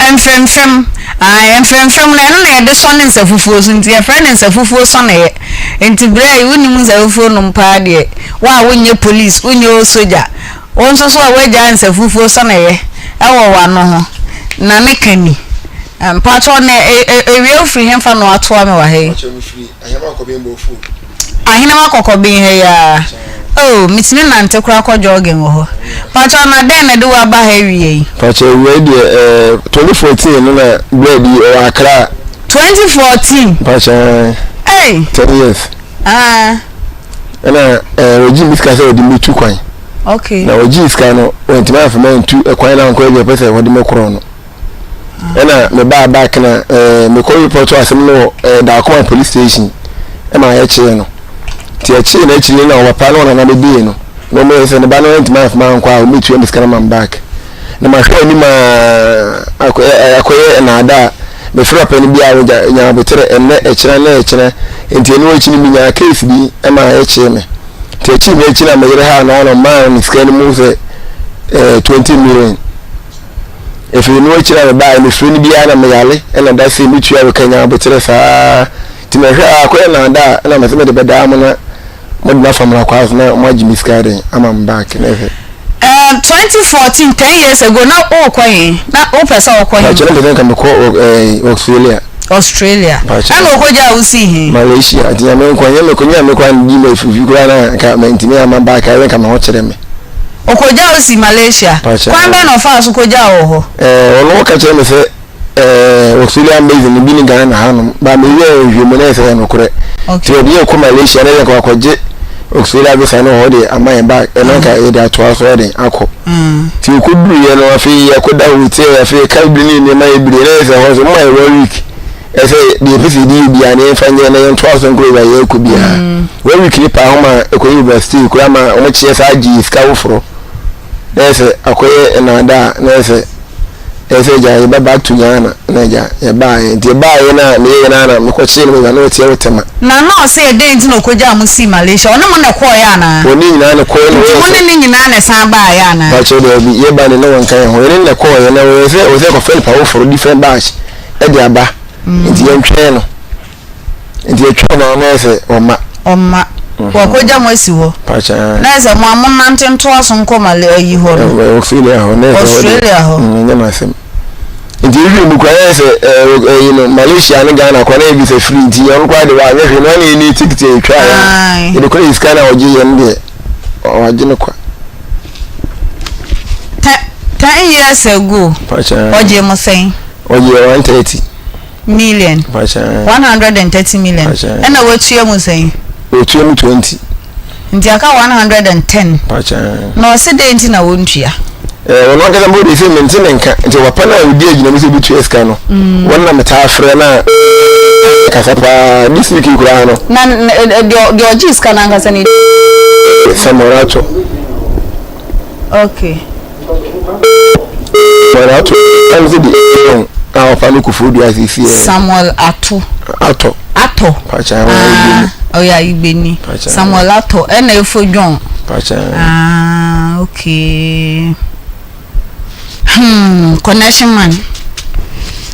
Enfem na de so ne nsafufuo so nti friend nsafufuo so na ye enti bra woni mu nsafufuo no mpa de wa wonye police wonye soja wonso so waja nsafufuo so na ye ewo wa no ho na ne kani mpacho na ewie ofri hemfa no ato ame wa he ahina makokobin he ya oh mitimi na ntekura ko jogging ho pacho na den na de wa ba ha wie pacho we de 2014 no na bread o akra 2014 pacho 10 years na oji miska se odi metu kwan okay na oji iska no went ma fa man tu kwan na nko e pese wodi mekoro no na me ba back na me ko report asem no da Akoma police station e ma ya chire no ti achi na chire na wapa no na be bi no no me se ne ba no went ma fa man kwa o metu miska na man back na ma hwa ni ma akoye na ada me fro pa ni bia nya botere enne echira na echira enti eni wo chini nya case bi e ma ya chire me ti achi me chira me yere ha no ma ni scan mu se 20 million if you know chira ba ni fro ni bia na me yale ena da se mi tuya kanya botere sa ti me hwa akoye na da na me se me de beda mo na mo na famra kwa na mo agi miskade am back na efe 2014 10 years ago na o kwan na o pesa o kwan I just think I'm ko Australia and okoja usi he Malaysia ati me kwan me konya me kwan di me fufu kura na ka mentimi am back I ka me ho kire me okoja usi Malaysia kwan be no fa so koja o ho ono ka kire me se Australia base ni bi ni Ghana na hanu ba me ye hwemo na se no kure ti obi e ko Malaysia na ko akoje Owusuaa be sano hode amaye ba enanka e da to aso de akọ ti okuduru ye no afi yakoda wuti afi kabini ni ma ebire na se ho so ma e week e se de pisi di bia na fanye na yen to aso nkro ba ye ku bia we week ni pa ho ma ekọ university kura ma o ma chie sa agi ska woforo na se akoye na da na se ese ja ye back to Ghana na ja ye ba ye de ba ye na me na me ko chi no ga no tie wotema na no say dey nti no koja mu si Malaysia ono mo na ko ya na oni nyina na ko no mo ni nyina na san ba ya na ba che de bi ye ba ne no won kan ho ni na ko ye na we se ko fel power for different batch e de aba nti ye ntwe no nti e twa no na se oma wa koja mo si ho na se mo amonnante nto aso nko Malaysia yi ho no Australia ho ni na sem nti ri mu kwa se you know Malaysia and Ghana kwa na bi se free nti yon kwa de wa hwe no ni ticket e twa ya e de ko iska na oje ye nde oje no kwa 10 years ago oje mo sen oje 130 million 130 million and we tue mu sen we tue mu 20 nti aka 110 no se de nti na wontua ono ga mo de se mentine nka nti wapa na odi agina mo se bitu eska no wonna meta afre na kasapa this week kura no na de oji eska na ngasa ni samorato okay samorato anzi di na fa ni kufudu asisi Samuel ato pacha oya igbeni Samuel ato ena efodjon pacha okay connection man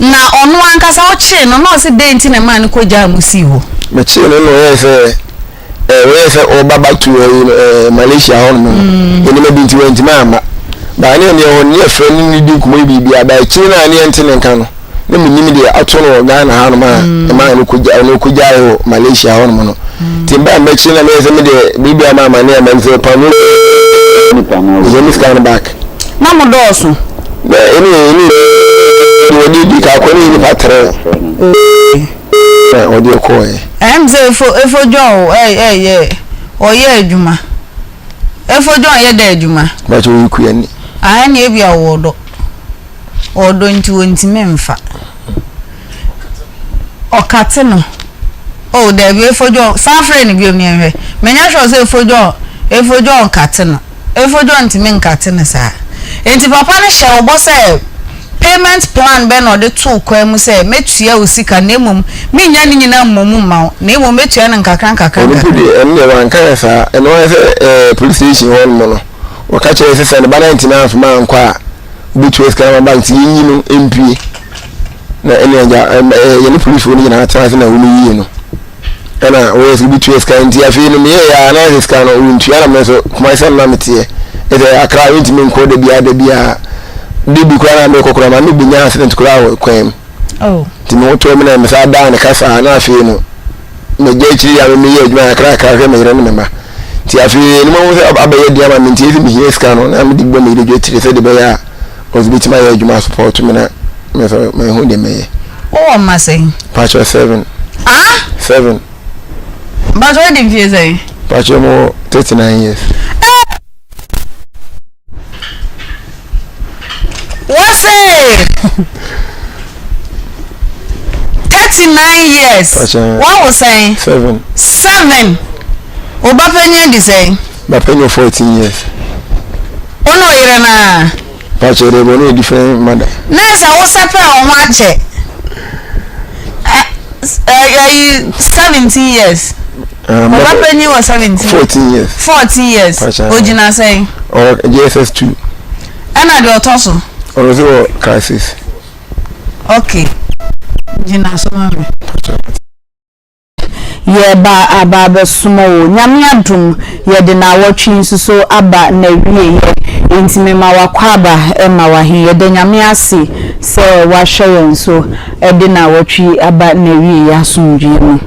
na onu ankasa o che no no se denti na man ko ja musi ho me che no no we se o baba to Malaysia hon no eni me binti wenti mama ba ne ne ho ne afra ni di kuma bibia ba chi na ne enti ne nka no ne minimi de ato no Ghana ha no ma no ko ja ho Malaysia hon no timba me chi na me se me de bibia mama ne ma se pa no je mi scan back na mo doso any di ka ko ni patre o de ko ze efo oye adwuma efo jon ye da adwuma ba jo yiku yani na ebi awodo nti wonti memfa okate no o da bi efo jon safre ni bi o mienwe menya sho se efo jon kate no efo jon nti men kate no sa enti papa ne hye obo se payment plan be no de to kwa mu se metua usika na emum me nya ni nyina mmom ma na emum metua na nkakran enne wan kan sa eno se police station won mo no o ka chere se se ne ba 99 ma nkwa bitu esika na bank yi no MP na ene ya ye ni police woni na atase na woni yi no ena we is bitu eska nti afi no me ya na eska no untu ya na so kuma se na metie ede akra nti me nko de bia bibi kwa na me kokora ma no binya accident kura kwem ti mo to me na me sa da na kasa na afi no me je chiri ya me ye adwuma akra akra me yere no me ti afi ni mo se abaye dia ma me nti efi bi eska no na me di gbo me de chiri se de be ya osbiti ma ye adwuma support me na me so me hu de me oh ma say patch 7 7 but what did you say? Patch mo 39 years. What's it? 39 years. What was saying? 7. Obapenye di say? Bapenye 14 years. Ono irena. Patch rebo no different mother. Nessa what's up on watch? 17 years. Obapenye was 14 years. 40 years. Ojina say? Or JSS 2. Ana do toso. Or crisis. Okay. Jina so mami. Ye ba aba sumo nyame adum ye de na watwi nsuso aba na wie ye intime ma wakwaba ma wahi ye de nyame ase se wahwe nso e de na watwi aba na wie ya asumdwe no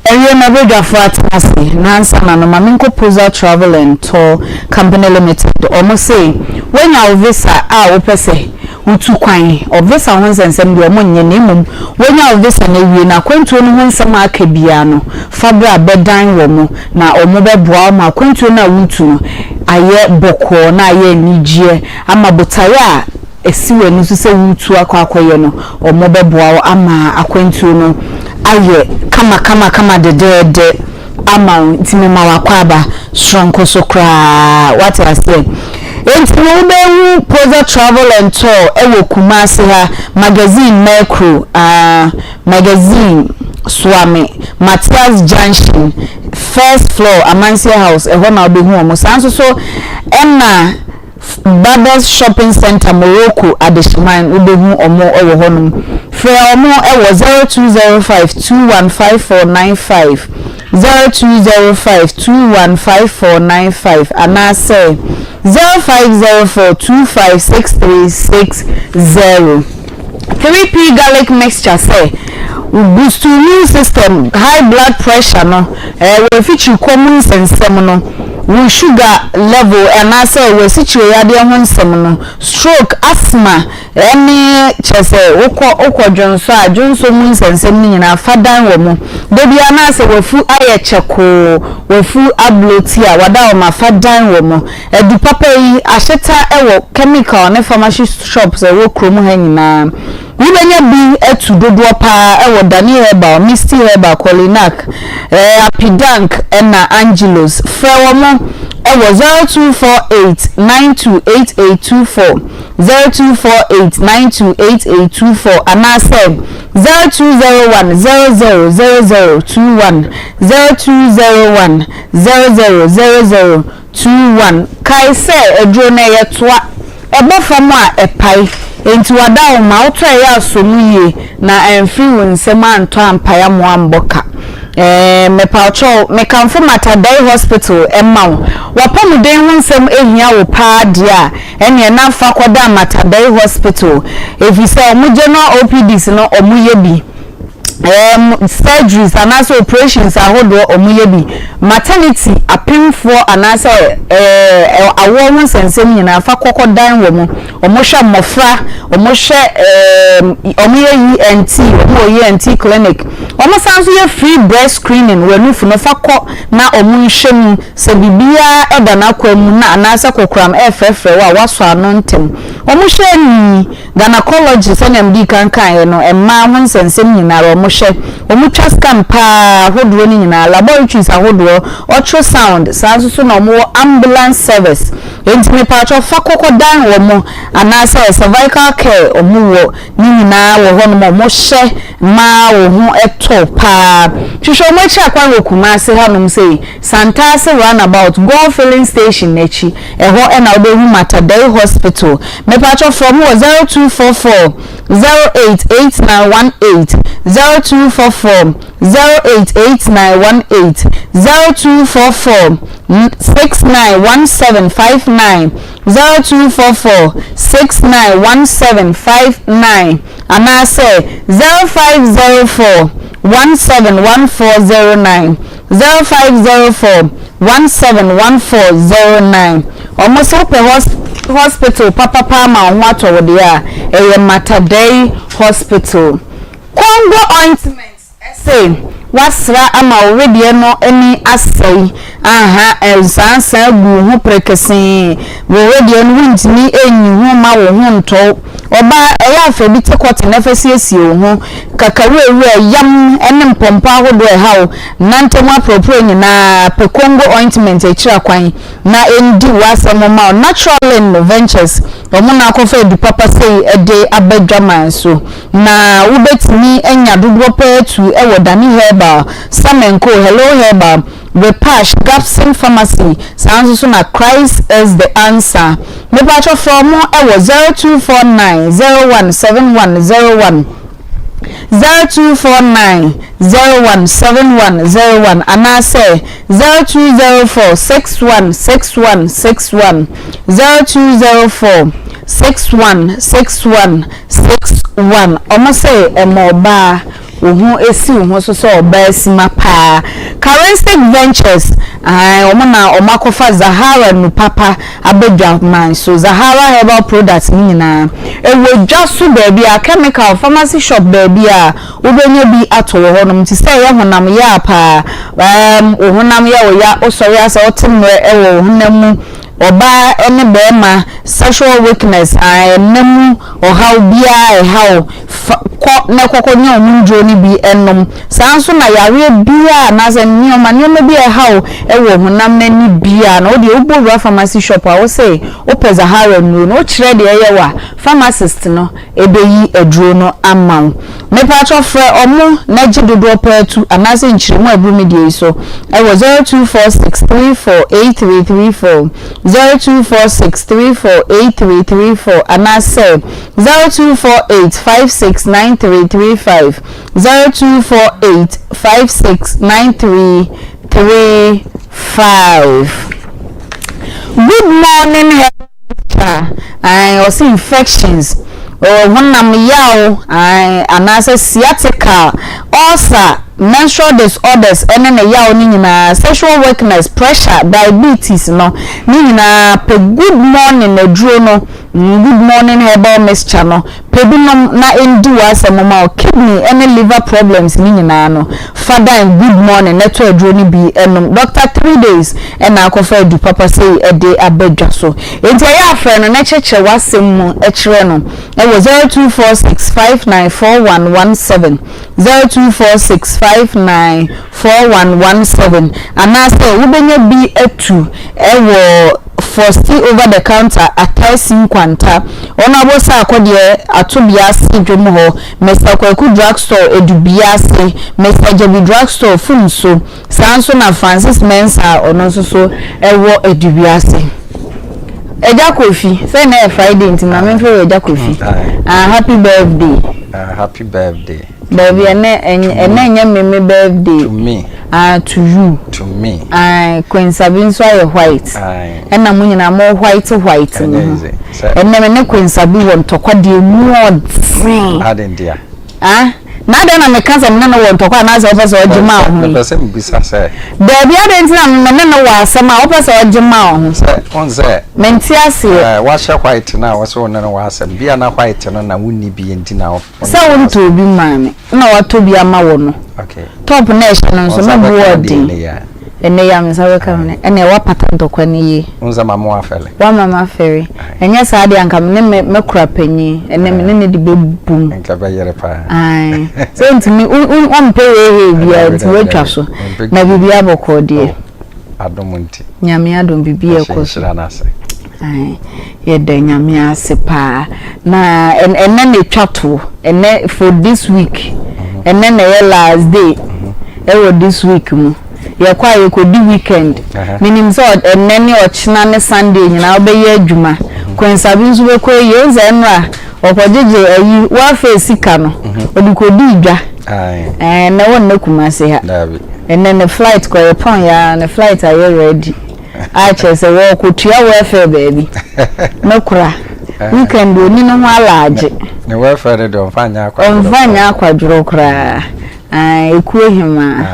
ewe na bedwafo atase nansa na no maminko Proza Travel and Tour Company Limited almost say when your visa wo pese utu kwan obvisa ho nsensem de omonye na emum when your visa na wie na kwantuo no ho nsem aka bia no fabra bedan wo mu na omo beboa ma kwantuo na wutu no aye boko na aye nijie ama botare a esiwe nusu se wutu akwakoye no omo beboa ama akwantuo no aye kama de ama ntime ma wakwaba stronko so kra what I say ntime ubewu Proza Travel and Tour ewo Kumasi ha magazine Macro magazine Swami Matthias Junction first floor Amansia House eho na obehu omo sanso so emma Brothers Shopping Center Morocco Adeshiman ubehu omo ewo honum free omo ewo 0205215495 0205215495 and I say 0504256360 3P garlic mixture say boost immune system high blood pressure no we feature common sense no we sugar level and I say we situate ade ho nsem no stroke asthma any chese okọ dwonso mun sensem ni nyina fadan wo mu debia na say we fu aye cheko we fu abloti a wada o ma fadan wo mu edi papa yi ahyeta ewo chemical ne pharmacy shops e wo krom ha nyina wibenya bi etu dodo pa ewo Daniel Herbal Misty Herbal Colinac Apidank na Angelos Frewomo ewo 0248928824 0248928824 and I said 0201000021 0201000021 kai se edro na yetoa ebo fam a epai enti wada o ma oto ya asomuye na emfri wonsem anto ampaya mo amboka me paucho me kanfo Matadai Hospital emma wapamuden wonsem ehia wo pa dia ene na fa koda Matadai Hospital efise omuje no OPDs no omuye bi surgeries and also operations ahodo omuye bi maternity apimfo and also awo sensem nyina fa kokodan wo mu omohwe mofra omohwe omuye ENT omuye ENT clinic omosanso ye free breast screening wenufu no fa ko na omunhwe mu se bibia eda na kwamu na anasa kokram efefre wa waso ano ntem omohwe ni gynecologist NMD kankan no emma ho sensem nyina ro omutwa scan pa hodro ni nyina laboratories ahodro ultrasound sanso so na omo ambulance service entime pacho fakoko dan wo mo anasa cervical care omo wo ni nyina wo ho no mo hye ma wo ho eto pa hwehwe mo chi akwa Kumasi hanom say Santase roundabout go filling station nechi eho e na obehu Matadei Hospital me patcho from 0244 088918 0244 088918 0244 691759 0244 691759 and I say 0504 171409 0504 171409 almost open hospital papa ma what over there a Matadei Hospital Congo ointments say wasra ama already no any assay aha ensansa gu hu prekese already no wintini enyi hu ma wo hu nto oba elafe bi tekoti na fasiesie hu kakawe yam ene mpompa hodo hawo nantemu apropro nyina pe Congo ointment ekira kwan na endi wasamo ma natural ventures omuna akofa edu papa say ede abadwaman so na ubetimi enya dodo pa tu ewo dani herbal samenko hello herbal Repash Gapson Pharmacy sounds so na Christ is the answer me patcho from ewo 0249 017101 0249 017101 and I say 0204 616161 0204 616161 almost say a mobile who esi who so obesima pa Currency Ventures omana omakofa Zahara no papa abedwa man so Zahara herbal products nyina ewo dwaso baby a chemical pharmacy shop baby a obenye bi atowo honom ti say ye honam ya pa honam ya wo ya osori asa otemre ewo honamu oba ene bema sexual weakness nemu how bia how ko na kokonya omunjo ni bi enom sanso na yare bia na ze nyoma nyoma bi how ewo honam na ni bia na odi ogboro pharmacy shop a wo say ope Zahara no kire de yewa pharmacist no ebeyi aduro no amaw me patcho fre omo na gidodo pa tu anase nchiremu abru die so ewo 0246348334 0246348334 and I say 0248569335 0248569335 Good morning I also infections honam yaw and I say sciatica ulcer menstrual disorders ene na yaw ni nyina sexual weakness pressure diabetes no ni nyina pe good morning aduro no good morning herbal mixture no pe binom na endu asemoma kidney ene liver problems ni nyina no father good morning na to aduro ni bi enom doctor 3 days ena akofa edu papa say ede abedwa so enti ya afre no na cheche wasem mu ekire no e was 0246594117 0246594117 and I say we benye bi etu ewo first over the counter atasin kwanta ona bosa akode atobiase dwom ho Mr. Kwaku drugstore edubiase Mr. Jebi drugstore funso sanso na Francis Mensa ono so ewo edubiase Eja Kofi say na Friday nti na me fere Eja Kofi happy birthday happy birthday baby enya me birthday to me to you to me Queen Sabin so are white na mu nyina mo white enne me Queen Sabi won tokwa de mu adendia na da na me kansa me na won tokwa na za ofesa ojima ho me pese mbisa say baby adentina me na wa asama ofesa ojima ho onze menti ase wa sha white na wa so na wa asam bia na white no na wonni bi entina of so won to bi mame na wa to bi ama wo no okay top nation no so me boarding ene ya me sawe ka me ene wa patanto kwa ni ye unza mama afele wa mama afere enya sa de anka me kura panyi ene me ne de bebum enka ba yere pa so ntimi on pay bia ntwe twa so na bibia aboko de adomunti nyame adom bibia ko so ye de nyame ase pa na ene ne twato ene for this week and then the last day this week mu ye kwa ye ko di weekend minim so and then your china Sunday nyina obeye adwuma kwensabi nso be ko ye nza nra opojeje ayi wa face ka no odikodi dwa na won na kumase ha and then the flight ko ye pon ya na flight are you ready I say wo ko tua wo fe baby no kura weekend oni no alaje ne wo fe de don fanya akwaduro kura ekuo hima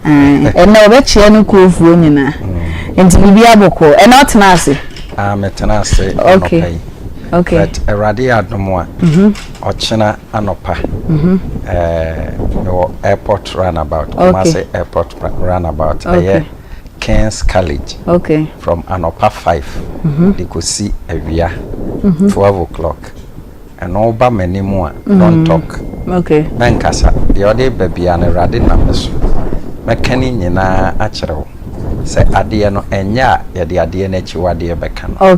na obechie no kuofuo nyina enti bibia boko na otenase metenase okay but erade adomo a ochina anopa no airport runabout Kumasi airport runabout King's College from anopa 5 they could see awia 12 o'clock and over many more don't talk benkasa the other baby and erade na meso mekani nyina akyerɛw sɛ adeɛ no enya ya de adeɛ na chi wade bɛka no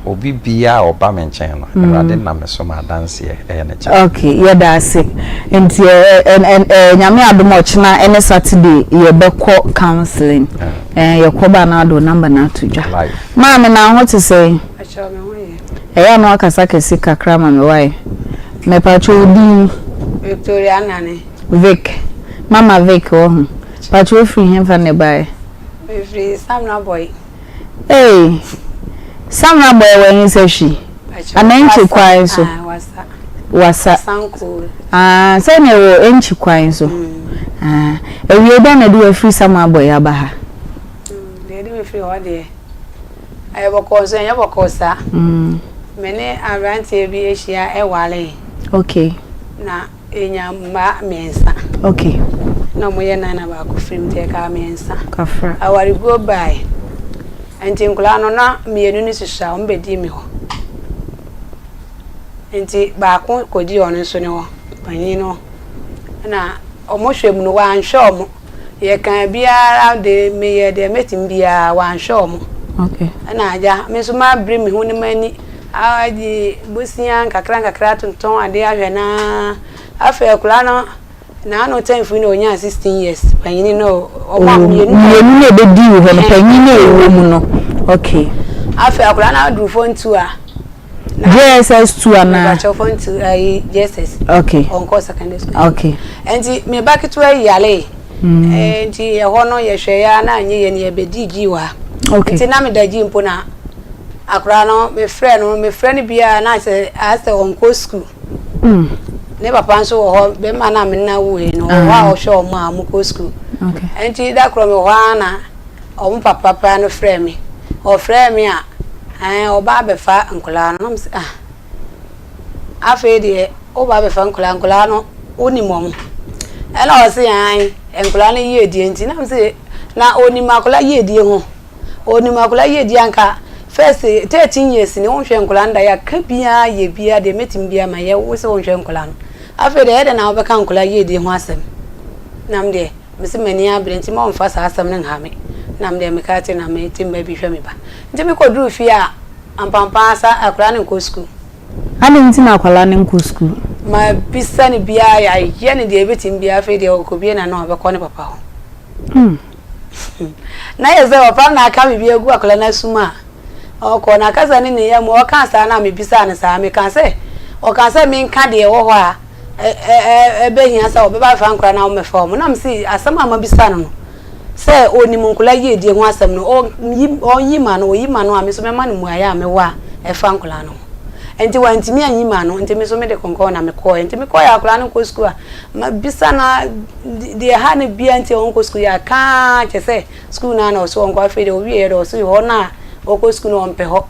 obi bia oba me nkyɛn no erade na meso ma danse ɛyɛ ne kyɛ ya da ase enti nyame adomo kyena ene Saturday ye bɛkɔ counseling ye kɔba na do number na todwa ma me na ho te sɛ akyerɛw me ho ye ɛyɛ no akasa kɛse kakra ma me wae me pacho di Victoria nane Vic Mama Vic ho pacho free him for nearby free Samra boy Samra boy when you say she anenchi kwan so wasa sanko say me wo enchi kwan so ewie da na do free Samra boy abaha dey me free ho dey ayeboko so yeboko sa mene arantie bi ehia ewale na enya ma mensa na moye nana ba ko film te ka mensa kafra awari go by enti nkula no na mienu ni sisa o mbedi mi ho enti ba ko kodi ono so ne ho panyin no na omohwem no wan hwe omo ye kan biara de meye de metim bia wan hwe omo na aja me so ma bre mi hu ne mani aji busian kakra tonton ade ahwe na afa ekula no na no time fu no onya 16 years panyin no oba mienu na be di ho no panyin na ewo mu no afa akura na do phone 2 a JSS 2 ana ba phone 2 ai JSS onko secondary school enti me back to yale enti ye ho no ye hwe ya na anye ye ne be di giwa enti na me da gi mpo na akura no me friend bia na say onko school ne papa nso ho be ma na me na we no wa o show ma amuko school enti da kro me ho ana o papa no friend me o friend me a o ba be fa nkola no me afa de o ba be fa nkola no oni mom e na o se an nkola no ye die enti na me se na oni makola ye die ho oni makola ye die anka first 13 years ni won hwe nkola nda ya ka bia ye bia de metim bia ma ye wo se won hwe nkola no afa de ede na obeka nkola ye die ho asem nam de me se mani abrenti ma on fa sa asem ne ha me nam de me ka te na me tim ba bi hwe me ba nti me ko dru fi a ampampa sa akora ne ko school ani nti na akwala ne ko school ma bisa ne bia ya ye ne de ebetim bia afa de ko bia na na obeka ne papa ho na ye ze papa na aka me bia gu akwala na suma oko na kasa ne ne ya mo ka sa na me bisa ne sa me ka se o ka se me nka de wo ho a ebe hia sa obeba fa nkra na o me fa mo na me si asama ma bisa no se oni munkula ye die ho asam no o yima no a me so me ma ne mu aya me wa e fa nkula no enti wa ntimi anyima no enti me so me de konko na me ko enti me ko ya akula no ko school a ma bisa na de ha ne bia enti on ko school ya ka che se school na no so on ko afede o wie do so ho na o ko school no on pe ho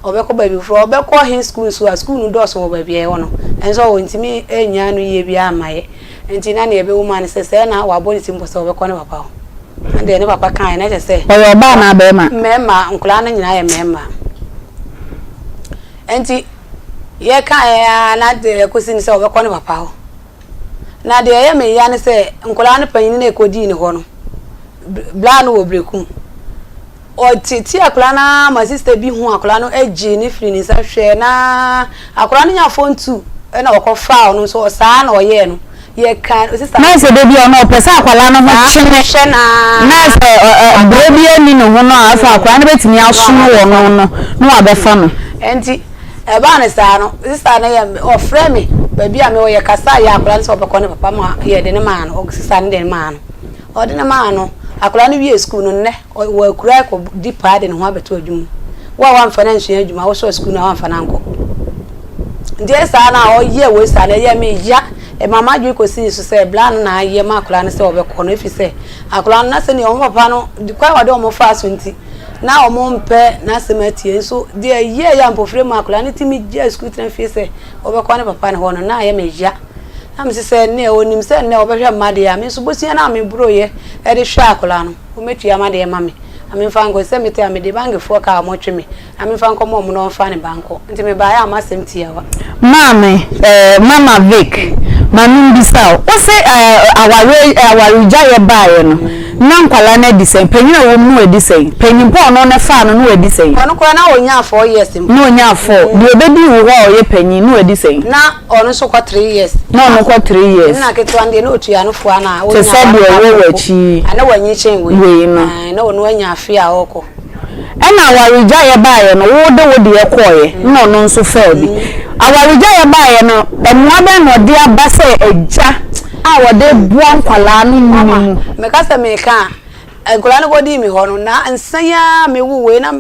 obeko baby fro obeko hin school so a school no do so baby e wono enso o ntimi enya no ye bia amaye enti na na ebe woman se na wa body timbo so obeko ne papa ho ande ne papa kan na che se o ba na be ma mema nkula na nyina ye mema enti ye kan ya na de kusini se obeko ne papa ho na de ye me ya ne se nkula ne panyin na ekodi ni ho no bla no obrekum o titi akula na my sister bi hu akula no eji ni free ni sa hwe na akula no nya phone 2 e na okofa no so saa na oye no ye kan sister na se de bi ona opesa akwala no ho chine na se brebi ani no ho no afa akwala na betimi asono wo no abefa no enti e ba ne sa no sister na ye o frɛ me ba bi a me wo ye kasa ya akwala so obekɔ ne papa ma ye de ne ma no o sister ne de ne ma no o de ne ma no akwala no wie school no ne wo akura ko di pa de ne ho abeto adwum wa financial adwuma wo so school na wa fananko ndiye sa na o ye we sa na ye me ya e mama dwi ko si so se blan na ye ma akula ne se obekọ no efi se akula na se ne o papa no di kwa wade o mo fa so nti na o mo mpe na se matie so de ye ya mpofre ma akula ne timi je school tran fi se obekọ ne papa ne ho no na ye me ya na me se ne onim se ne obehwe made ya me so bosia na me bro ye e de hwa akula no o metua made ye ma me ami fango se mete ame de bange fo ka mo tweme ami fanko mo mo no fa ne banko nti me ba ya amasem tia wa mama Vic mami mbisa o se awari jaye bae no na nkwala na disen panyin a wo mu edisen panyin po no ne fa no edisen ono kwa na onya 4 years no onya 4 de obedi wo ho ye panyin no edisen na ono so kwa 3 years na ono kwa 3 years na ketu ande no otua no fo na onya se sabi wo wachi ana wanyi chen we na ono wanya afia oko ena awarija ye bae no wo de ekoye na ono nso fa bi awarija ye bae no emwa be no de abase eja a wo de bua nkwala no mu me ka se me ka nkwala no godi mi ho no na nsanya me wu we na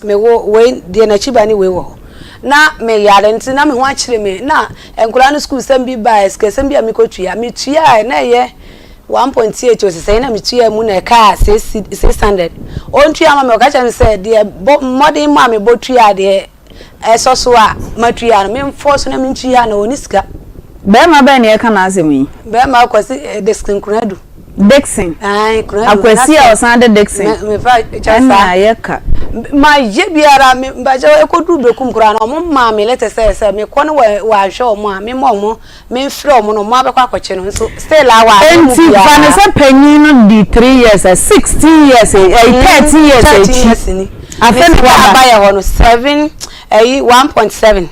me wo we de na chiba ni we wo na me yare nti na me ho akire me na nkwala no school sem bi bae skesem bi a me kotua me tua na ye 1.8 osise na mitua mu na ka 600 ontua ma me ka cha me say de modern ma me botua de esoso a matua no me force na me ntua na oniska be ma be na e ka na azemi be ma kwasi Dexon kunadu Dexon ai kunadu akwasi a osan de Dexon me fa cha na ye ka ma ye biara me ba ja ekodu bekum kura na mo ma me lete say me ko no wa hwe mo a me mo me frɛ mo no mo abekwa akɔche no so still awa enti fa se panyin no di 3 years 16 years 30 years ni afen wa ba ye ho no 7 1.7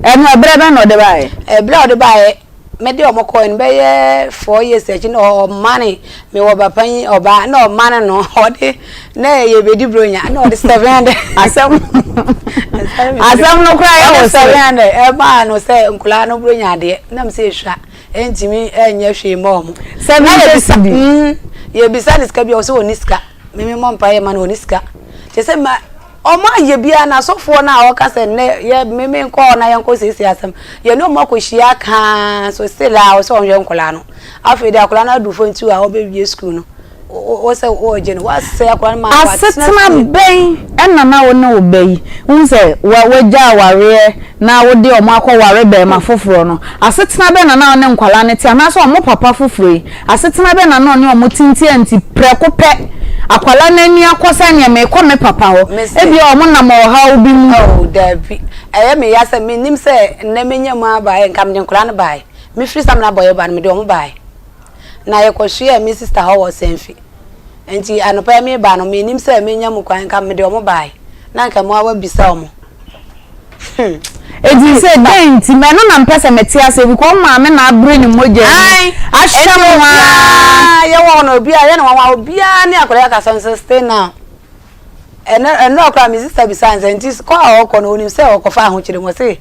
enu ebrebe no de bae ebra de bae me de omoko en be ye 4 years echi no money me wo ba pan oba na o money no ode na ye bedi bronya na ode 700 asem no cry o 700 e ba no say nkula no bronya de na me say hwa entimi enya hwe mo 700 ye bisa niska bi o so oniska me mo mpa ye ma na oniska te say ma Oma ye bia na sofo na o ka se ne ye meme nko na ye nko sisi asem ye no mo ko hia ka so still a o so onwe nkola no afi de akola na du fo ntu a o be wie school no o se o je no wa se akola ma wa asetena ben enna na wo na obei unse wa ja ware na wo de o mo akọ be ma foforo no asetena ben na na ne nkola ne ti na so o mo papa foforo asetena ben na na ne o mo tinti anti preko pe akwala nani akosa nya me ko me papa ho e bi o mo na mo ha obi mu o dabi eye me ya se me nim se na menya mu abae nkam de nkula na bae me free sam na boye ba me de o mo bae na ye ko hwe me sister ho wo senfi enti anopa me ba no me nim se menya mu kwan nkam me de o mo bae na nkam wa bisa o mo edi se denti me no na mpese meti ase bi ko ma me na abre ni moje ahwam wa ye wo no bia ye na wa obia ni akola ka so stay now eno akora mi sister bi sanse enti ko akọ no onim se okofa aho kire mo se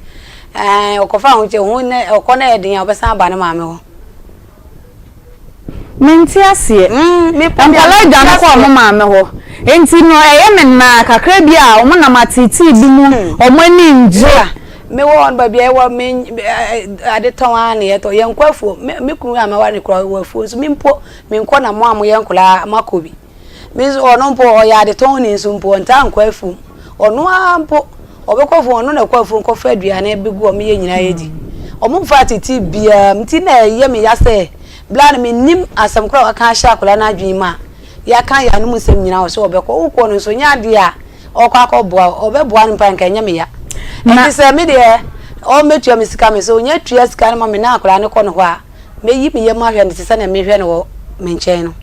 okofa aho kire hu ne okona edin obesa aba ne ma me ho menti ase me pala ja ko mo ma me ho enti no eye me na kakra bi a o mo na matiti bi mu o mo ni nje me won ba bia wo me ade ton an ye to ye nkwafu me kunu ama wa ne kura wafu so me mpo me nko na mo am ye nkula makobi me ono mpo o ya ade ton ni so mpo nta nkwafu ono ampo obekwafu ono na kwafu nko fa aduane begu o me ye nyina ye di o mo fa titi bia mti na ye me ya se bla me nim asam kura ka sha akula na adwin ma ya kan ya no musem nyina o so obekọ ukọ no so nya de a okọ akọboa obeboa npa nka nya me ya nti se me de o metua me sika me so nya tua sika na me na akura ne kọ no ho a me yi me ye ma hwe nti se na me hwe no wo me nchen no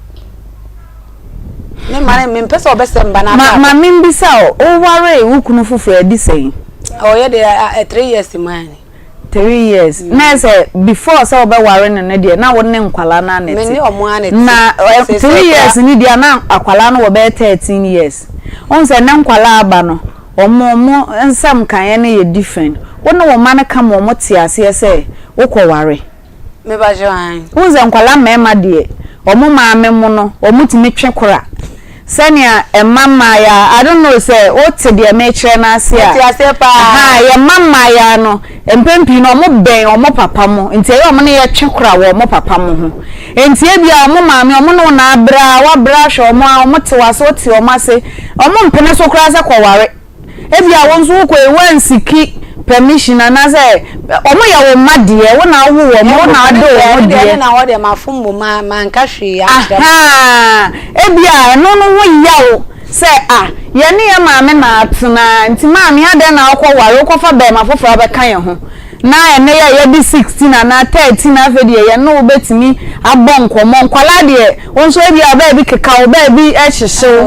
me mane me pese obesem ba na ma me mbisa o ware wukunu fufuru edi sei o ye de 3 years man 3 years na say before say obeware ne de na wo ne nkwala na net me ni omo anet na 3 years ni dia na akwala no wo be 13 years on say ne nkwala aba no omo nsam kan ne ye different wo no wo man ka mo tiase say wo ko ware me ba joan on say nkwala mema de omo maame mu no omo timi twekora senia mama ya I don't know say what the metre na ase a ya mama ya no empempi no mo ben o mo papa mo nti e o mo ne ye twekora wo mo papa mo ho nti e bia o mo maame o mo no na abra wa bra hwe o mo te waso te o ma se o mo mpene so kura se kwaware e bia won so ko e wan siki permission na say o mo ya wo madie wo na wo wo mo na ado wo die na wo de mafumbo ma nka hwe ya e bia no wo yawo say ye ne ya maame na atena nti maame ade na akọ ware ko fa be ma foforo be kan ye ho na ene ya bi 16 na 13 na afedi ye no obetimi abọ nkomo nkwala de won so e bia ba bi keka o ba bi e hyehye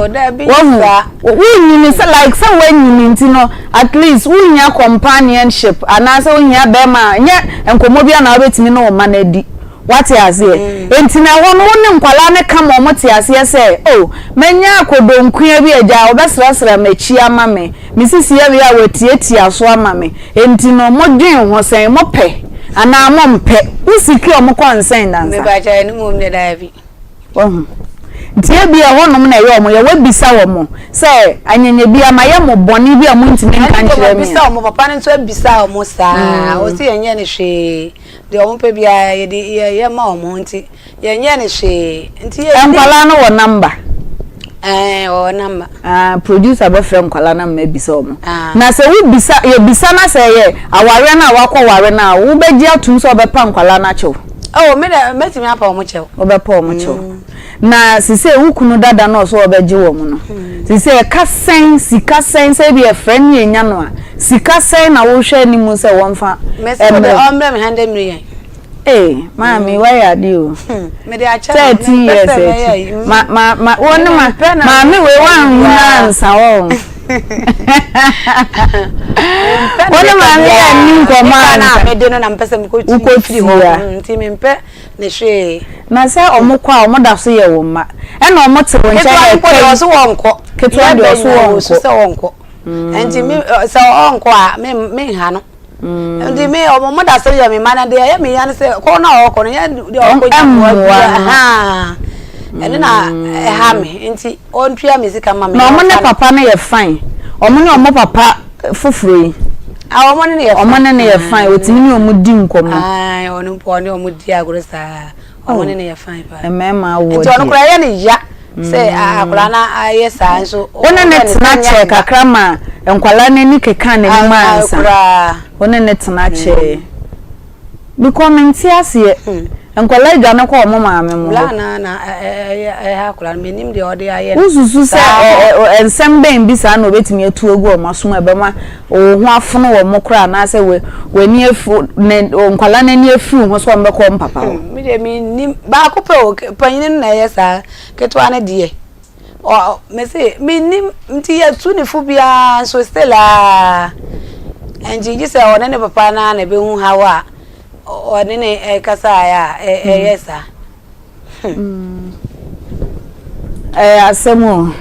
wo nyini say like say when nyini nti no at least wo nya companionship ana say wo nya be ma nya nkomo bia na obetimi no ma na di what is it entina wono ne nkwala ne kama o motiase say oh menya akodonkua bi agya obesrasra machi ama me misisi ya bia watietia so ama me entino modwen ho sen mo pe ana mo mpe usiki o mo concern dan me ba ja ni mo me da bi ntia bia wonom na ye o mo ye wabisa wo mo say anyenye bia ma ye mo boni bia mo ntimi kan kire me bisa o mo papa ne so abisa o mo sa o si yenye ne hwe de o mo pe bia ye ma o mo nti yenye ne hwe nti ye nkwala no wo number o number producer be frem kwala na me bisa o mo na se we bisa ye bisa na se ye aware na wakọ ware na wo be gi atum so be pa nkwala na chew oh me da metimi apa o mo chew o be pa o mo chew na sise wukunu dada no so obeji wo mu no sise ka sen sika sen se bi e friend ye nya no a sika sen na wo hwe ni mu se wonfa me se de ombre me 100 million mami why are you me de acha 30 years ma woni mami we wan na nsa wo woni mami ya ni nkoma na me de no na mpese me ko firi ho nti me mpe ne hwe na se omukwa omoda so ye wo ma e na omotero nche e ko so wonko ketwa de so wonko so wonko nti me so wonko a me ha no ndi me omoda so ye me mana de ya me ya se ko na wonko no ya de wonko ha ene na ha me nti ontua me sika ma me na omo ne papa na ye fine omo ne omo papa foforo yi omo ne ye fine otimi ni omo di nkomo onu po ne omo di agoro sa omo ne ye fine pa emema wo nti onu kura ye ne ya se akura na aye sa nso wona ne tena che kakra ma enkwala ne ni keka ne ni ma ansa wona ne tena che bi comment ase enkwala igwa na kwa omo maame mu la na akura menim de ode aye ususu se ensem ben bi sa na obetimi etu egu o masoma ebe ma o ho afono wo mo kura na se we ni efu ne nkwala na ni efu ho so mbekọ mpapa mi de mi nim ba ko pe panyin na ye sa ketwa na die o me se mi nim nti ye tu ni fu bia so stella enji ji se o ne papa na be hu hawa o ne kasa ya yesa asemo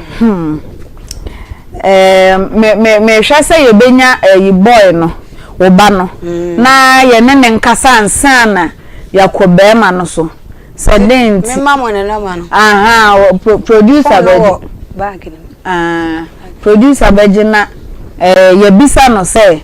me hwa se ye benya yi boy no wo ba no na ye ne nkasa ansa na yakobe ma no so sedent me mama ne na ma no producer back producer begina ye bisa no se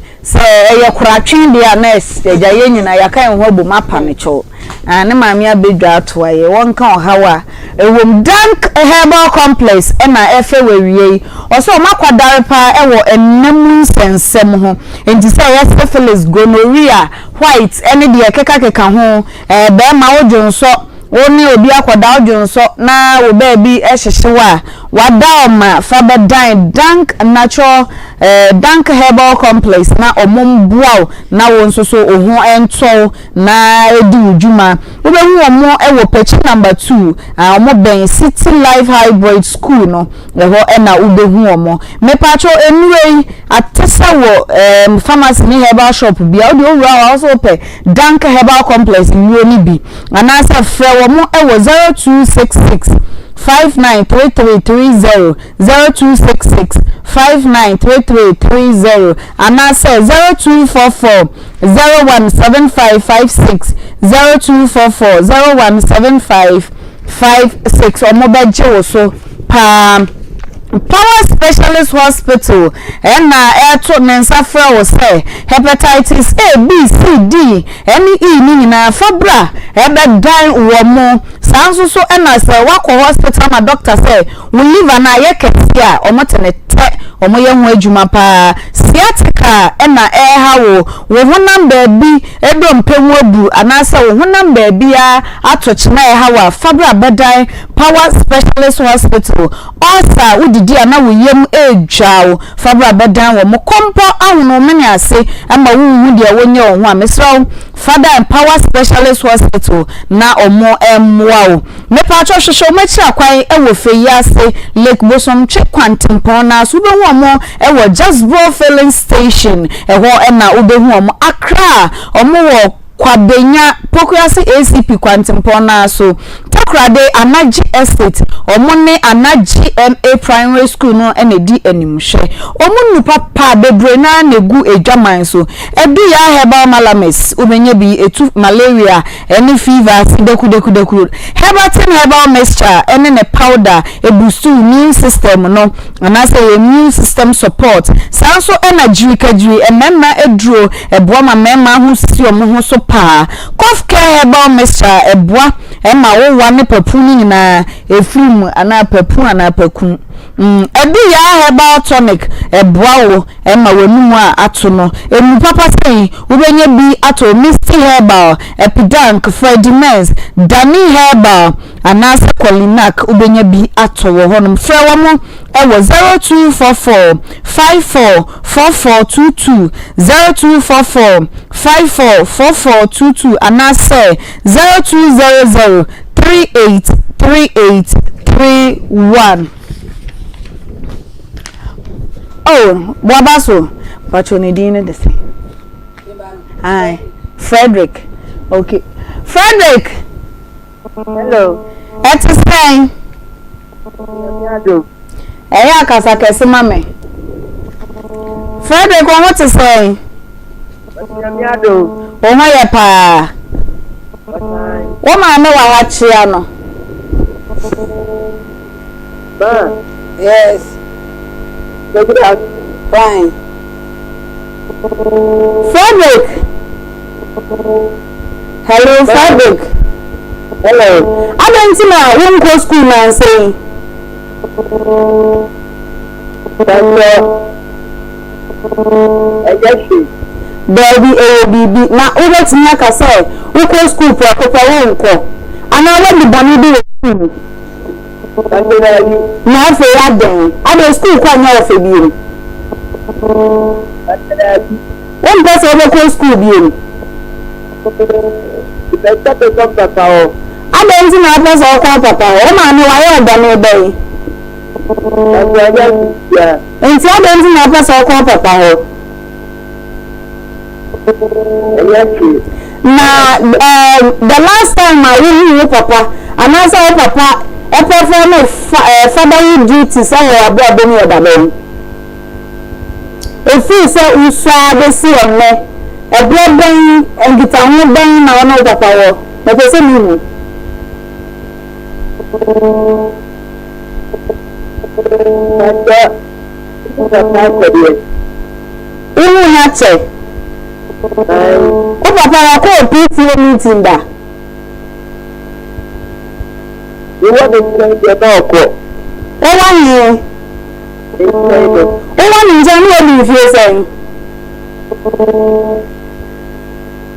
ye kuratwen dia na eja ye nyina yaka en ho bu mapa me cho ne maami abedwa atoa ye wonka ohawa ewom dank herbal complex na efe wewie oso makwadare pa ewo ennem nsensem ho enti se ye syphilis gonorrhea white ene de keka ho be ma wodwonso woni obi akoda odwonso na wo ba bi ehyehyewa wadaoma fabedan dank natural dank herbal complex na omombuaw na wonso so oho ento na edi ujuma obehu omo ewo pechi number 2 omo ben city life hybrid school no eho na obehu omo mepacho enwei atesa wo pharmacy ni herbal shop bia odi owura also pe dank herbal complex nwo ni bi anasa frɛ omo ewo 0266 593330 0266 593330 and I say 0244 017556 0244 017556 or mobile so pam Power Specialist Hospital and air Nensafra was say hepatitis A, B, C, D, any E meaning fabra, ebe dying womo. Sounds so and I say wako hospital my doctor say we live an ayekesia or matene or my young wejuma pa sciatica and air how we one baby edom pemwebu and I say one baby touch na how fabra bedine Power Specialist Hospital also we di ana wo yem ejao fabra bedan wo mo kompo ahono mene ase ama wu dia wonye wo ho amesraw Father and Power Specialist Hospital na omo emwa o me pa cho hwehwe ma chi akwan ewo feyi ase Lake Bosom che kwantempon na so be hu omo ewo Just Bro Filling Station eho na obehu omo Accra omo wo kwabenya pokuase ACP kwantempon na so takrade Anaji Estate omone Anaji MA Primary School no enedi animhwe omunu papa bebre na negu edwaman so edu ya herbal malames obenye bi etu malaria any fever deku herbatin herbal mixture ene ne powder ebustu immune system no anase immune system support sanso energy kadri emema edro eboa ma mema hu sisi omo so pa cough care herbal mixture eboa ema wo wane papuni nyina efum ana papu ana pakum edu ya herbal tonic eboa wo ema wanum a ato no emu papa sei ubenye bi ato misty herbal epidank fredimens dani herbal anase kolinak ubenye bi ato wo honum frɛ wo mo ewo 0244 544422 0244 544422 anase 0200 383831 Oh, Wabaso, but you need the same. Hi, Frederick. Okay, Frederick. Hello. It's a sign. Eya kasa kesi mame. Frederick, what to say? Oh my pa. Woman no wa chia no. Yes. Fine. Frederick. Hello, Frederick. Hello. I don't see my won't go school now saying. Baby ABB. Now over to me I say, we go school for a couple and I want the bunny do now for that then. I don't school quite now for you. One person over go school you. I don't think I was all papa. Oh man, I am done obey. And so I don't think I was all papa. Now, the last time I went with papa, and I saw papa, I perform fatherly duties. I have brought them here. If you say Owusuaa, they see on me, a blood bang and get a home bang now, no papa. But they say, me. Oh, papa, I call PTA meeting da. You want to say the dog? Oh, 1 year. Oh, 1 in January, if you say.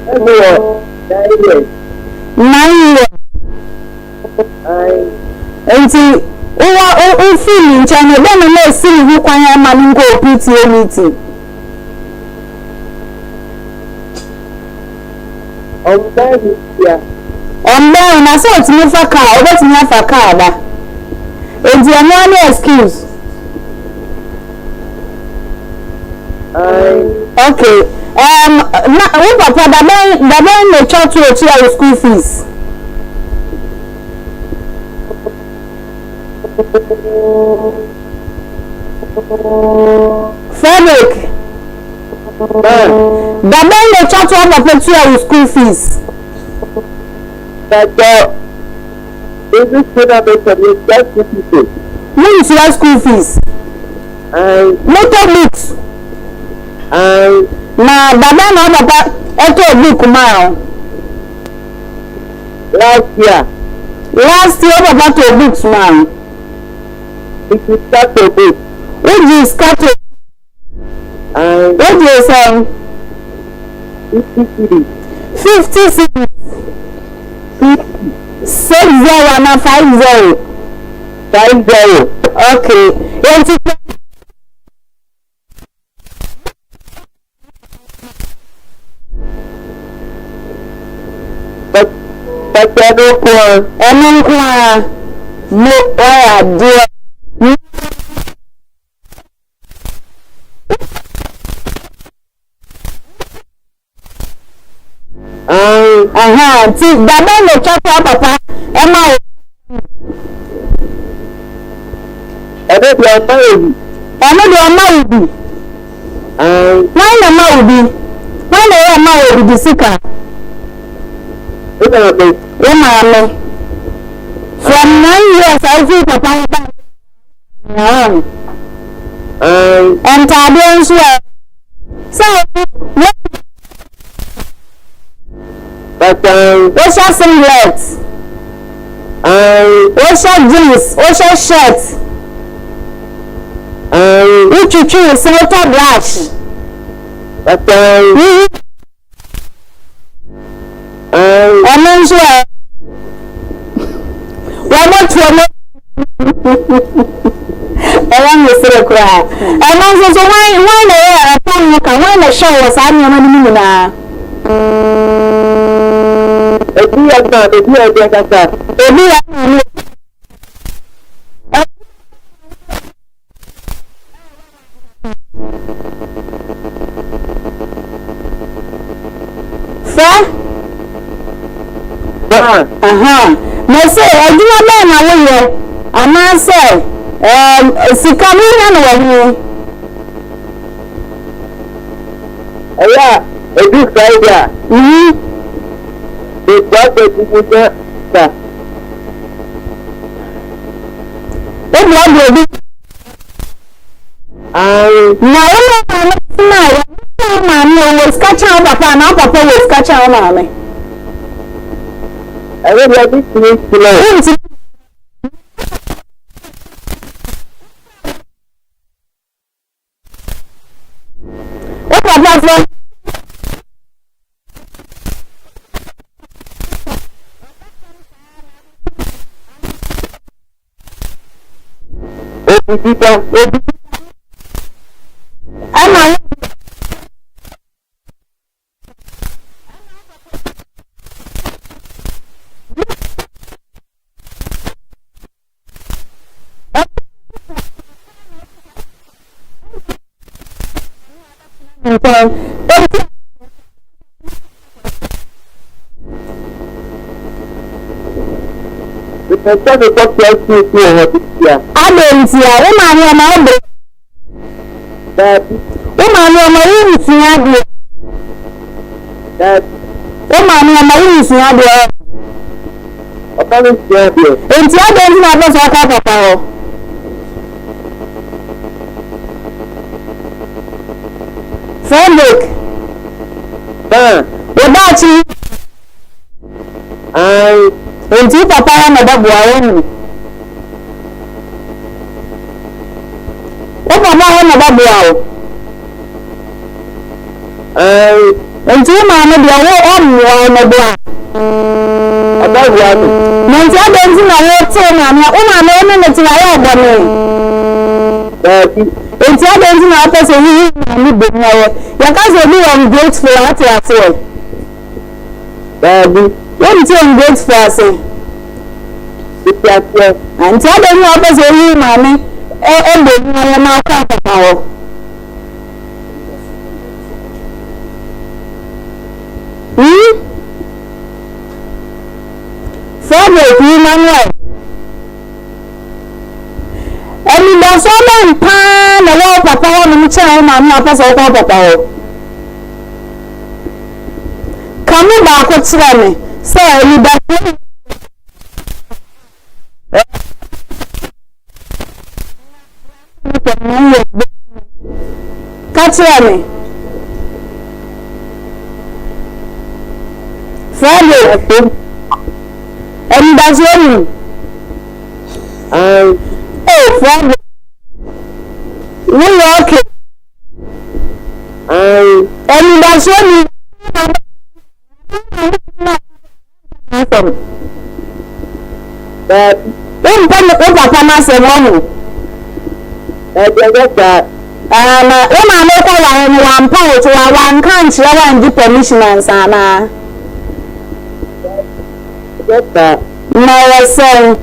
Everyone, 9 years. 9 years. And see, o feel in China then no see who kwanya man go PTA meeting. Ombe na so otimi fa car, obetimi fa car da. Enti any excuse. Okay. Na we papa da ben no church to your school fees. Fabric. Da ben no church to your school fees. That is just people. What is your school fees? Motor books. Na baba na papa auto book ma. Last year papa to books ma. It is start to book. What is start to? What do you say? 50 cities. 60 na 50. 50. Okay. But I don't know. No, dear. See, baba no chop papa. Emma. I don't know. Why na ma ubi? Why na ma ubi disika? From 9 years I feel papa. And Tabian swear. So what's your singlet? What's your jeans? What's your shirt? Which you choose? Senator Blash. I'm not sure. What about you? I want to say a cry. I'm not so why the show was I'm I say, I do not know my way. I must say, Sikamina no Yeah, a good idea. The budget is that. What will be? Now, was catching out papa, now papa was catching out mammy. I will have it to know. What papa? I don't Enti papa ya madabu awonu. O papa ya madabu awo. Enti ma me dia wo omu awo madabu. Adabu awo. Nanti abenzi na wote na una na netina ya obone. Enti abenzi na apese yi na ni be na wo. Ya ka say be ungrateful at all. When you ungrateful say. Anti abenzi na apese yi na ni be na na kwa papa wo. Fabric human life. Emi da so na mpa na wo papa wo no mcha ma na pasa wo papa wo. Kamu ba ko tira me say emi da ka tira me. Fabric and that's one. Oh, friend. We okay. And that's one. When Papa say one. When I make one pound to one country, I want permission and sana. No, say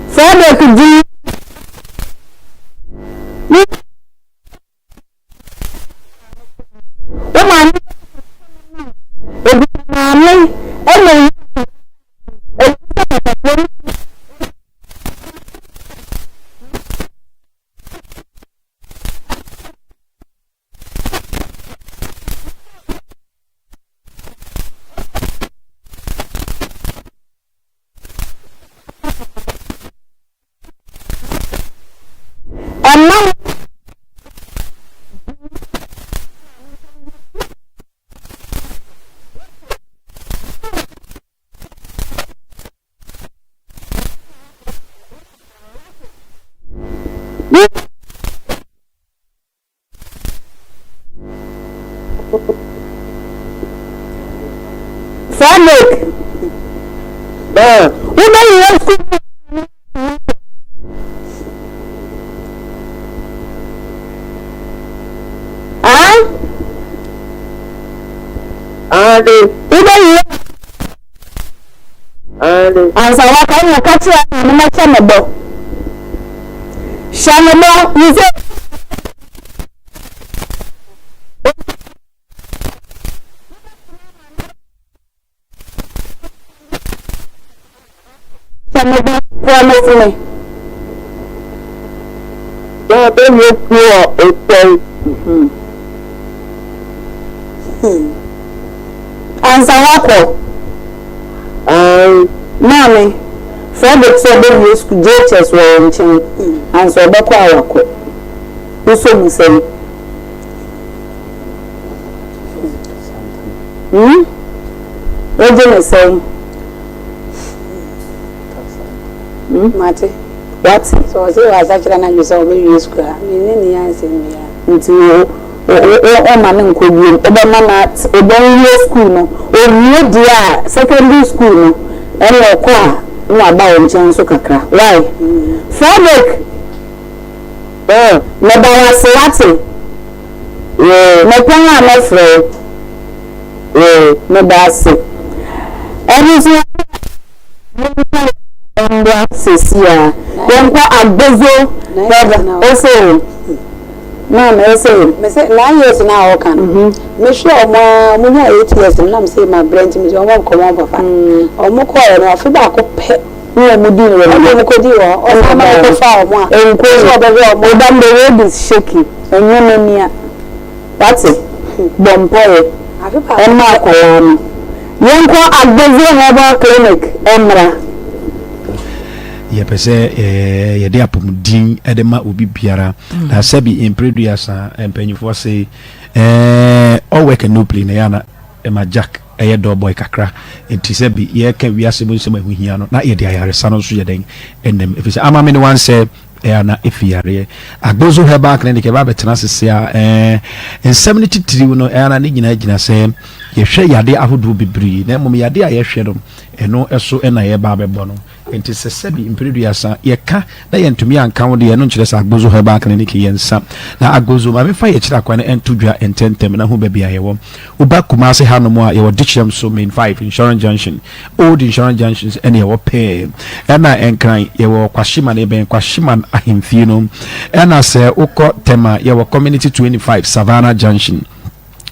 Fabric do Fabric. Who may you and so what can you catch you and not Shamabo? Shamabo, you say Shamabo, promise me. Yeah, then you feel okay. And so what? Mommy, Fabric said that you school JHS were in China, and so back our court. Who saw me say? What did you say? Marty, what? So I was actually not using my school. I mean, any answer me. It's you. Oh, man, could you? Obama, school, no, or new dear secondary school, no, and your car, no, about chance of cacra. Why? Fabric, no, Salati, no, Panga, my friend, no, Bassy, and it's not Cecilia, then what a bezo, also. Mama, I say 9 years now, I can. Me sure, my 8 years, and I'm saying my brain to me, I won't come over. Or more call, or feedback, pet, no, Mudino, or some other farm, and the road is shaky, and you know, that's it. Bempah, and Marco, young call at the clinic, Emra. Ye pese ye de apomudin edema obi biara na sabi impreduasa empanyufo say all work and no play na yana ema jack do boy kakra enti sabi ye ka wiase bo nsema huhia no na ye de ayaresa no so ye den enem efise ama me ne wan say na efiare agbozo herbal clinic e ba betena sese a in 73 no na ne nyina say ye hwe yade ahodo bibiri na mom yade a ye hwe no eno eso na ye ba bebo no enti sesebi impreduasa ye ka na ye ntumi anka wo de no nkire sa agbozo heba clinic ye nsa na agbozo ma me fa ye kira kwa na entudwa ententem na ho ba bia ye wo uba kumase hanom a ye wo dicham so main 5 insurance junction old insurance junctions ene ye wo pay na enkran ye wo kwashima na ben kwashima ahemfie no na se ukọ tema ye wo community 25 Savannah junction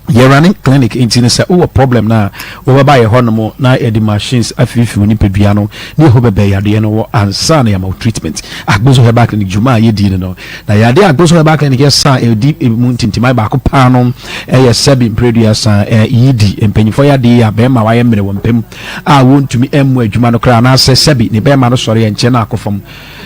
you're running clinic in say oh problem na we buy a honomo na e the machines afifi ni peduano ni ho bebe yade no ansa na ya treatment agbozo heba clinic juma ye di no na yade agbozo heba clinic ya sa e di muntintima ba ko pa no e ya sabi predia sa yidi empanyifo yade ya be ma wa ye mere wompem a wontumi emu adwuma no kra na se sabi ni be ma no sori enche na akofam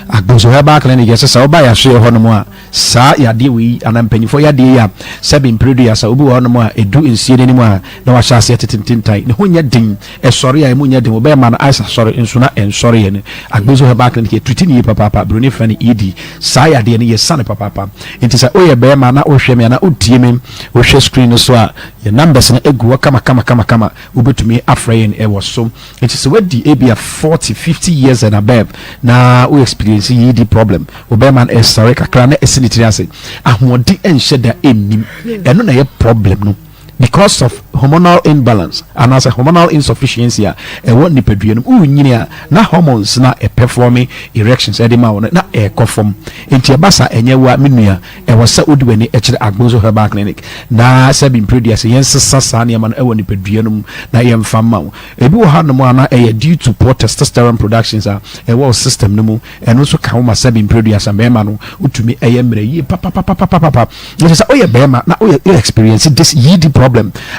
agbozo heba clinic ya sa oba ya so honomo a sa yade wi anampanyifo yade ya sabi predia sa obi honomo edu insie ni mu a na wa hyase tetententai ne honya din esori a emunya din obe ma na aisa sori nso na ensori ye ne agbezo he back ne treat ni papa bruni fani edi saya de ne ye sane papa enti oye be ma na ohwe me na odie me ohwe screen so a ye numbers na egu kama ubetumi afrayin e wo so enti se wadi ebia 40-50 years and above na we experience edi problem obe ma na esori kakra na esinitiri ase ahodi enhye da ennim eno na ye problem no because of hormonal imbalance and as a hormonal insufficiency e won ni peduanum unyini na hormones na performing erections edema won na conform enti basa enyewa menua e wasa odiwani e kire agbozo herbal clinic na sabin produce yensesa sane ma e won ni peduanum na yemfama ebi wo ha no mo na e due to poor testosterone productions e wo system no mu eno so ka wo ma sabin produce bema no utumi eye mre yi papa no say oye bema na oye experience this yidi problem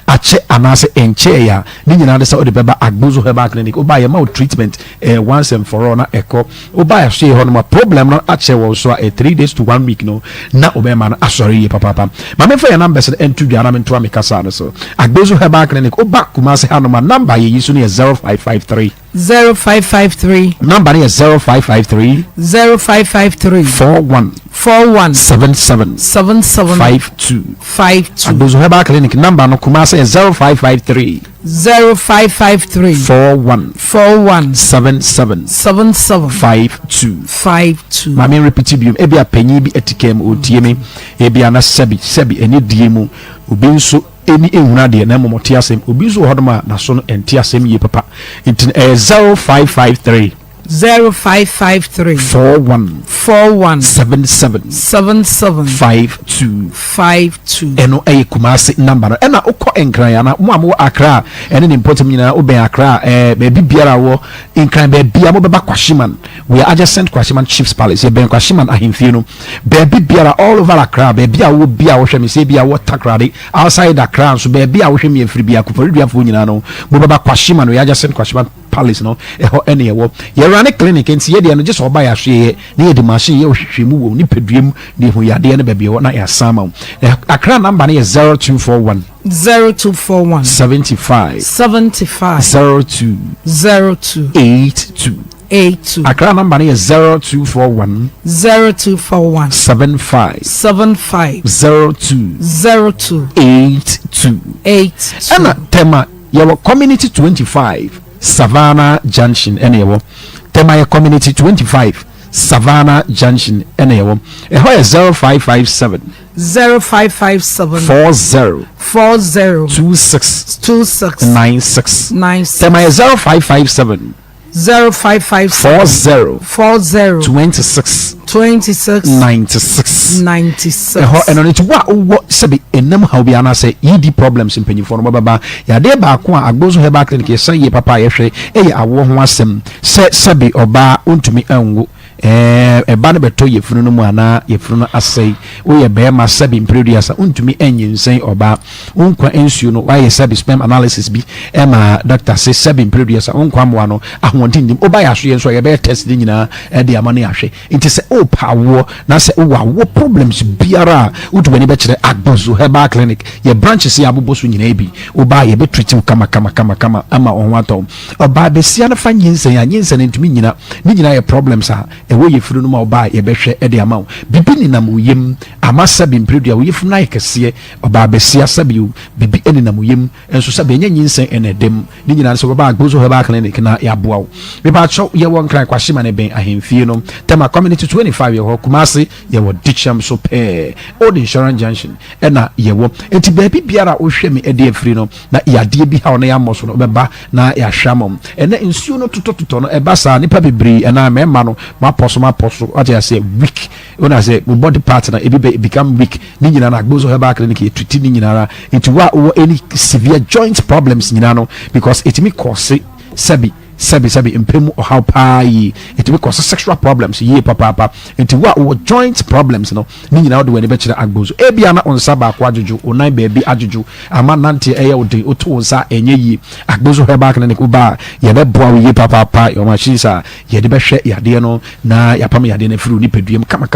ache anase enche ya ni nyina de sa ode beba agbozo herbal clinic oba ye ma treatment once and for all na eko oba ya she ho no problem no ache wo so 3 days to 1 week no na oba ma no asori ye papa ma me fa ya numbers entu dua me to amekasa no so agbozo herbal clinic oba kumase ha no ma number ye yisu ne 0553 number is 0553 41 77 52 agbozo herbal clinic number no kumase 0553 41 77 52 mami repeat biom e bia panyi bi etikem otie me e bia na sabi eni diemu obi nso eni ehuna de na momote asem obi so hodoma na so no enti asem ye papa it 0553 41 77 52 eno kumase number ena ukọ enkran ya na mo amo akra ene ne important nyina oben akra be bibiara wo enkran be bia mo beba kwashiman we are adjacent kwashiman chiefs palace ye ben kwashiman ahemfie no be bibiara all over akra be bia wo bia wo hweme se bia wo takrade outside akra so be bia wo hweme afiri bia kuforidua fo nyina no mo beba kwashiman we are adjacent kwashiman palace no eho ene ye wo ye run clinic enti ye de no just oba ya hwe ne ye de machine ye hwehwemu wo ni peduem ne hu yade ne ba bia wo na ya sama akra number ne ye 0241 75 02 82 akra number ne ye 0241 75 02 82 ana tema your community 25 Savannah Junction enewo tema ye community 25 Savannah Junction enewo eho 0557 40 26 96 tema ye 0557 40 26 96 eho eno ne tuwa wo sebi enam ha obi ana say yidi problems mpanyifo no baba ya de ba ko agbozo herbal clinic ye say ye papa ye hwe eye awo ho asem sebi oba ontumi anwo eba ne beto ye funu no mu ana ye funu asai wo ye be ma sabi producer untumi enyin oba unkwa ensuo no why sabi sperm analysis bi ma doctor say sabi producer unkwa mo ano ahwontin dim oba ya so ye so ye be test din nyina de amane ahwe nti se o pawo na se wo problems biara utu bani be kire agbozo herbal clinic ye branches ya aboboso nyina bi oba ye be treat kama ama onwato oba be sia na fa nyinsen ya nyinsen ntumi nyina ni nyina ye problems ewo ye furu no ma oba ye behwe e de ama bibi ni nam oyem amasa bi mpredu a wo ye furu na yekese oba besia sabi bibi eni nam oyem enso sabi enya nyinsen enedem ni nyina so oba agbozo heba clinic na ya boawo be ba cho ye won kran kwahima ne ben ahemfie no tema community 25 ye ho Kumasi ye wo dicham so pe old insurance junction ena ye wo enti baabi biara o hwe me e de afiri no na yade bi ha ona ya moso no beba na ya hwamom ena nsuo no totototo no e ba sa nipa bibiri ena mema no ma poso ati ya say weak when I say body part na e become weak ni nyina na agbozo heba clinic e treat ni nyina ra into wa any severe joint problems nyina no because it me cause sabi impemu or how pie it will cause sexual problems ye papa into what joint problems no ni nyina do we be kire agbozo e bia na onsa ba kwa ajuju onan baby ajuju ama nante eye odi oto onsa enye yi agbozo heba clinic uba ye be boa ye papa yo machine sa ye de be hwe yade no na ya pam yade na firu ni peduem kama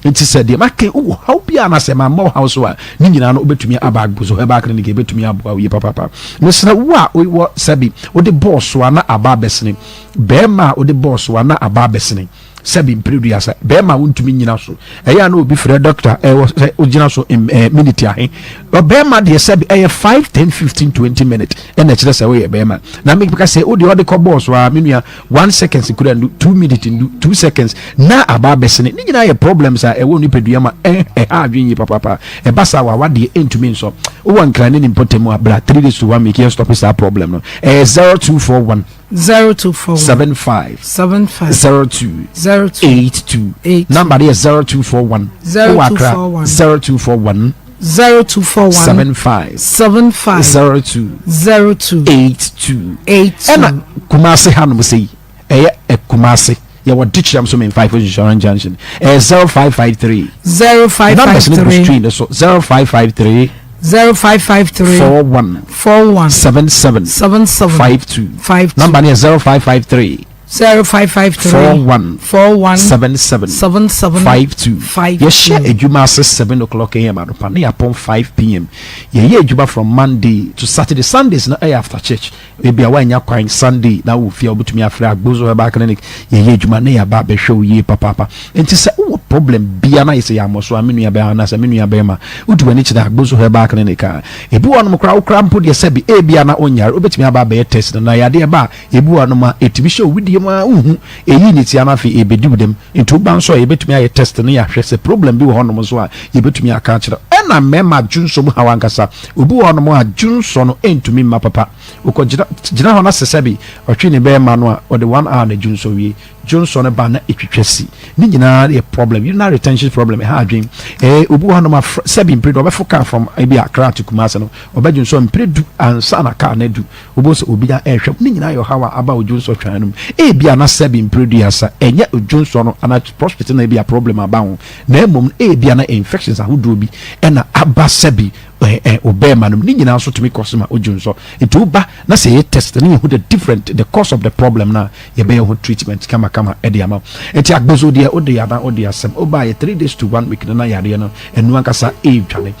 nti se de make how bia na se ma mo house wa ni nyina no obetumi aba agbozo heba clinic e betumi aboa ye papa mesna wo sabi odi boss wa na aba besene bema odi boss wa na aba besene sabi mpredu ya sa bema wontumi nyina so eya na obi frɛ doctor ogina so minute ahe bema de sabi 5 10 15 20 minutes na kire sɛ we bema na make because say odi ko boss wa menua 1 second kura 2 minutes 2 seconds na aba besene ni nyina ye problems a ewo ni pedua ma ha adwenyi papa basa wa wade entumi nso wo wankran ni mpotemu abra 3 days to 1 make you stop this problem no 0241 0241 75 02 number is 0241 0241 75 02 82 Kumasi Hanum say Kumasi ya wa dicham so men 5 insurance junction 0553 0553 41 77 52 number is 0553 41 77 52 yes share ejuma 7 o'clock am adopa na yapon 5 pm ye ejuma from Monday to Saturday. Sundays na after church maybe awanya kwan Sunday na wo fia obutumi afra agbozo heba clinic ye ejuma na ya ba be hwe ye papa enti se wo problem bia na yese ya moso amenu ya ba na se amenu ya ba ma udu ani chida agbozo heba clinic ebi wonom kra mpo de se bi bia na onyare obetumi aba be test na ya de ba ebi wonom a etimi hwe wudi ma uhu eyi ni ti anafi ebedi dem into ban so ebetumi aye test na ya hwe se problem bi wo honom so a ebetumi aka kire na mema junso mu hawankasa obi wonom a junso no entumi ma papa uko jina ho na sesabi otwe ne be ma no a o de 1 hour na junso wi Johnson ba na etwetwesi ni nyina a problem you na retention problem ha adwen obi wonom a sebi mpredo obefoka from ebi Accra to Kumasi no obedun so mpredu ansa na ka na du obo so obi da ehwe ni nyina yo hawa aba ojonso twanum bia na sebi mpredu yasa enya ojonso no ana prospect na bia problem aba ho na emom bia na infections ahodo bi na aba sebi obema no ni nyina so to me customer ojonso etu ba na say test na who the different the cause of the problem na ye be ho treatment kama edi ama eti agbozo de odi ya na odi asem oba ye 3 days to 1 week na yare no enu ankasa dwane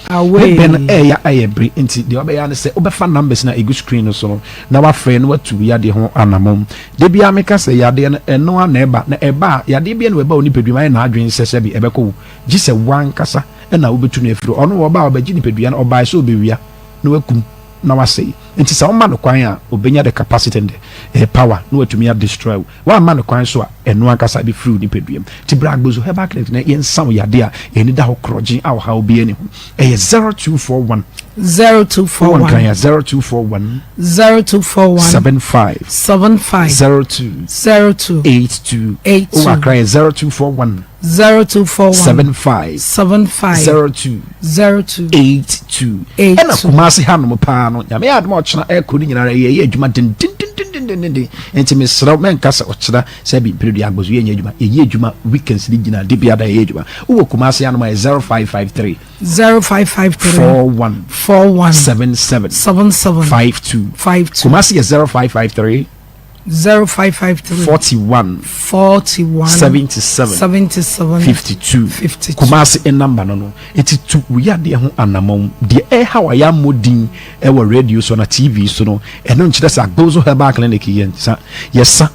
ben ya ayebri enti de oba ya ne say obefa numbers na egu screen so no na wa frɛ no watu ya de ho anamom de bia meka say yade no enu na eba yade bia no eba oni pedwuma na adwen sese bi ebekɔ gi se wankasa na obetu no afiro ono wo ba obagi ni pedua na oba so obewia na wakum na wasei enti sa oma no kwan a obenya the capacity and the power na watumi a destroy wa ma no kwan so a eno ankasa bi free ni peduam ti bragbozo heba clinic na yensam yade a eni da ho krogin a ha obi ani ho 0241 kan 0241 75 02 82 o kan 0241 75 02 82 ena Kumasi hanom pa no nyame adom ochna ekoni nyinara ye adwuma din enti mesra men kasa ochna se bi period agbozo ye adwuma ye adwuma weekends ni gina de bia da ye adwuma wo Kumasi hanom 0553 41 77 52 Kumasi 0553 41 77 52 Kumasi en number no eti tu ya de ho anamom de how ya modin e wo radio so na TV so no eno nkyerɛ sɛ agbozo heba clinic yɛnsa yɛsa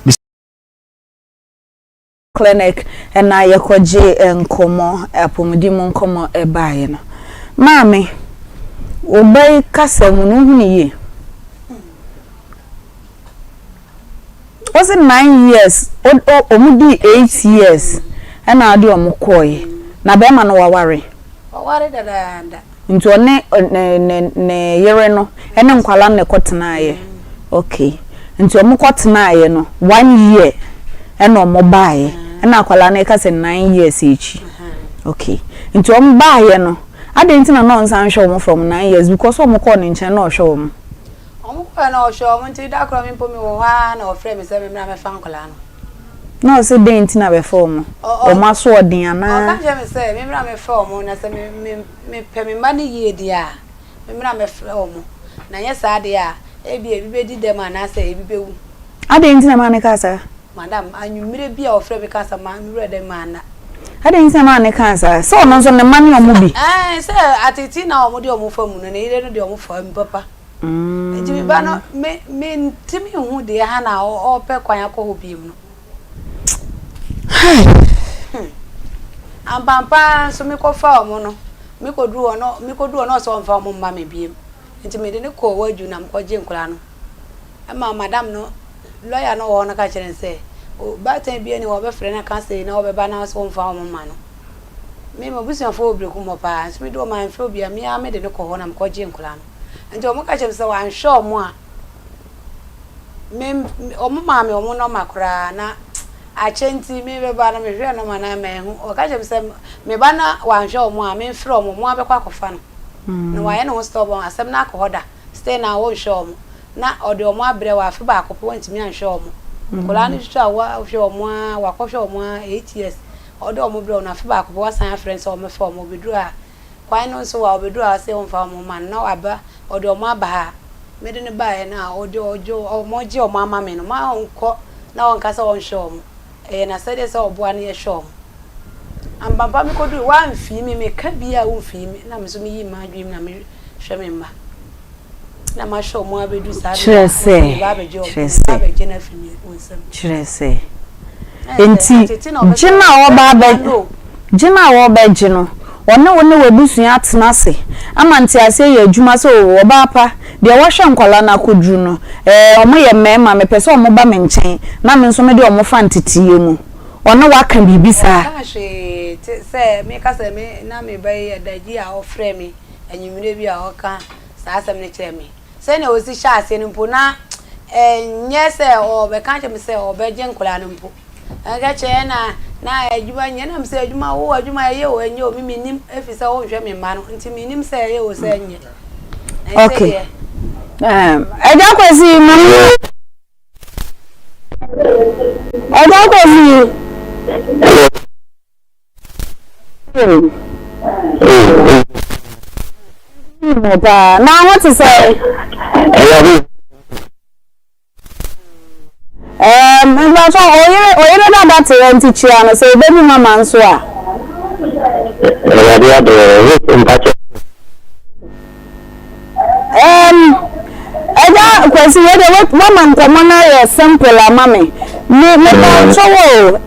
clinic and na yekoje enkomo apomudi mu nkomo ebaye no maame obai kasa mu no huni ye was it 9 years omudi 8 years and na ade omokoye na be ma no waware dada nti ne yere no ene nkwala ne kotenaye okay nti omokotenaye no 1 year ene omobaye ena akwala na ka se 9 years echi okay nti omobaye no ade nti na no nsan hwe omo from 9 years because omo ko ne nchen na ohwe omo ko na ohwe omo nti da kro mi mpo mi wo ha na ofre mi se mi na me fa nkwala no no se de nti na be form o ma so odin ana o kan je me se mi mra me form na se me pe mi ma ni ye dia mi mra me form na ye sa de a ebi be di dem ana se ebi be wu ade nti na ma ne kasa madam anyumire bi a ofre be kasa ma mi re de ma na ade nti na ma ne kasa so no so ne ma ne omo bi se atiti na omo de omo famu no ne ire no de omo famu papa eji bi ba no me ntimi hu de ha na o pe kwan akọ obi mu no Bempah so me ko fa omo no me ko du ono so mfa omo mma me biem nti me de ne ko waju na mko je nkura no ama madam no lawyer no wo no ka kire nse o ba tan bi ani wo be frɛ na ka sei na wo be ba na so mfa omo mma no me mo busia fo obire ku mo pa so me do man fo bia me a me de ne ko ho na mko je nkura no nti omo ka kire nse wan hwe omo a me omo ma me omo no makura na achenti me be ba na me hwe no ma na me hu o ka je se me ba na wan hwe omo a me mfre omo mo abekwa kofa no na wa ye no stop on asem na akohoda stay na wo hwe omo na ode omo abre wa afi ba akopo ntimi an hwe omo kola ni hwe wa hwe omo a wa ko hwe omo 8 years ode omo bre na afi ba akopo wa san friends omo fe omo bedu a kwan no so wa obedu a se on fa omo man na wa ba ode omo aba ha me de ne ba ye na ode ojo omo je omo ama me no ma onko na on kasa on hwe omo na said so oboa na ye hwe Bempah mi ko du wa mfi me ka bia wo mfi mi na me so mi yi ma adwim na me hwe me mba na ma hwe omo abedu sa ba be je na fi mi wonsam chirese enti jina wo ba je no wone wabusua atenase amanti ase ye adwuma so wo ba pa de wo hwe nkwala na kodru no omo ye mema me pese omo ba me nchen na me nso me de omo fa ntetie mu one waka bibi sa se me ka se me na me ba ye daji a ofre me anyumire bi a oka sa asem ne kire me se na osi sha ase no mpo na nye se o be ka che me se o be je nkwala no mpo aga che na adwuma nye na mse adwuma wo adwuma ye wo enye o mi nim efisa wo hwe me ma no nti mi nim se ye wo se nye okay eja kwesi mami eja kwesi na what to say mba so oyire na that rent chia no say baby mama nso a ya do impact eja kwesi we de mama nkomo na ye simple amame me ba so wo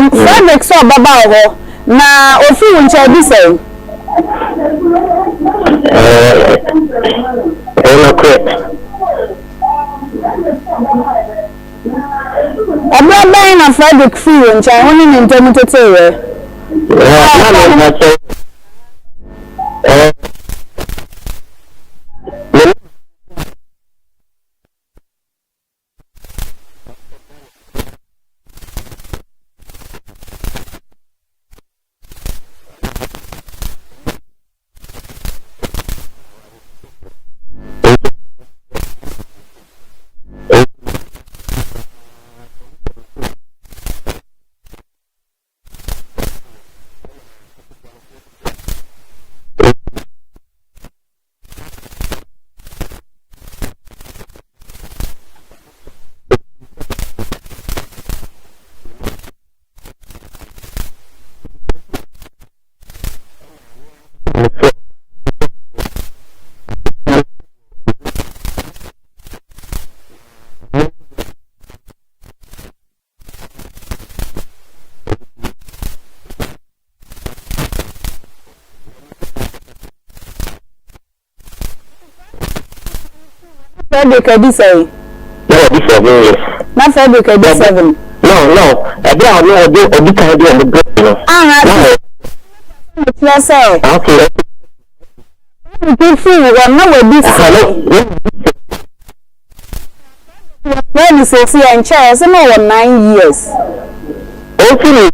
Frederick so baba ho na ofi wuncha bi say Abba na Frederick free ncha woni ni ntemu tetewe February can be say. No, this 7 years. Not February can be 7. No. I don't know the kind of the book. Let's say. Okay. You feel what no will be when you say see and chair, so no 9 years. Okay.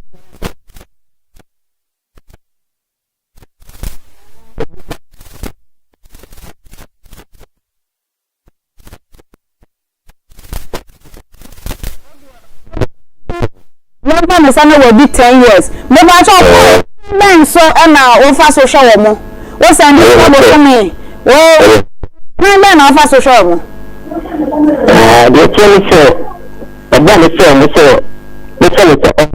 My son will be 10 years. Maybe I talk then so now over social woman. What's an trouble for me? Well, then offer social woman. The 24. A bunny film, so the 24.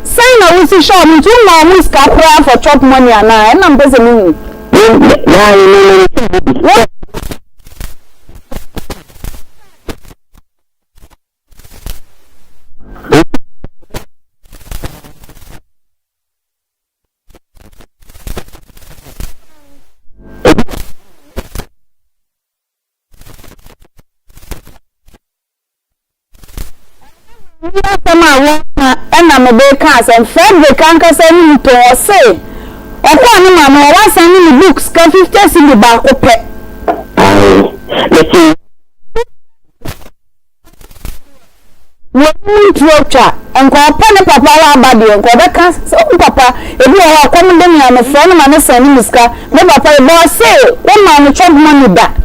Sign a wisi shop into my scapra for chop money and I'm busy. And I'm a baker and Fred the canker send me to say. Or one mamma was sending me books, can 50 in the back of pet. When torture and call Penny Papa body and call so Papa, if you are coming to me, I'm a friend of mine sending this car, no Papa, boss say, one man chop money back.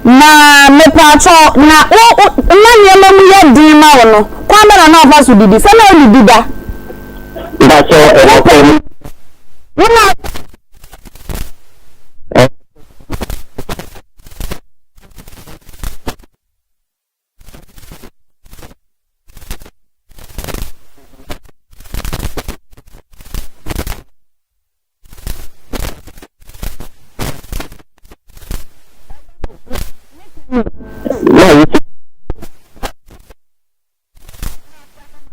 Na me pacho na nyama mu ya din ma wono kwa me na afa so didi se na didi da That's all.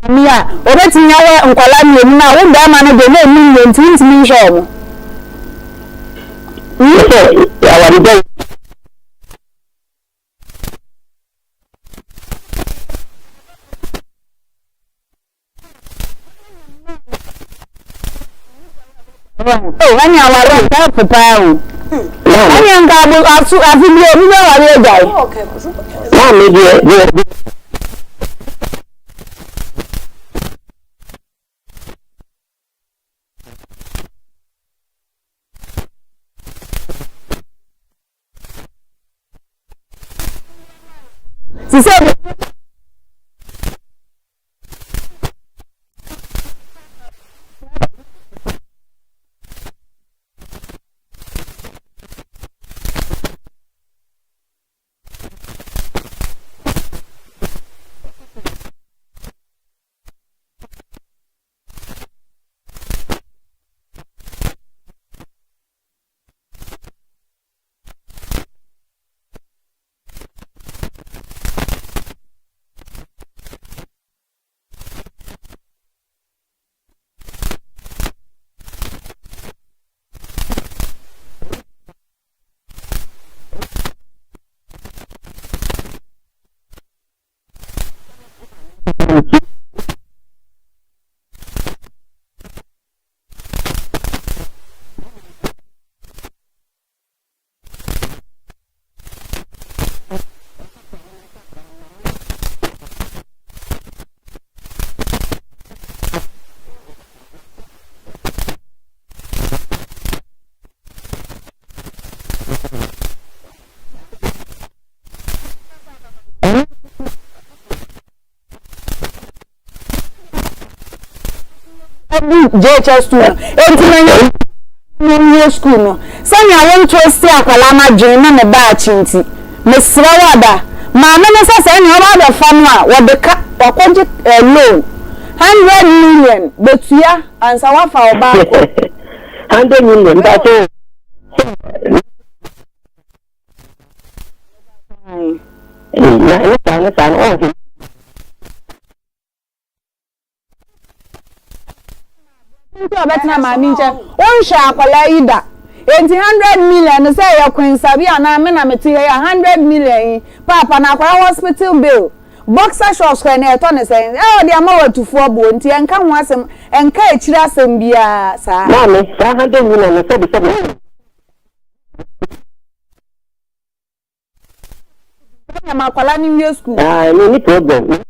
Mia, obeti nyawe nkwala mi na wo da ma no de na mi ntimi show. Ya wa de Oh, when you are right, papa o. When you ga bu asu afibio mi wa re dai. Okay. Na me de Si sabe. JHS school enti na school no sanya won trust akwala ma dwen na me ba achinti mesra wada ma me ne sasa ni oba be fa no a wo de ka wakoje loan 100 million betua ansa wa fa oba ko 100 million that is na nti obetina ma mi nche won hwa akwala ida enti 100 million say ya kwinsabi ana me na meti ya 100 million papa na akwala hospital bill boxer shorts kwa na eto ne say e de ama watufu obo nti enka ho asem enka echiri asem bia sa mama sa 100 million no sabi na makwala ni wie school ni problem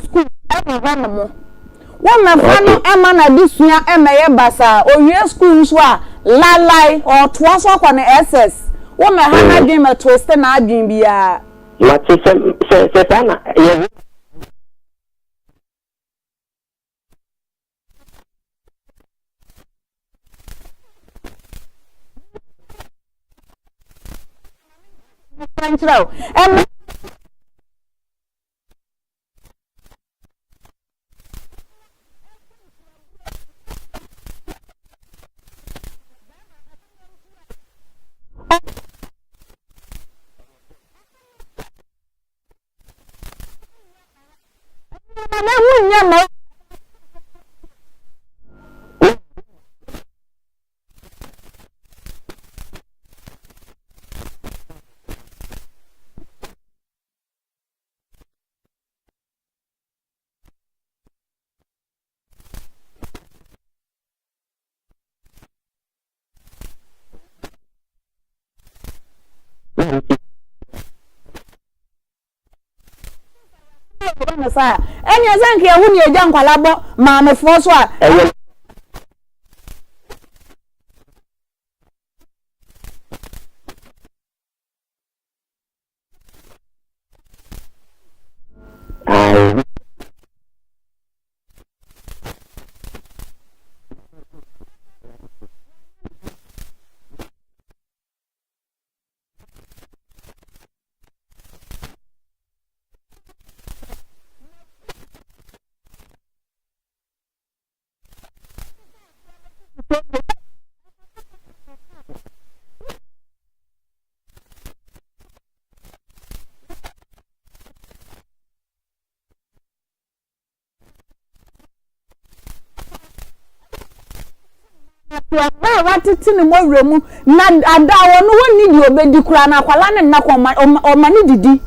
school one mefano ema na disua emeye basa owie school so a lalai or twaso kwa na SS wo me hana dwen me twist na adwen bia ma se sana ye sa enya zanke ya huni eja nkwala bo ma me fo so a watitini mo remu na ada wonu woni di obedi kura na kwala ne na ko o mani didi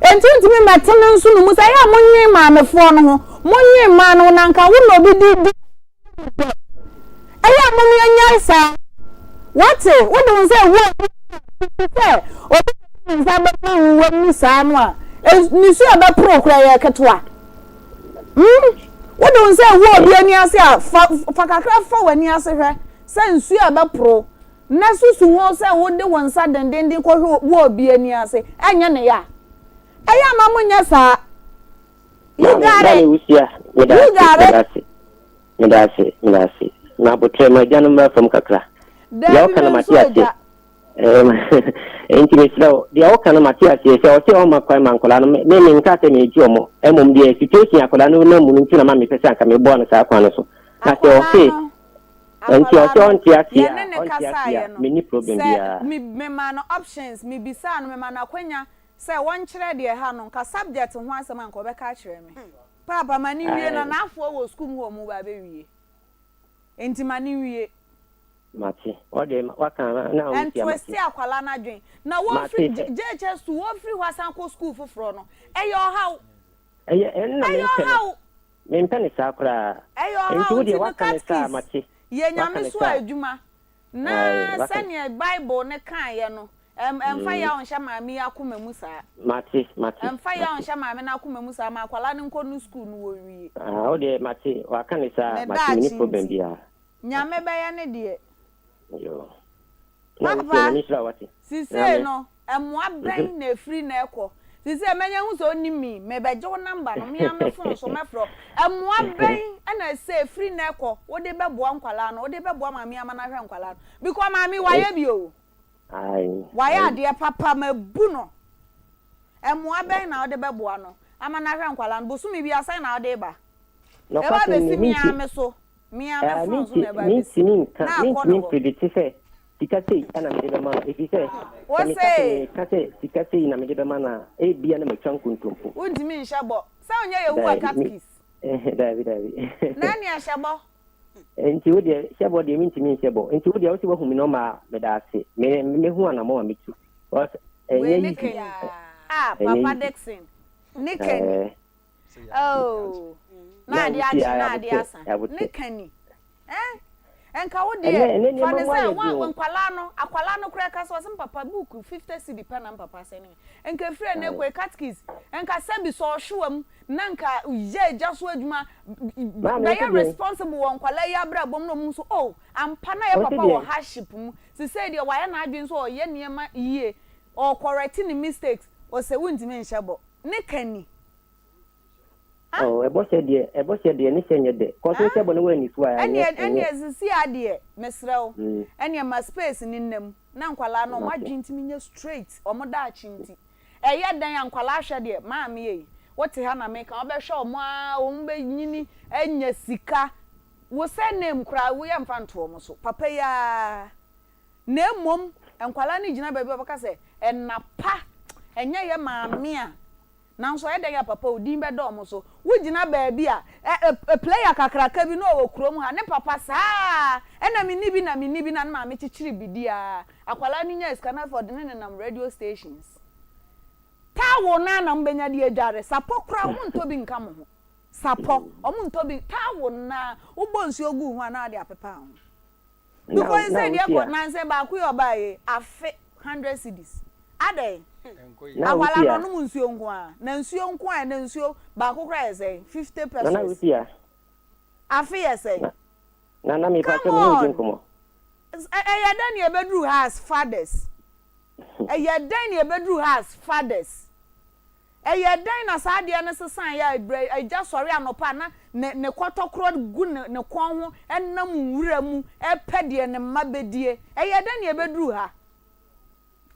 enti ntimi metene nso no musa ya monyi ma mefo no ho monyi ma no na nka wo no obedi aya mo mi anya sa wate wo do say wo say o nsa ba wo mi sa no a ni su aba pro kura ya ketwa wo do say wo obi ani ase a fa kakra fa wani ase hwe sensu aba pro na susu ho se wo de wonsa dendenden ko wo obi ani ase anya ne ya eya mamunya sa yugare medase na botre ma janu ma from kakra ya kana matiase enti meslo dia kana matiase se o te o makwa mankola no me nka se me ji omo emom dia situation akola no na munu ntina ma me pese anka me bo no sa kwa no so na se o se enti o so ntia sia me problem dia me ma no options me bisa no me ma na kwanya se won kire de ha no nka subject ho asem anka obeka kire me papa mani wie na afo wo school mu mu ba be wie enti mani wie mati o de waka na o tia mati enti akwala na dwen na wo free JHS to wo free wasan ko school foforo no eyo haw na me mpene sa akra enti wo de waka ne sa mati ye nyame so adwuma na sane bible ne kan ye no Emfa ya onsha maami akoma mu saa. Mate. Emfa ya onsha maami na akoma mu saa ma akwala ne nko no school no wo wi. O de mate wa kan ni saa mate ni problem bia. Nyame be ya ne de. Yo. Papa. Ni sira wati. Sise no, emwa ben na free na ekọ. Sise menya hu so ni mi, me be jo number no me am phone so me fro. Emwa ben na say free na ekọ. Wo de be boa nkwala no, wo de be boa maami ama na hwe nkwala no. Because maami waye bi o. Ai. Waye ade papa mabu no. Emwa ben na wo de be boa no. Ama na hwe nkwala no, bosumi bi asan na wo de ba. No pa se mi ame so. Mi ame phone so na ba bi. Ni predict say Sikase ana me de mana efise sikase na me de mana e bia na me twan kuntumpo undimi nhabo sa onye yewu akatkis David nani ashabo enti wo de shabo de mintimi nhabo enti wo de wo se wo humi no ma me da ase me hu ana mo metu Papa Dixon Niken oh na dia asa Nikani enka wo de fa ne say wan akwala no kura ka so sem papa book 50 cedi pen na papa say ne enka free na ekwe catkis enka sebi so hwam na nka ye jaso adwuma na ye responsible won kwala ya bra bom no mu so oh ampa na ye papa wo hardship mu se say de wa ye na adwen so o ye niema yie o correcting mistakes o se wuntimi nhabo ne kani Oh, ebo se de ni senye de. Ko so se bo no wani so aya. Eni ezisi ade mesrew. Eni ma space ni nnam. Na nkwala no madwintimi nya straight. Omo da achinti. Eye dan ankwala hwe de maami ye. Wote ha na me kan obehwe omo a ombe nyini enya sika. Wo se name kra wo ye mfanto omo so. Papa ya na emom nkwala ni gina baabi obaka se enapa enya ye maami a nanso e ya papa odin be do mo so wugina baabi a player kakraka bi no okrom ha ne papa saa na mini bi na ma me chichiri bidia akwala ni nya iskana for the nam radio stations tawo na mbenya de adware sapo kra wo nto bi nka mo ho sapo omo nto bi tawo na ubo nsi ogu hu na de apepa ho because say de ko na say ba ku yo ba ye afe 100 cedis ade akwala no nsuo nko a na nsuo nko a na nsuo ba ko kra ese 50 pesos na wusia afi ese na mi pa se mi nko mo eya dan ye bedru has fathers eya dan ye bedru has fathers eya dan na sa de na sesan ya eja sori anopa na ne kwotokro gu ne kon ho enam wura mu epede ne mabedie eya dan ye bedru ha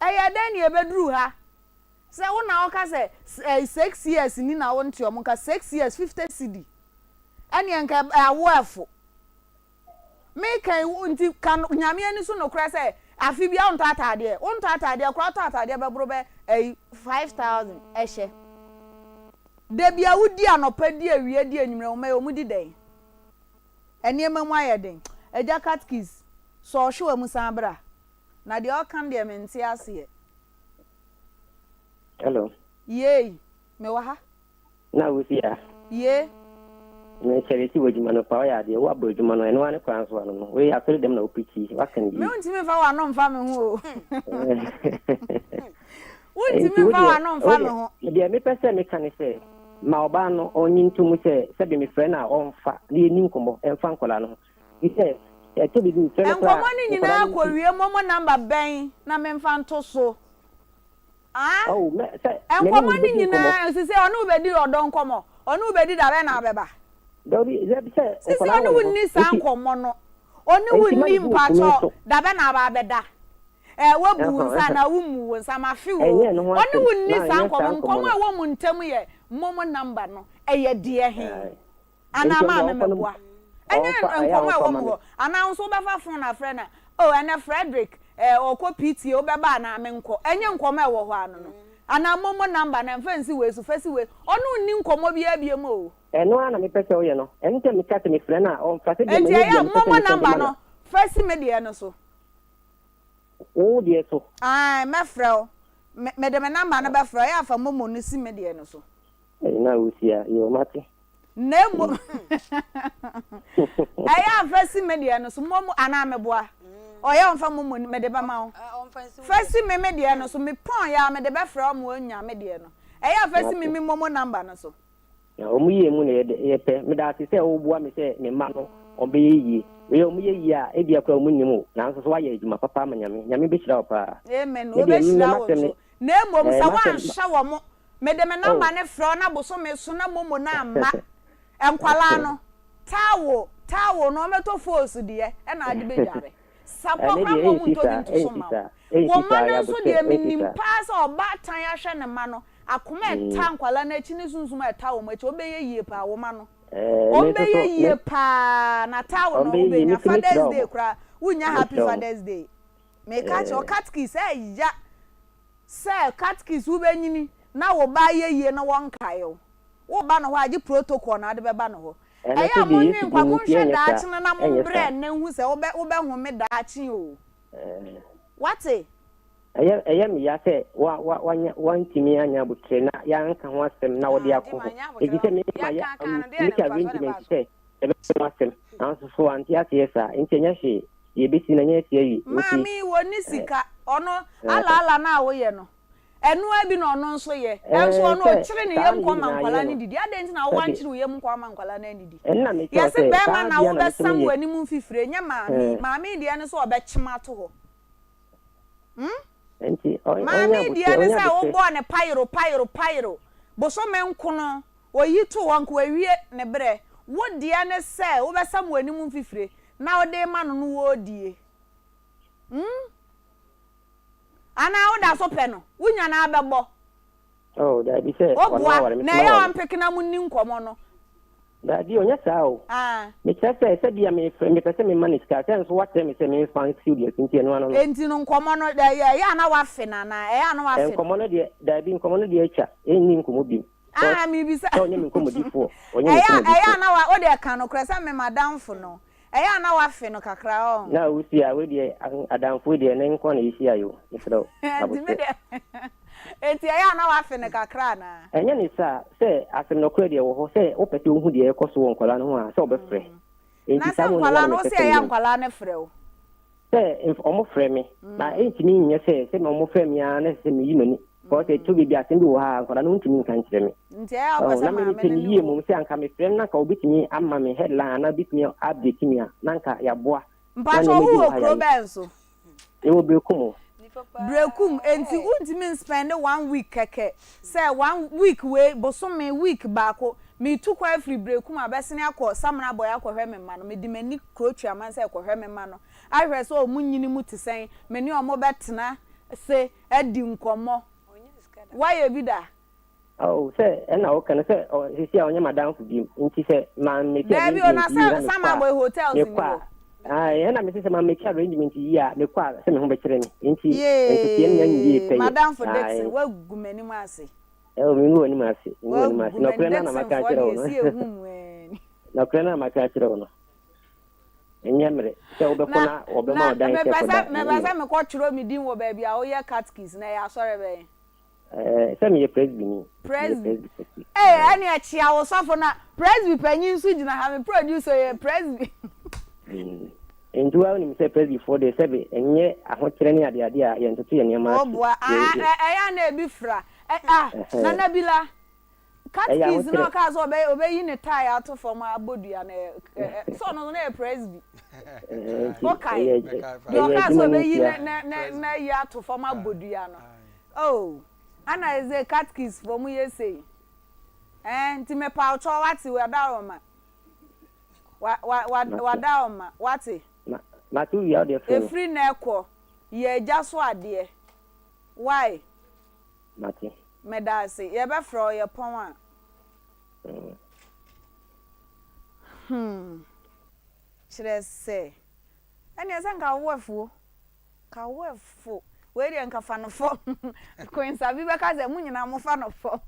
eya dan ye bedru ha se wo na oka se 6 years ni na wo nti omo ka 6 years 50 cedi eni enka awofo me kan nti kan nyame ani so no kra se afi bia onto atade kra to atade be bro be 5000 ehye de bia wudi anopa di awie di anwumre wo me omudi den eni emamu ayeden eja catkis so hwe mu san bra na de o kan de menti ase. Hello. Yey, me wa ha? Na wusia. Ye. Me charity wojuma no pa ya de wa bojuma no eno ane kwan so no. We afere dem na opichi. Wa kan yi. Me unti me fa wa no mfa me ho. Unti me fa wa no mfa me ho. De me pese me kan se ma oba no onyi ntumu se be me friend na onfa de ni nkomo enfa nkola no. Ise e to bi friend na. Enkomo ni nyina akwawie momo number ben na me mfa nto so. Oh, enkomo ni nyina sisi onu be di odon komo onu be di da be na beba Dori ze se sisi onu wunni san komo no onu wunni mpacho da be na ba beda wabu nsa na wumu nsa ma fi wo onu wunni san komo e wo mu ntam ye momo number no eye de he ana ma me meboa enye enkomo e wo mu ana nso be fa phone na friend na oh ene Frederick oko PT obeba na amenko enye nkomo ewo ho anu no ana momo number na mfansi we so fasi we onu nni nkomo bia bia mo o eno ana me pese o ye no ente me kate me friend na on fase de me ya momo number no fasi me de no so o de so me frɛ me de me number na be frɛ ya fa momo no si me de no so na usia yo mate nemo aya fasi me de no so momo ana meboa oya onfa momo me de ba ma o First me de no so me pon ya me de be fra mo anya me de no. Eya first me momo number no so. Ya omuye mu ne ye pe me da se wo bua me se me ma no obeyi we omuye yi a e bia kwa omunnimu na so so aye ejuma papa nyame be hira opa. Amen. O be hira wo so. Na emom sa wan hya wo mo me de me number ne fra na bo so me so na momo na ma. Enkwala no tawo no meto force de e na ade be dware. Sabo kwa mo nto nto so ma. Wo ma no so de minim pass oba tan ya hwe ne ma no. Akoma tankwala na chi ne sunsun tawo ma chi obeye yie pa wo ma no. Obeye yie pa na tawo no obenya Father's Day kra. Unya happy Father's Day. Me catch o catkis ya. Say catkis ubenyini na wo ba yie na won kayo. Wo ba no ho agi protocol na ade be ba no ho. Eya mo nwi kwa mo hwe da chi na mo bre na hu se wo be hu me da chi o. What say? Eya mi ya se wa ntimi anya butre na ya nka ho asem na wo de akọ. Egi se mi ma ya mi ka arrangement se e be so asem. Na so anti asa ntenya hwe ye be si na nya tia yi. Mami woni sika ono ala na wo ye no. Enu abi no ono nso ye. Enso ono o kire ne yem kwa mankwala ne didi. Ade ntina wo wan kire yem kwa mankwala na didi. Enna me ya se be ma na wo be sam wani mu fifire nya mami de ne so obechima to ho. Enti mami de ne say wo bo ne pyro bo so me nkono oyi to wanko awie ne bre wo de ne say wo be sam wani mu fifire na wo de ma no no wo die. Ana wo da so pe no wunya na abebo. Oh da bi se na ya wan pekina mu ni nkomo no. Da di onya sa o. Me chese se bia me pese me manage ka sense what me se me fan studio tinti no ano. Enti no nkomo no da ya na wa fe na ya na wa fe. Nkomo no de da bi nkomo no de acha enni nkomo bi. Mi bi sa. Onya me nkomo di fo. Ya na wa o de ka no kresa me madam fo no. Eya na wa fe no kakra o. Na Owusuaa we de adamfo de na nko na isi ayo. Ifro. Enti eya na wa fe no kakra na. Enya ni sa se asem no kra de wo ho se o pete ohu de ekoso wo nkwala no ho a se obefre. Enti sa mo nkwala no se eya nkwala ne frɛ o. Se omo frɛ me. Na enti mi nye se me omo frɛ me a na se me yi mani. Ko se to bi asem bi wo ha nkwala no ntimi nka nkyerɛ me. Nti eya obasa ma me ni yi mum se anka me frɛ na ka obitimi amma me headline na bitimi update mi a na nka ya boa. Mpacho hu okro benso. E wo brekum. Brekum enti untimi spend 1 week keke. Say 1 week we bosome week baako me tukwa free brekum abesene akọ samna boy akọhwe me ma no me di mani krochu aman say akọhwe me ma no ahwe so omunyini mu tisen me ni omo betena se edi nkomo why bi da. Oh, say na o kan say o si a onya madam fu bi nti say man me ke bi ona sama boy hotels ni go. Na me say man make arrangement yi a me kwa say me ho be kire ni nti tie nya nyi pe. Madam for Dixon wa gumani mu ase. O mi ngu ni mu ase. No krena na maka kire o. No krena maka kire o no. Enyamre say obekona obema odan ke ko. Me basa me ko chiro mi din wo ba bia o ye catkis na ya sore be. Say me presby. Any a chia wo sofo na presby panyin su gina ha me producer ye presby. Enduwa ni me say presby for the sebe enye ahokere ni ade a ye ntoto ye niam. Oboa ya na ebi fra. Na nabila catkis no ka so obeyi ne tie out from abodua na so no na presby. Okay. Yo ka so obeyi na ya to from abodua no. Oh. Ana eze catkis for mu yesey. Nti me pa ucho wati wadaoma. Wadaoma wati. Na tu ya de free. E free na ekwo. Ye gya so ade. Why? Mati. Me da say ye be fro ye pon a. Chire say. Ani ese nka wofu. Ka wofu. We dey nka fa no fo Queen Sabi be ka ze mu nyina mo fa no fo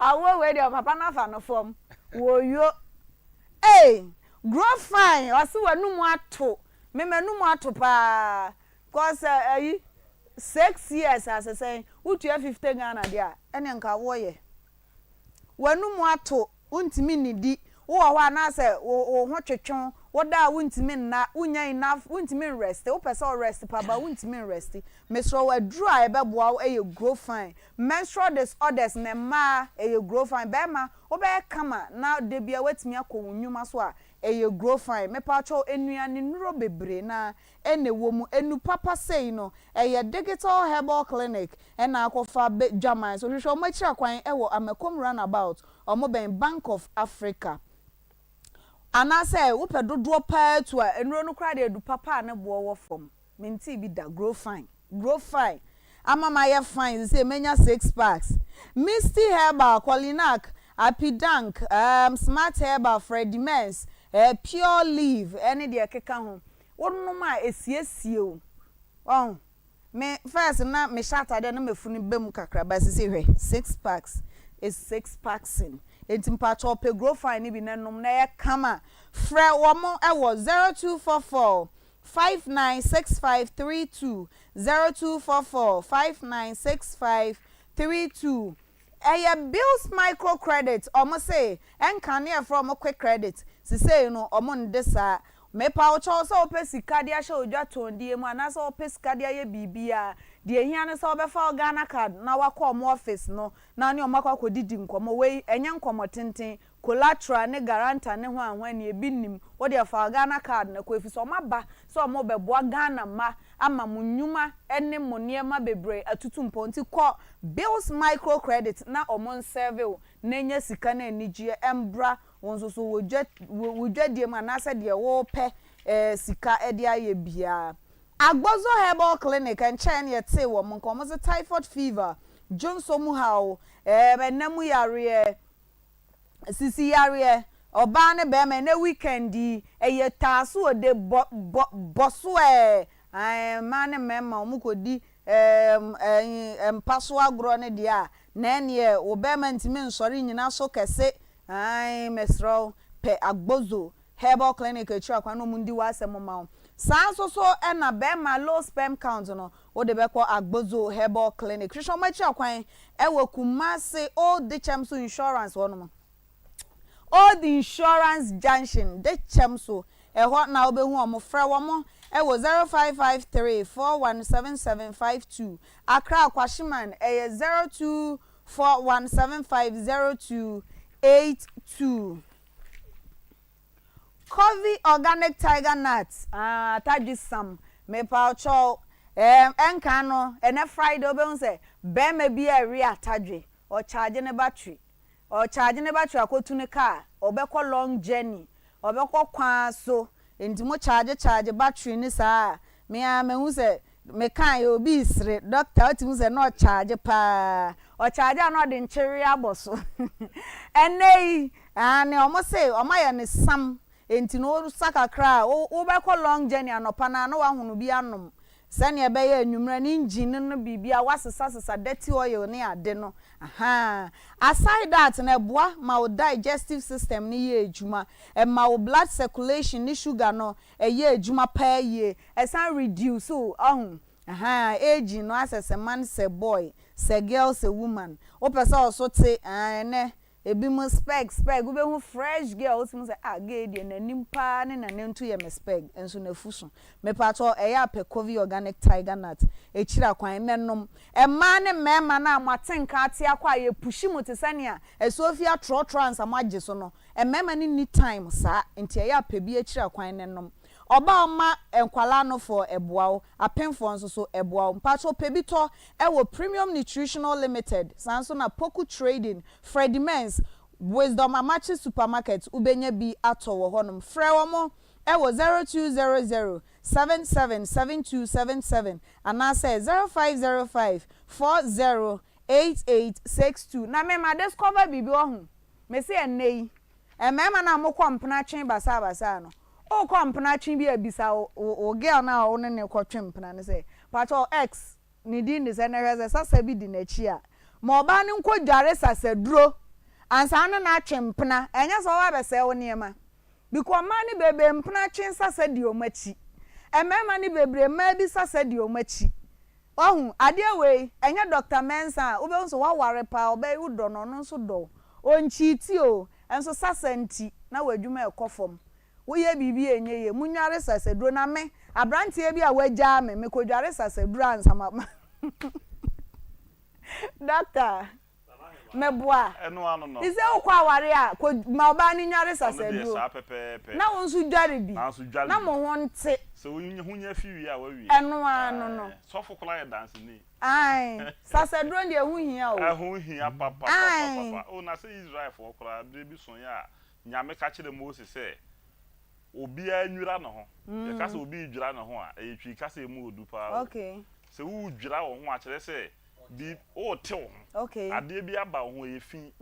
awo we dey papa na fa no fo wo yo grow fine o se wanu mu ato me manu mu ato pa cause 6 years as say utu 50 Ghana dia ene nka wo ye wanu mu ato untimi nidi wo ho na se wo ho twetwon woda wuntimi na unya enough wuntimi rest wo person rest pa ba wuntimi rest mesro wadru a ebeboa eye grow fine menstrual disorders ne ma eye grow fine be ma wo be kama na de bia watimi akowunwuma so a eye grow fine me pa cho enuane nuro bebre na ene wo mu enu papa sei no eye digital herbal clinic na akofa jaman so hwehwe mo akira kwan ewo Amakom runabout omo ben Bank of Africa ana say wo pedodo pa to a enuro no kra de du papa na bo wo fom menti bi da grow fine ama my fine say menya 6 packs Misty Herbal Colinac Apidank Smart Herbal Freddy Mens Pure Leaf any de keka ho wonno ma esiesie o me first na me shatter de na mefuni bem kakra ba sisi hwe 6 packs is 6 packs in entipa chope grow fine bi nanom na ye kama frɛ womo ewo 0244 596532 0244 596532 Bills microcredit omo say enkane from quick credit si say no omo ndesa me pa ocho so opesika dia hye odwa tondie mu ana so opesika dia ye bibia de hia ne so obefa Ghana card na wakọ omo office no na ne omakọ akodidi nkomo we enye nkomo tenten collateral ne guarantor ne ho anhwane ebinim wo de fa Ghana card na ko efiso omaba so omo beboa Ghana ma ama munyuma ene moniema bebre atutu mponti ko Bills microcredit na omo serve na nya sika na enigye embra wonso so wodwadie ma na se de wo pe sika ede aye bia Agbozo Herbal Clinic and Chen yete wo monkomo se typhoid fever Johnson mu hawo benamu yare sisi yare oba ne be me na weekend eye taso de boso mane mema omukodi mpaso agro ne dia na ene wo be ma ntimi nsori nyina so kese mesro pe Agbozo Herbal Clinic echi akwa no mundi wa asem ma so na be ma low sperm count no wo de be ko Agbozo Herbal Clinic hwehwe ma chi akwan ewo Kumase Old Chemso Insurance wono mo Old Insurance Junction de Chemso eho na obehu omo frɛ wo mo ewo 0553417752 Accra Kwashiman 0241750282 Coffee Organic Tiger Nuts tajisam me pa cho enka no ene Friday obehun se be ma bi eri atadwe o charge ne battery akotu ne car obekọ long journey obekọ kwa so enti mo charge battery ni saa me hu se me kan ye obi isre doctor oti hu se no charge pa o charge no de nchiri aboso enei ane omo se omaye ne sam enti no saka kra wo be ko long journey anopa na no wahunu bi anom sane ebe ye enwumra ni engine no bibia wasesa dirty oil ni ade no aside that na boa ma wo digestive system ni ye ejuma e ma wo blood circulation ni sugar no ye ejuma pa ye esan reduce age no asese man se boy se girl se woman o pesa also te ne ebi mo speg we be hu fresh girls mo say gay de nanim pa ne nanentu ye me speg enso na fuso me pa to eya pe Coffee Organic Tiger Nut echira kwan nenom e ma ne mema na amatenka ate akwa ye pushi mo te sania esofia trans amagye so no e mema ni need time sa enti eya pe bi echira kwan nenom oba oma enkwala no for eboawo apemfo nso so eboawo mpacho pebito ewo Premium Nutritional Limited sanso na Poku Trading Freddy Mens Wisdom Amachi Supermarket ubenye bi atowo honum frewo mo ewo 0200777277 anase 0505408862 na me ma discover bibi ohun me se enei mema na mokọ mpena twen basa no o kompana twen bi abisa o girl na o ne ko twen mpena ne say pato x ni di ni se na hwese sasa bi di na chi a ma oba ne nko dware sasa duro ansa na twen mpena enya so wa bese wo ne ma biko ma ni bebe mpena twen sasa di o machi emema ni bebre ma bi sasa di o machi ohun ade we enya Dr. Mensa obe nso wa ware pa obe udo no nso do onchi ti o enso sasa nti na wadwuma ekofom wo ye bibi enye ye munware saseduro na me abrantie bi a wagya me kodware saseduro ansama doctor meboa eno ano no ise okwa aware a ma oba ni nware saseduro na won su dware bi na mo won te so hunya fiwi a wawi eno ano no sofo kola ye dance ni ai saseduro de hu hia o hu hia papa o na say Israel for kola de bi son ya nyame ka kire Moses say obi anwura no ho ye ka say obi dwira no ho a e twi ka say mu odu pa okay se wu dwira wo ho a kire say bi o tew okay ade bi aba ho ye fi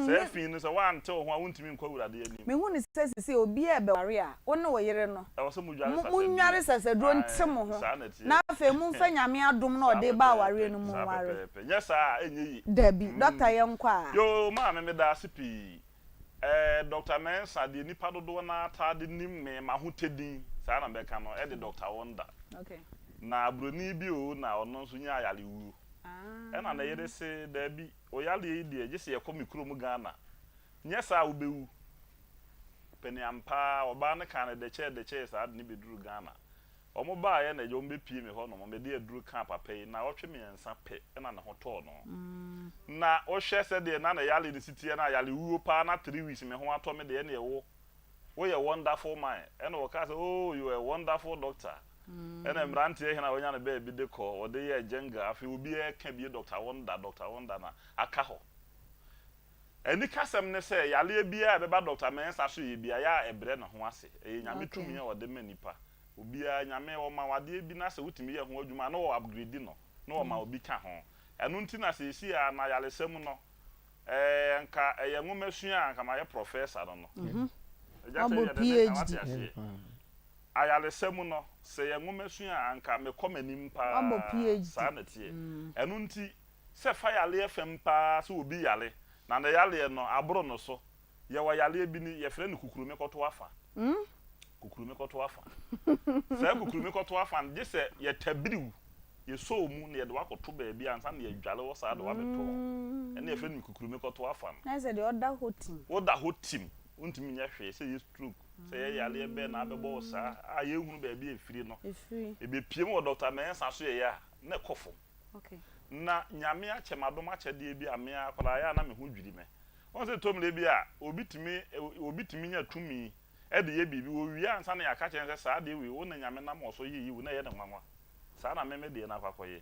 se fi no se wan tew ho a wontimi nkwa wurade ani me hu ni se obi e be ware a wo ne wo yere no e wo se mu dwira mu nware saseduro ntem ho na fe mu mfa nyame adom na ode ba ware no mu ware yes a enyi dabi doctor ye nkwa yo ma me da sipi Dr. Mensa de nipa dodo na ta de nim me ma ho tedin sa na be ka no e de Dr. Wonder okay na broni bi o na ono nso nya ayale wu na na yede se da bi o yale yi de je se yakọ mikro mu Ghana nya sa wo bewu peni ampa oba ne kan de che sa de ni beduru Ghana omo ba ye na je ombe pie me ho no me de aduru kan papa yi na otwe me nsa pe na na ho to no na o hwe se de na yale de sitie na yale wuo pa na 3 weeks me ho ato me de na ewo wo ye wonderful man and o ka say oh you are a wonderful doctor and emrante ye na wonya na be bi de ko o de ye jenga afi obi e ka bi Dr. Wonder na aka ho eni kasem ne say yale bia be ba Dr. Mensa so ye bia ya ebre na ho ase e nyame tumi ye o de manipa obi a nyame o ma wade bi na se wutimi ye ho adwuma na o upgrade no na o ma obi ka ho enu nti na se si a na yale sem no nka ye nwomesua nka ma ye professor no abo PhD ayale sem no se ye nwomesua nka me komanim pa abo PhD sa na tie enu nti se fa yale fm pa se obi yale na yale no abro no so ye wa yale bi ni ye fre no kukurume koto afa kukurume koto afa se kukurume koto afa je se ye tabiriw ye so mu na ye de wakoto ba bia ansa na ye dwale wo sa de wa beto ene ye fre no kukurume koto afa na se de oda hotim untimi nya hwe se ye stroke se ye yale be na abebo sa a ye hunu ba bia efiri no ebe piem wo Dr. Mensa so ye ya na kofo okay na nyame achemadom achede bi ame akola ya na me ho dwiri me won se tom le bi a obitimi nya tumi e de ye bibi wo wi ansa na yaka chen se sa de we wo na nyame na mo so yi wo na ye de nwanwa sa na meme de na akwakoye